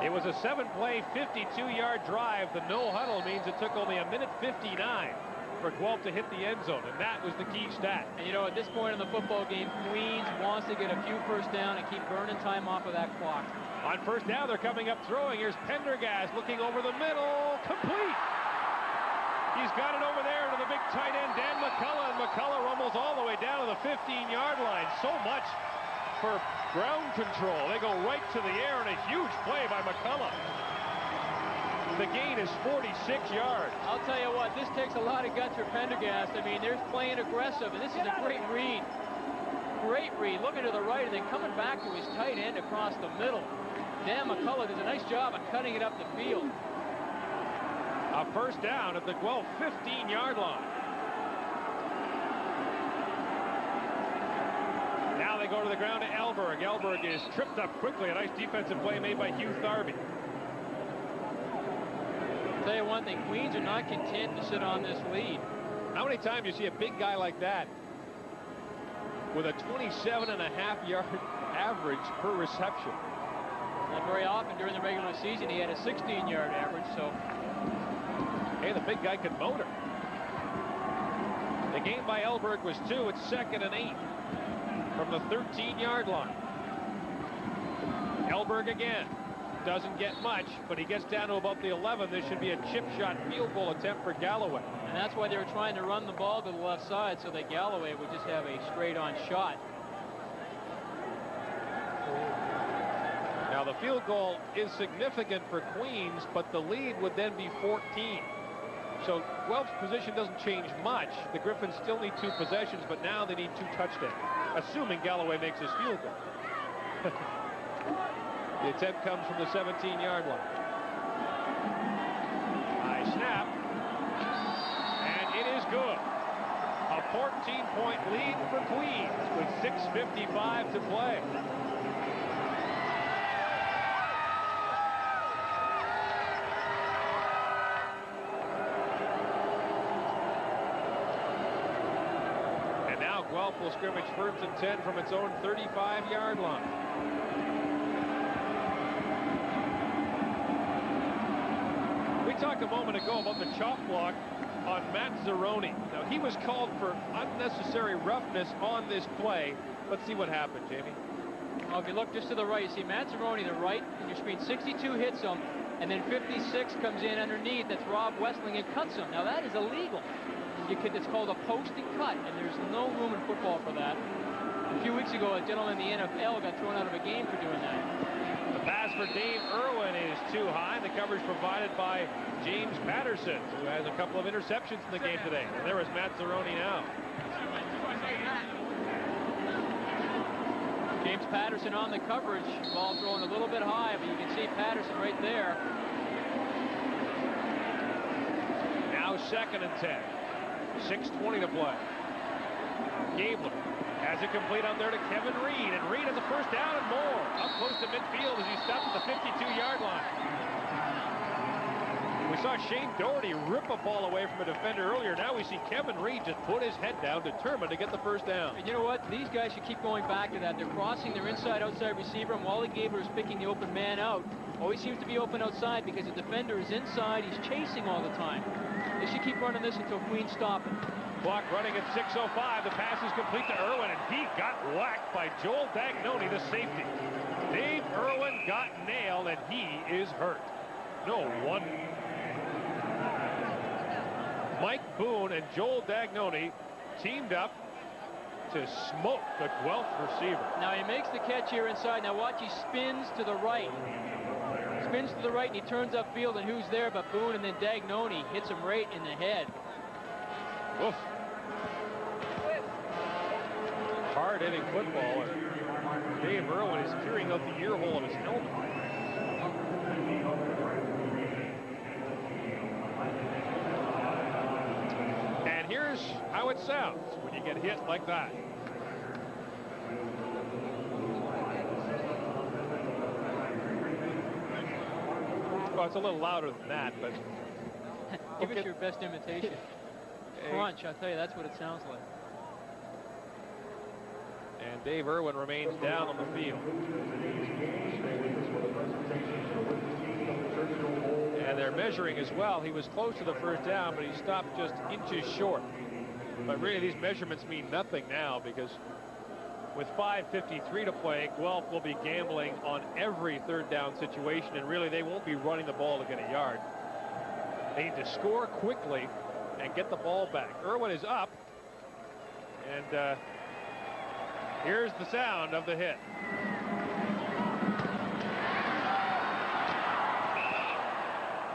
It was a 7-play, 52-yard drive. The no huddle means it took only 1:59 for Guelph to hit the end zone, and that was the key stat. And you know, at this point in the football game, Queens wants to get a few first down and keep burning time off of that clock. On 1st down, they're coming up throwing. Here's Pendergast looking over the middle. Complete. He's got it over there to the big tight end, Dan McCullough, and McCullough rumbles all the way down to the 15-yard line. So much for ground control. They go right to the air, and a huge play by McCullough. The gain is 46 yards. I'll tell you what, this takes a lot of guts for Pendergast. I mean, they're playing aggressive, and this is a great read. Great read, looking to the right, and then coming back to his tight end across the middle. Dan McCullough does a nice job of cutting it up the field. A 1st down at the Guelph 15-yard line. Now they go to the ground to Elberg. Elberg is tripped up quickly. A nice defensive play made by Hugh Tharby. I'll tell you one thing, Queens are not content to sit on this lead. How many times do you see a big guy like that with a 27.5-yard average per reception? Not very often during the regular season. He had a 16-yard average, so. Hey, the big guy can motor. The gain by Elberg was 2. It's 2nd and 8 from the 13-yard line. Elberg again. Doesn't get much, but he gets down to about the 11. This should be a chip shot field goal attempt for Galloway. And that's why they were trying to run the ball to the left side so that Galloway would just have a straight-on shot. Now the field goal is significant for Queens, but the lead would then be 14. So Guelph's position doesn't change much. The Gryphons still need 2 possessions, but now they need 2 touchdowns, assuming Galloway makes his field goal. The attempt comes from the 17-yard line. High snap. And it is good. A 14-point lead for Queens with 6:55 to play. And now Guelph will scrimmage 1st and 10 from its own 35-yard line. We talked a moment ago about the chop block on Matt Zeroni. Now, he was called for unnecessary roughness on this play. Let's see what happened, Jamie. Well, if you look just to the right, you see Matt Zeroni, the right, and your screen 62 hits him, and then 56 comes in underneath. That's Rob Westling and cuts him. Now, that is illegal. It's called a post and cut, and there's no room in football for that. A few weeks ago, a gentleman in the NFL got thrown out of a game for doing that. The pass for Dave Irwin is too high. The coverage provided by James Patterson, who has a couple of interceptions in the game today. And there is Matt Zeroni now. James Patterson on the coverage. Ball thrown a little bit high, but you can see Patterson right there. Now 2nd and 10. 6:20 to play. Gabler has it complete out there to Kevin Reed, and Reed has a 1st down and more. Up close to midfield as he stops at the 52-yard line. We saw Shane Doherty rip a ball away from a defender earlier. Now we see Kevin Reed just put his head down, determined to get the 1st down. And you know what? These guys should keep going back to that. They're crossing their inside-outside receiver, and Wally Gabler is picking the open man out. Always seems to be open outside because the defender is inside. He's chasing all the time. They should keep running this until Queens stop it. Clock running at 6:05. The pass is complete to Irwin, and he got whacked by Joel Dagnoni, the safety. Dave Irwin got nailed, and he is hurt. No wonder. Mike Boone and Joel Dagnoni teamed up to smoke the Guelph receiver. Now he makes the catch here inside. Now watch, he spins to the right. Spins to the right, and he turns upfield, and who's there but Boone, and then Dagnoni hits him right in the head. Oof. Hard-hitting football. Dave Irwin is tearing out the ear hole of his helmet. And here's how it sounds when you get hit like that. Well, it's a little louder than that, but give it your best imitation. Crunch, I'll tell you, that's what it sounds like. And Dave Irwin remains down on the field. And they're measuring as well. He was close to the 1st down, but he stopped just inches short. But really, these measurements mean nothing now, because with 5:53 to play, Guelph will be gambling on every 3rd down situation, and really they won't be running the ball to get a yard. They need to score quickly and get the ball back. Irwin is up, and here's the sound of the hit.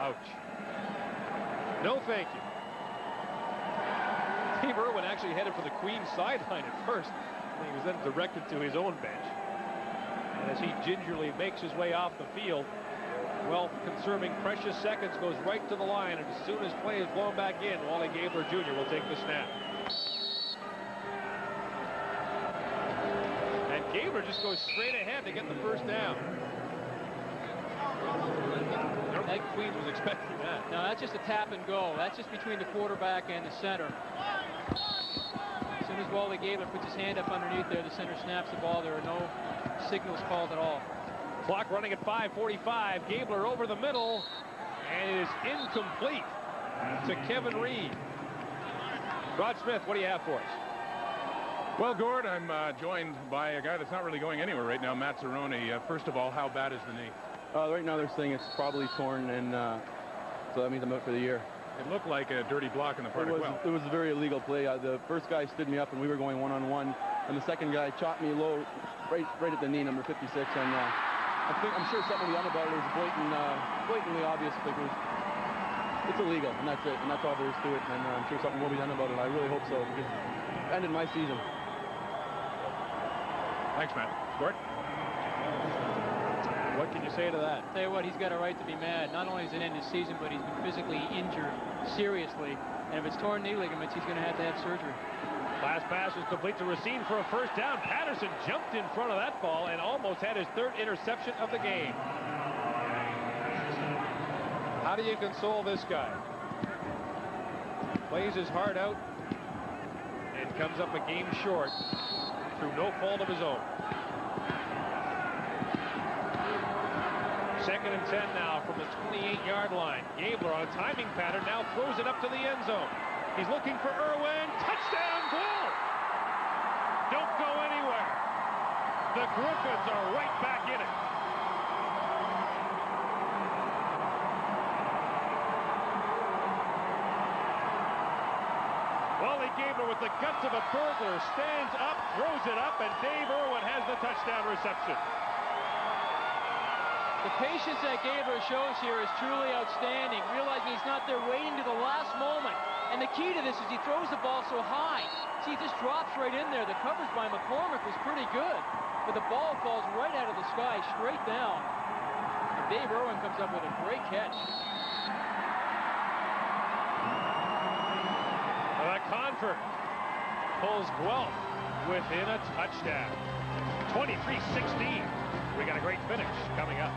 Ouch. No thank you. Dave Irwin actually headed for the Queens sideline at first. He was then directed to his own bench. And as he gingerly makes his way off the field, well, conserving precious seconds, goes right to the line, and as soon as play is blown back in, Wally Gabler Jr. will take the snap. And Gabler just goes straight ahead to get the 1st down. think Queens was expecting that. No, that's just a tap and go. That's just between the quarterback and the center. As soon as Wally Gabler puts his hand up underneath there, the center snaps the ball. There are no signals called at all. Clock running at 5:45. Gabler over the middle, and it is incomplete to Kevin Reed. Rod Smith, what do you have for us? Well, Gord, I'm joined by a guy that's not really going anywhere right now, Matt Zeroni. First of all, how bad is the knee? Right now they're saying it's probably torn, and so that means I'm out for the year. It looked like a dirty block on the part of Guelph. It was a very illegal play. The first guy stood me up, and we were going one-on-one, and the second guy chopped me low, right at the knee, number 56, and I'm sure something will be done about it. It was blatantly obvious. Like it's illegal, and that's it, and that's all there is to it, and I'm sure something will be done about it. I really hope so, because it ended my season. Thanks, Matt. Gord? What can you say to that? Tell you what, he's got a right to be mad. Not only is it end his season, but he's been physically injured seriously. And if it's torn knee ligaments, he's going to have surgery. Last pass was complete to Racine for a first down. Patterson jumped in front of that ball and almost had his third interception of the game. How do you console this guy? Plays his heart out and comes up a game short through no fault of his own. 2nd and 10 now from the 28-yard line. Gabler on a timing pattern now throws it up to the end zone. He's looking for Irwin. Touchdown, Guelph! Don't go anywhere. The Gryphons are right back in it. Wally Gabler with the guts of a burglar stands up, throws it up, and Dave Irwin has the touchdown reception. The patience that Gabler shows here is truly outstanding, realizing he's not there waiting to the last moment. And the key to this is he throws the ball so high. See, it just drops right in there. The coverage by McCormick was pretty good, but the ball falls right out of the sky, straight down. And Dave Irwin comes up with a great catch. The convert pulls Guelph within a touchdown. 23-16. We got a great finish coming up.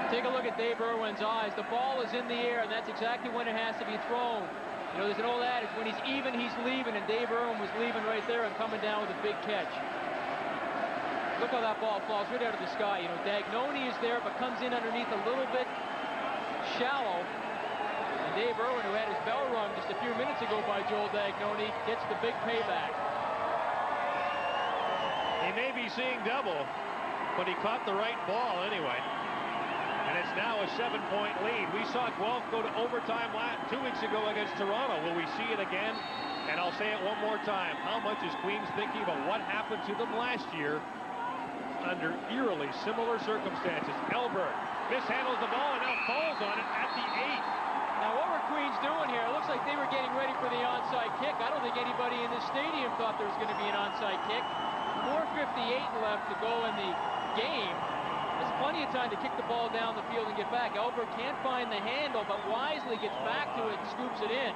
Take a look at Dave Irwin's eyes. The ball is in the air, and that's exactly when it has to be thrown. You know, there's an old adage, when he's even, he's leaving, and Dave Irwin was leaving right there and coming down with a big catch. Look how that ball falls right out of the sky. You know, Dagnoni is there, but comes in underneath a little bit shallow. And Dave Irwin, who had his bell rung just a few minutes ago by Joel Dagnoni, gets the big payback. He may be seeing double, but he caught the right ball anyway. And it's now a 7-point lead. We saw Guelph go to overtime 2 weeks ago against Toronto. Will we see it again? And I'll say it one more time. How much is Queens thinking about what happened to them last year under eerily similar circumstances? Elberg mishandles the ball and now falls on it at the 8. Now, what were Queens doing here? It looks like they were getting ready for the onside kick. I don't think anybody in the stadium thought there was going to be an onside kick. 4:58 left to go in the game. There's plenty of time to kick the ball down the field and get back. Elberg can't find the handle, but wisely gets back to it and scoops it in.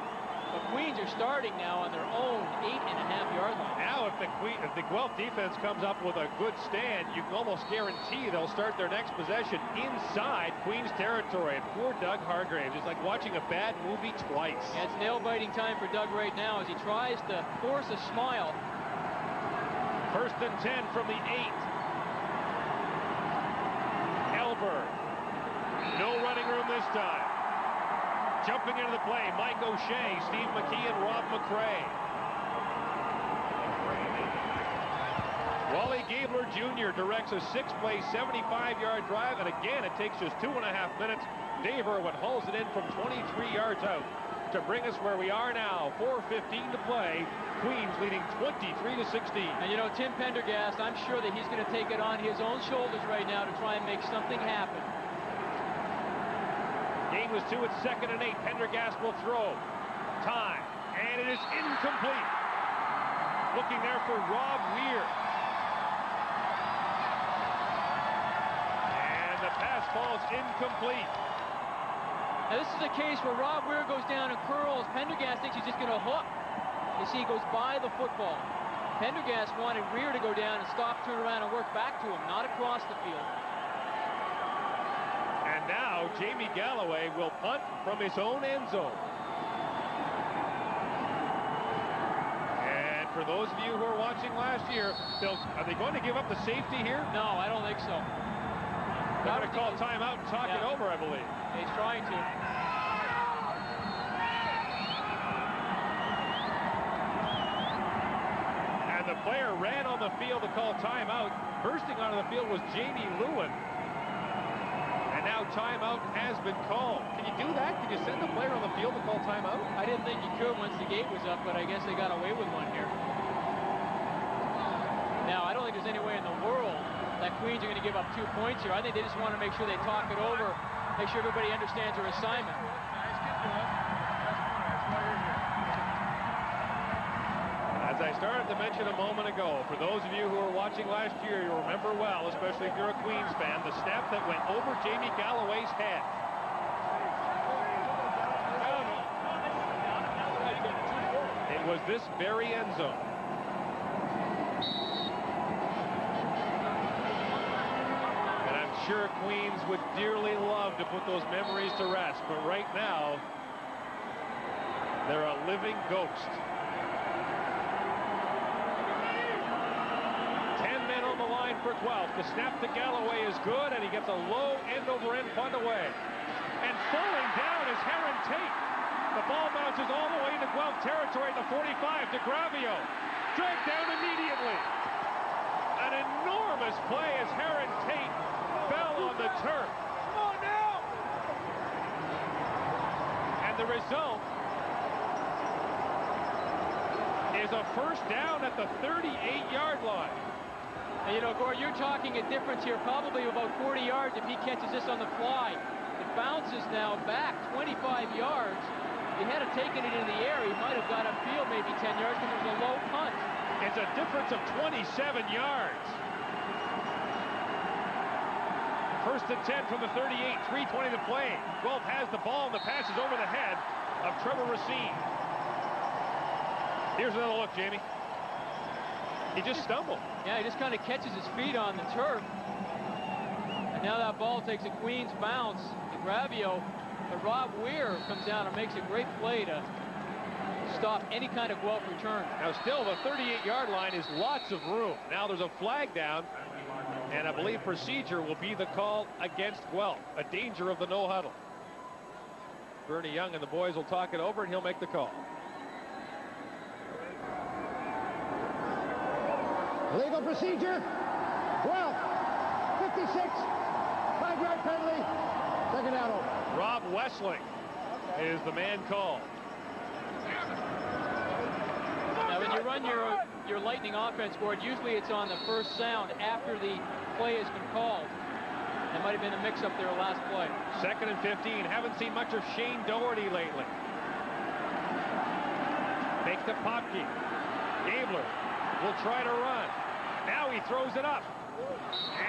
The Queens are starting now on their own 8.5-yard line. Now, if the Guelph defense comes up with a good stand, you can almost guarantee they'll start their next possession inside Queens territory. And poor Doug Hargraves, it's like watching a bad movie twice. Yeah, it's nail-biting time for Doug right now as he tries to force a smile. 1st and 10 from the 8. Elberg. No running room this time. Jumping into the play, Mike O'Shea, Steve McKee, and Rob McRae. Wally Gabler Jr. directs a 6-play, 75-yard drive, and again, it takes just 2.5 minutes. Dave Irwin hauls it in from 23 yards out to bring us where we are now. 4:15 to play. Queens leading 23-16. And you know, Tim Pendergast, I'm sure that he's going to take it on his own shoulders right now to try and make something happen. Gain was 2 at 2nd and 8. Pendergast will throw. Time. And it is incomplete. Looking there for Rob Weir. And the pass falls incomplete. Now this is a case where Rob Weir goes down and curls. Pendergast thinks he's just going to hook. You see, he goes by the football. Pendergast wanted Weir to go down and stop, turn around, and work back to him, not across the field. And now Jamie Galloway will punt from his own end zone. And for those of you who are watching last year, are they going to give up the safety here? No, I don't think so. They're going to call timeout and talk it over, I believe. He's trying to. And the player ran on the field to call timeout. Bursting onto the field was Jamie Lewin. And now timeout has been called. Can you do that? Can you send the player on the field to call timeout? I didn't think you could once the gate was up, but I guess they got away with one here. Now, I don't think there's any way in the world that Queens are going to give up 2 points here. I think they just want to make sure they talk it over, make sure everybody understands their assignment. As I started to mention a moment ago, for those of you who were watching last year, you'll remember well, especially if you're a Queens fan, the snap that went over Jamie Galloway's head. It was this very end zone. And I'm sure Queens would dearly love to put those memories to rest, but right now, they're a living ghost. 10 men on the line for Guelph. The snap to Galloway is good, and he gets a low end-over-end punt away. And falling down is Heron Tate. The ball bounces all the way into Guelph territory at the 45 to Gravio. Dragged down immediately. An enormous play as Heron Tate fell on the turf. Come on now! And the result is a first down at the 38-yard line. And, you know, Gord, you're talking a difference here, probably about 40 yards if he catches this on the fly. It bounces now back 25 yards. If he had taken it in the air, he might have got upfield maybe 10 yards because it was a low punt. It's a difference of 27 yards. First and 10 from the 38, 3:20 to play. Guelph has the ball, and the pass is over the head of Trevor Racine. Here's another look, Jamie. He just stumbled. Yeah, he just kind of catches his feet on the turf. And now that ball takes a Queens bounce to Gravio. But Rob Weir comes down and makes a great play to stop any kind of Guelph return. Now still the 38-yard line is lots of room. Now there's a flag down, and I believe procedure will be the call against Guelph. A danger of the no huddle. Bernie Young and the boys will talk it over, and he'll make the call. Legal procedure. Guelph, 56, 5-yard penalty, second down over. Rob Wessling is the man called. Now, when you run your lightning offense, Gord, usually it's on the first sound after the play has been called. There might have been a mix-up there last play. 2nd and 15. Haven't seen much of Shane Doherty lately. Make to Popke. Gabler will try to run. Now he throws it up.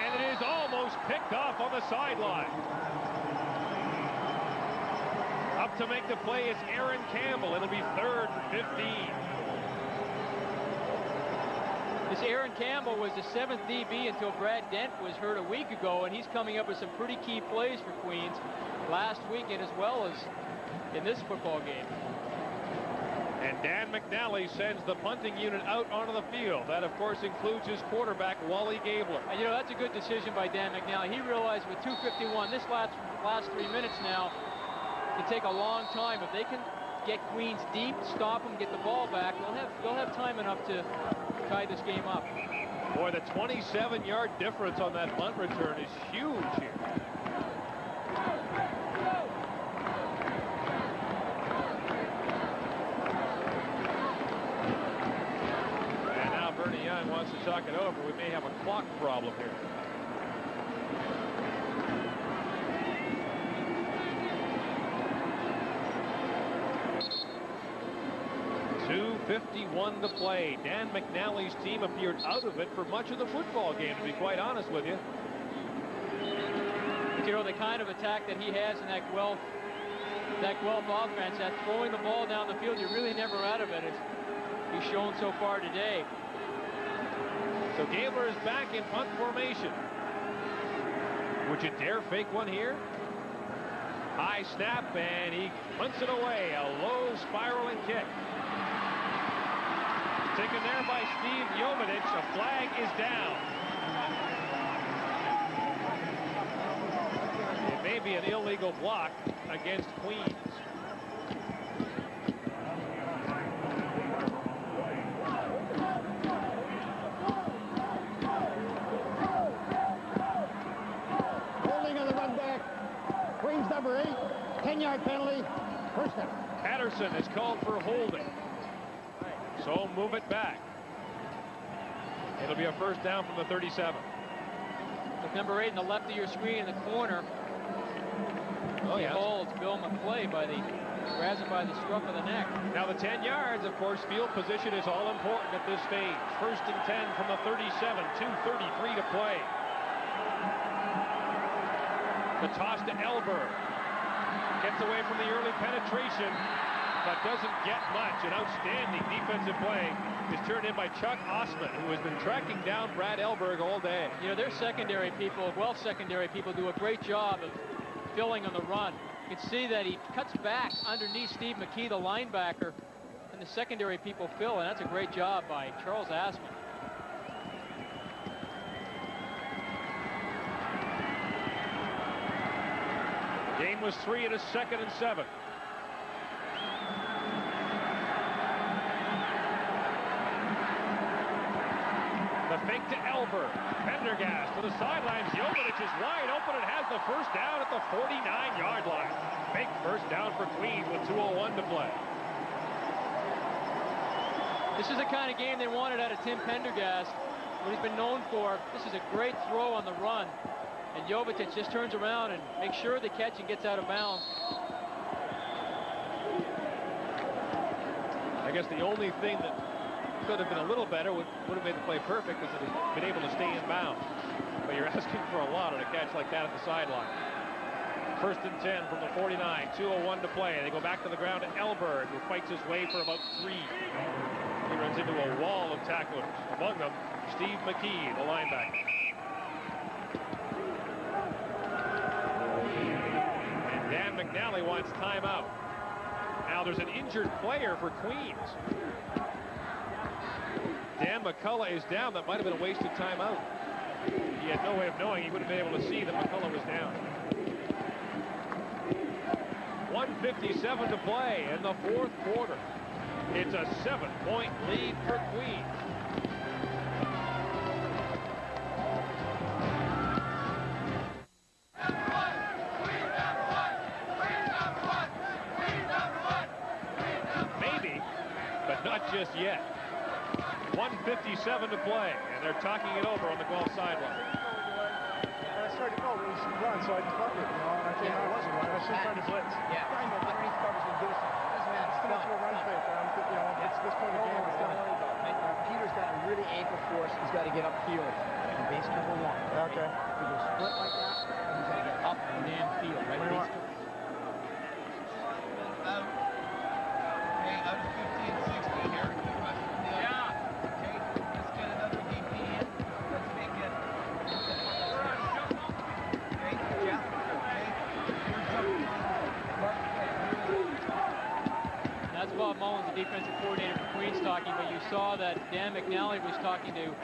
And it is almost picked off on the sideline. Up to make the play is Aaron Campbell. It'll be 3rd and 15. This Aaron Campbell was the 7th DB until Brad Dent was hurt a week ago, and he's coming up with some pretty key plays for Queens last weekend as well as in this football game. And Dan McNally sends the punting unit out onto the field. That, of course, includes his quarterback, Wally Gabler. And, you know, that's a good decision by Dan McNally. He realized with 2:51, this last 3 minutes now, can take a long time. If they can get Queens deep, stop them, get the ball back, they'll have time enough to tie this game up. Boy, the 27-yard difference on that punt return is huge here. And now Bernie Young wants to talk it over. We may have a clock problem here. .51 to play. Dan McNally's team appeared out of it for much of the football game, to be quite honest with you. But, you know, the kind of attack that he has in that Guelph offense, that throwing the ball down the field, you're really never out of it. He's shown so far today. So Gabler is back in punt formation. Would you dare fake one here? High snap, and he punts it away. A low spiraling kick. Taken there by Steve Jovic. A flag is down. It may be an illegal block against Queens. Holding on the run back. Queens number 8. 10-yard penalty. First down. Patterson is called for holding. So move it back. It'll be a first down from the 37. With number 8 in the left of your screen in the corner. Oh, he holds Bill McClay by the grabs him by the scruff of the neck. Now the 10 yards, of course, field position is all important at this stage. First and 10 from the 37, 2:33 to play. The toss to Elberg. Gets away from the early penetration, but doesn't get much. An outstanding defensive play is turned in by Chuck Osman, who has been tracking down Brad Elberg all day. You know, their secondary people, Guelph secondary people, do a great job of filling on the run. You can see that he cuts back underneath Steve McKee, the linebacker, and the secondary people fill, and that's a great job by Charles Asman. Game was 3 and a second and 7. The fake to Elberg. Pendergast to the sidelines. Jovic is wide open and has the first down at the 49-yard line. Big first down for Queens with 2:01 to play. This is the kind of game they wanted out of Tim Pendergast, what he's been known for. This is a great throw on the run. And Jovic just turns around and makes sure the catch and gets out of bounds. I guess the only thing that could have been a little better would have made the play perfect because it has been able to stay in bounds. But you're asking for a lot on a catch like that at the sideline. First and 10 from the 49, 2:01 to play. They go back to the ground to Elberg, who fights his way for about 3. He runs into a wall of tacklers. Among them, Steve McKee, the linebacker. And Dan McNally wants timeout. Now there's an injured player for Queens. Dan McCullough is down. That might have been a wasted timeout. He had no way of knowing. He would have been able to see that McCullough was down. 1:57 to play in the fourth quarter. It's a 7-point lead for Queens. Maybe, but not just yet. 1:57 to play, and they're talking it over on the Guelph sideline. I started to go, it was run, so I just left it, you know, and I came out. I should try to blitz. Yeah. I know, underneath covers will give us it's too much of a run fake. You know, it's this point of the game, it's done. Peter's got to really anchor for us. He's got to get upfield on base number 1. Okay. If we go split like that, he's got to get up and down field, right? Base cover. Okay, under 15, 16 here. Yeah. Okay, let's get another DP in. Let's make it. Okay, yeah. Okay. That's Bob Mullins, the defensive coordinator for Queens, talking, but you saw that Dan McNally was talking to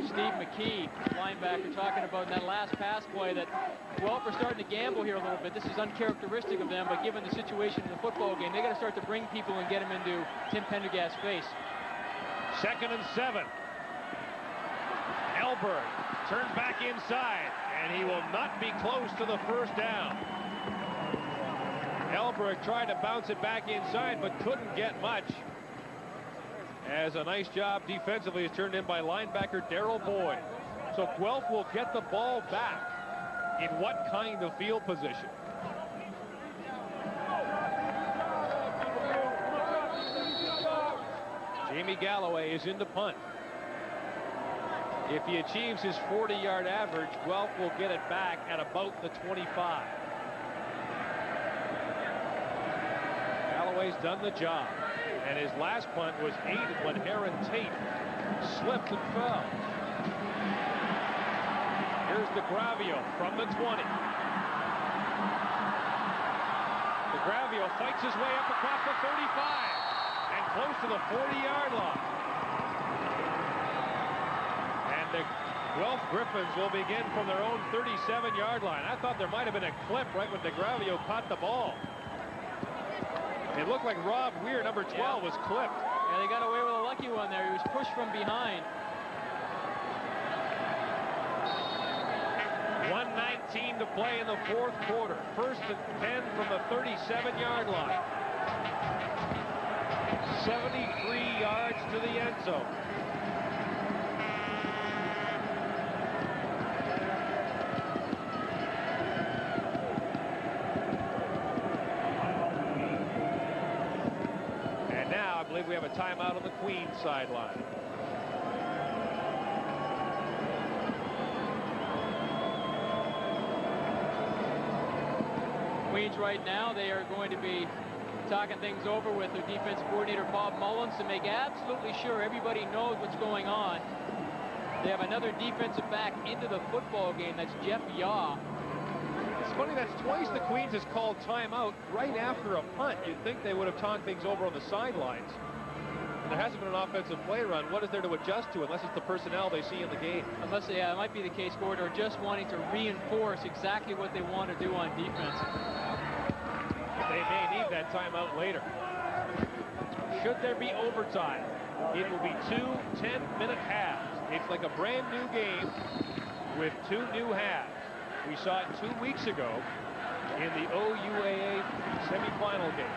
Steve McKee, linebacker, talking about in that last pass play that Guelph are starting to gamble here a little bit. This is uncharacteristic of them, but given the situation in the football game, they got to start to bring people and get them into Tim Pendergast's face. 2nd and 7. Elberg turns back inside, and he will not be close to the first down. Elberg tried to bounce it back inside, but couldn't get much. As a nice job defensively is turned in by linebacker Darrell Boyd. So Guelph will get the ball back. In what kind of field position? Jamie Galloway is in to punt. If he achieves his 40-yard average, Guelph will get it back at about the 25. Galloway's done the job. And his last punt was aided when Aaron Tate slipped and fell. Here's the Gravio from the 20. Gravio fights his way up across the 35 and close to the 40-yard line. And the Guelph Gryphons will begin from their own 37-yard line. I thought there might have been a clip right when DeGravio caught the ball. It looked like Rob Weir, number 12, was clipped. Yeah, they got away with a lucky one there. He was pushed from behind. 1:19 to play in the fourth quarter. First and 10 from the 37-yard line. 73 yards to the end zone. And now I believe we have a timeout on the Queens sideline. Queens right now, they are going to be talking things over with their defense coordinator Bob Mullins to make absolutely sure everybody knows what's going on. They have another defensive back into the football game. That's Jeff Yaw. It's funny, that's twice the Queens has called timeout right after a punt. You'd think they would have talked things over on the sidelines. There hasn't been an offensive play run. What is there to adjust to unless it's the personnel they see in the game? Unless, yeah, it might be the case, Gord, or just wanting to reinforce exactly what they want to do on defense. They may need that timeout later. Should there be overtime, it will be 2 10-minute halves. It's like a brand new game with 2 new halves. We saw it 2 weeks ago in the OUAA semifinal game.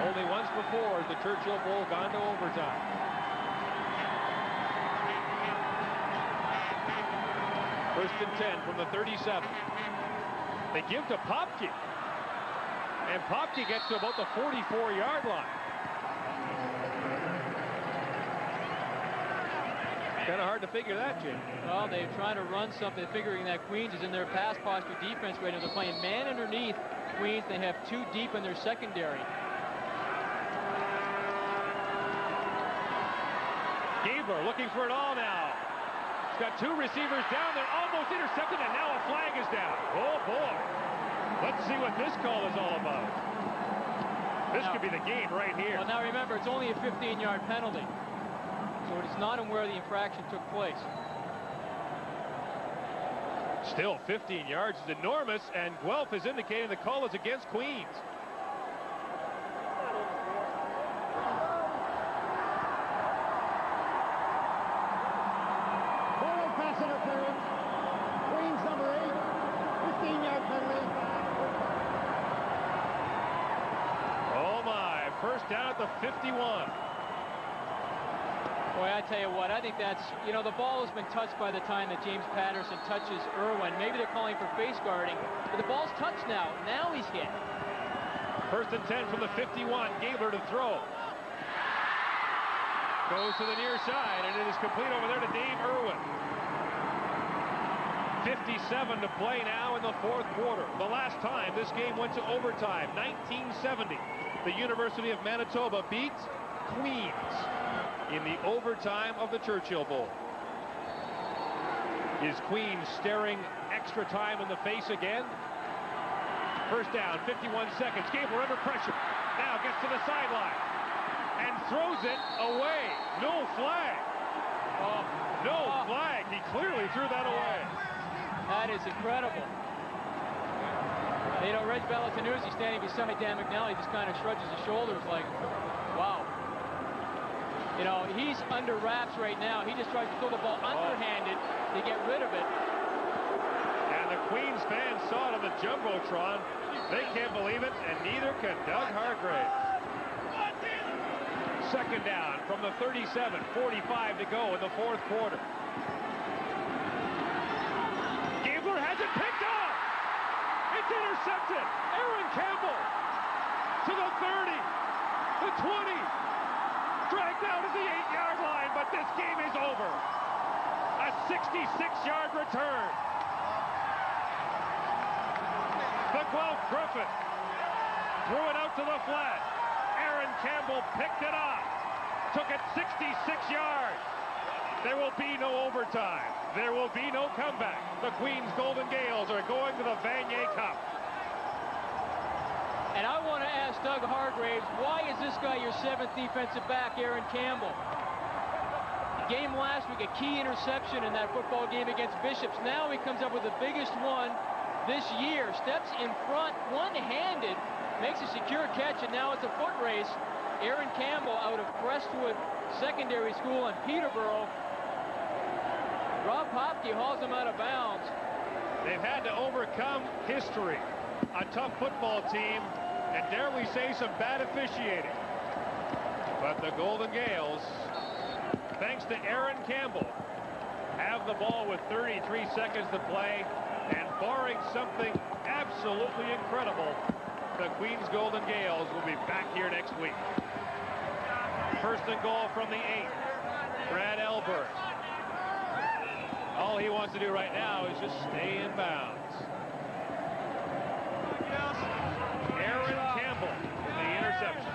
Only once before has the Churchill Bowl gone to overtime. First and 10 from the 37. They give to Popke. And Popke gets to about the 44-yard line. Kind of hard to figure that, Jim. Well, they're trying to run something, figuring that Queens is in their pass posture defense right now. They're playing man underneath Queens. They have 2 deep in their secondary. Gabler looking for it all now. He's got 2 receivers down there, almost intercepted, and now a flag is down. Oh, boy. Let's see what this call is all about. This could be the game right here. Well, now remember, it's only a 15-yard penalty. So it's not on where the infraction took place. Still, 15 yards is enormous, and Guelph is indicating the call is against Queens. Forward pass interference. Queens number 8. 15-yard penalty. Oh, my. First down at the 51. Boy, I tell you what, I think that's, you know, the ball has been touched by the time that James Patterson touches Irwin. Maybe they're calling for face guarding, but the ball's touched now. Now he's hit. First and 10 from the 51. Gabler to throw. Goes to the near side, and it is complete over there to Dave Irwin. 57 to play now in the fourth quarter. The last time this game went to overtime, 1970. The University of Manitoba beats Queens in the overtime of the Churchill Bowl. Is Queens staring extra time in the face again? First down, 51 seconds. Gabler under pressure. Now gets to the sideline and throws it away. No flag. No flag. He clearly threw that away. That is incredible. You know, Reg Balatanuzzi standing beside Dan McNally just kind of shrugs his shoulders like, wow. You know, he's under wraps right now. He just tries to throw the ball underhanded to get rid of it. And the Queens fans saw it on the Jumbotron. They can't believe it, and neither can Doug Hargrave. Second down from the 37, 45 to go in the fourth quarter. Gabler has it picked off. It's intercepted. Aaron Campbell to the 30, the 20. Dragged out at the 8-yard line, but this game is over. A 66-yard return. The Guelph Gryphons threw it out to the flat. Aaron Campbell picked it up. Took it 66 yards. There will be no overtime. There will be no comeback. The Queens Golden Gaels are going to the Vanier Cup. And I want to ask Doug Hargraves, why is this guy your 7th defensive back, Aaron Campbell? The game last week, a key interception in that football game against Bishops. Now he comes up with the biggest one this year. Steps in front, one-handed, makes a secure catch, and now it's a foot race. Aaron Campbell out of Crestwood Secondary School in Peterborough. Rob Hopke hauls him out of bounds. They've had to overcome history, a tough football team, and dare we say some bad officiating. But the Golden Gaels, thanks to Aaron Campbell, have the ball with 33 seconds to play, and barring something absolutely incredible, the Queens Golden Gaels will be back here next week. First and goal from the 8. Brad Elberg. All he wants to do right now is just stay in bounds. Aaron Campbell with the interception.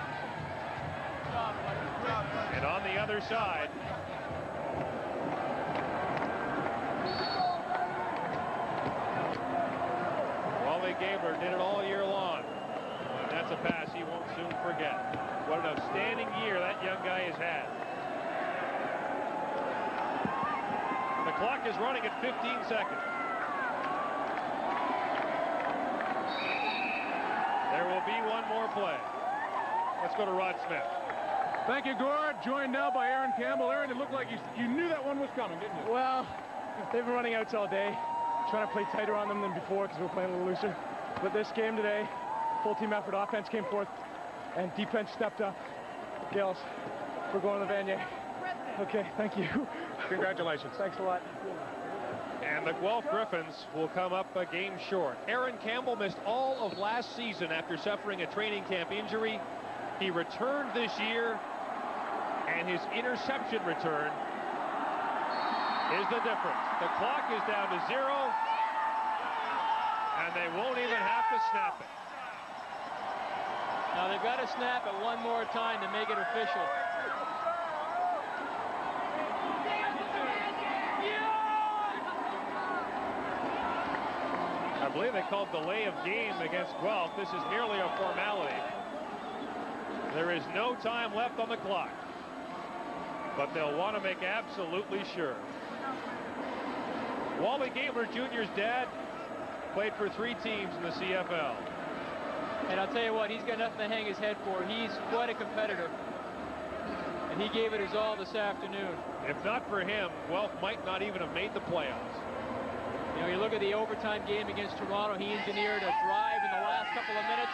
And on the other side, Wally Gabler did it all year long. And that's a pass he won't soon forget. What an outstanding year that young guy has had. The clock is running at 15 seconds. There will be one more play. Let's go to Rod Smith. Thank you, Gord. Joined now by Aaron Campbell. Aaron, it looked like you knew that one was coming, didn't you? Well, they've been running outs all day, trying to play tighter on them than before because we're playing a little looser. But this game today, full team effort, offense came forth, and defense stepped up. Gaels, we're going to the Vanier. Okay, thank you. Congratulations. Thanks a lot. And the Guelph Gryphons will come up a game short. Aaron Campbell missed all of last season after suffering a training camp injury. He returned this year, and his interception return is the difference. The clock is down to 0, and they won't even have to snap it. Now they've got to snap it one more time to make it official. I believe they called delay of game against Guelph. This is merely a formality. There is no time left on the clock, but they'll want to make absolutely sure. Wally Gabler Jr.'s dad played for 3 teams in the CFL. And I'll tell you what, he's got nothing to hang his head for. He's quite a competitor, and he gave it his all this afternoon. If not for him, Guelph might not even have made the playoffs. You know, you look at the overtime game against Toronto, he engineered a drive in the last couple of minutes.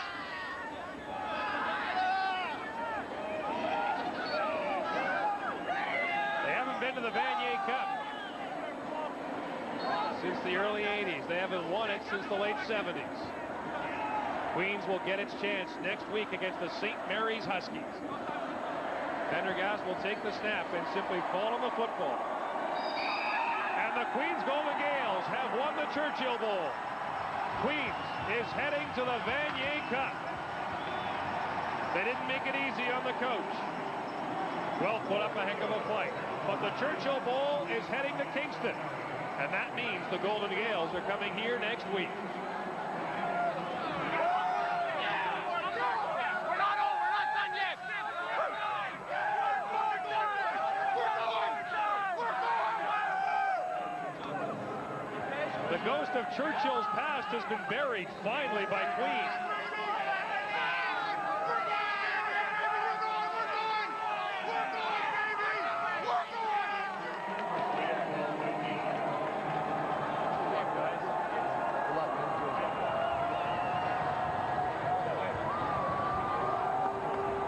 They haven't been to the Vanier Cup since the early 80s. They haven't won it since the late 70s. Queens will get its chance next week against the St. Mary's Huskies. Pendergast will take the snap and simply fall on the football. And the Queens Golden Gaels have won the Churchill Bowl. Queens is heading to the Vanier Cup. They didn't make it easy on the coach. Well, put up a heck of a fight. But the Churchill Bowl is heading to Kingston. And that means the Golden Gaels are coming here next week. The ghost of Churchill's past has been buried finally by Queens.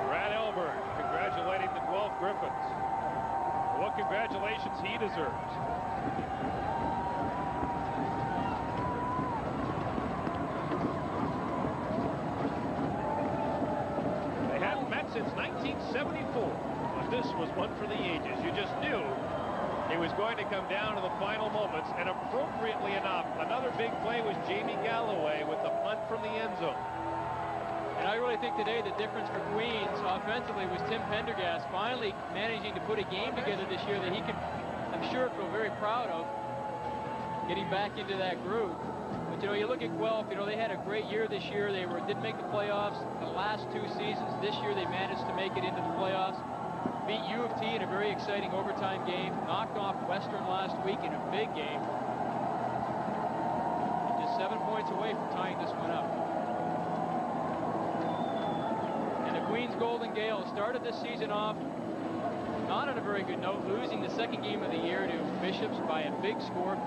Brad Elberg congratulating the Guelph Gryphons. What congratulations he deserves. Since 1974, but this was one for the ages. You just knew it was going to come down to the final moments, and appropriately enough, another big play was Jamie Galloway with the punt from the end zone. And I really think today the difference for Queens offensively was Tim Pendergast finally managing to put a game together this year that he can, I'm sure, feel very proud of, getting back into that groove. But, you know, you look at Guelph, you know, they had a great year this year. They didn't make the playoffs the last 2 seasons. This year they managed to make it into the playoffs. Beat U of T in a very exciting overtime game. Knocked off Western last week in a big game. And just 7 points away from tying this one up. And the Queens Golden Gaels started this season off not on a very good note, losing the second game of the year to Bishops by a big score.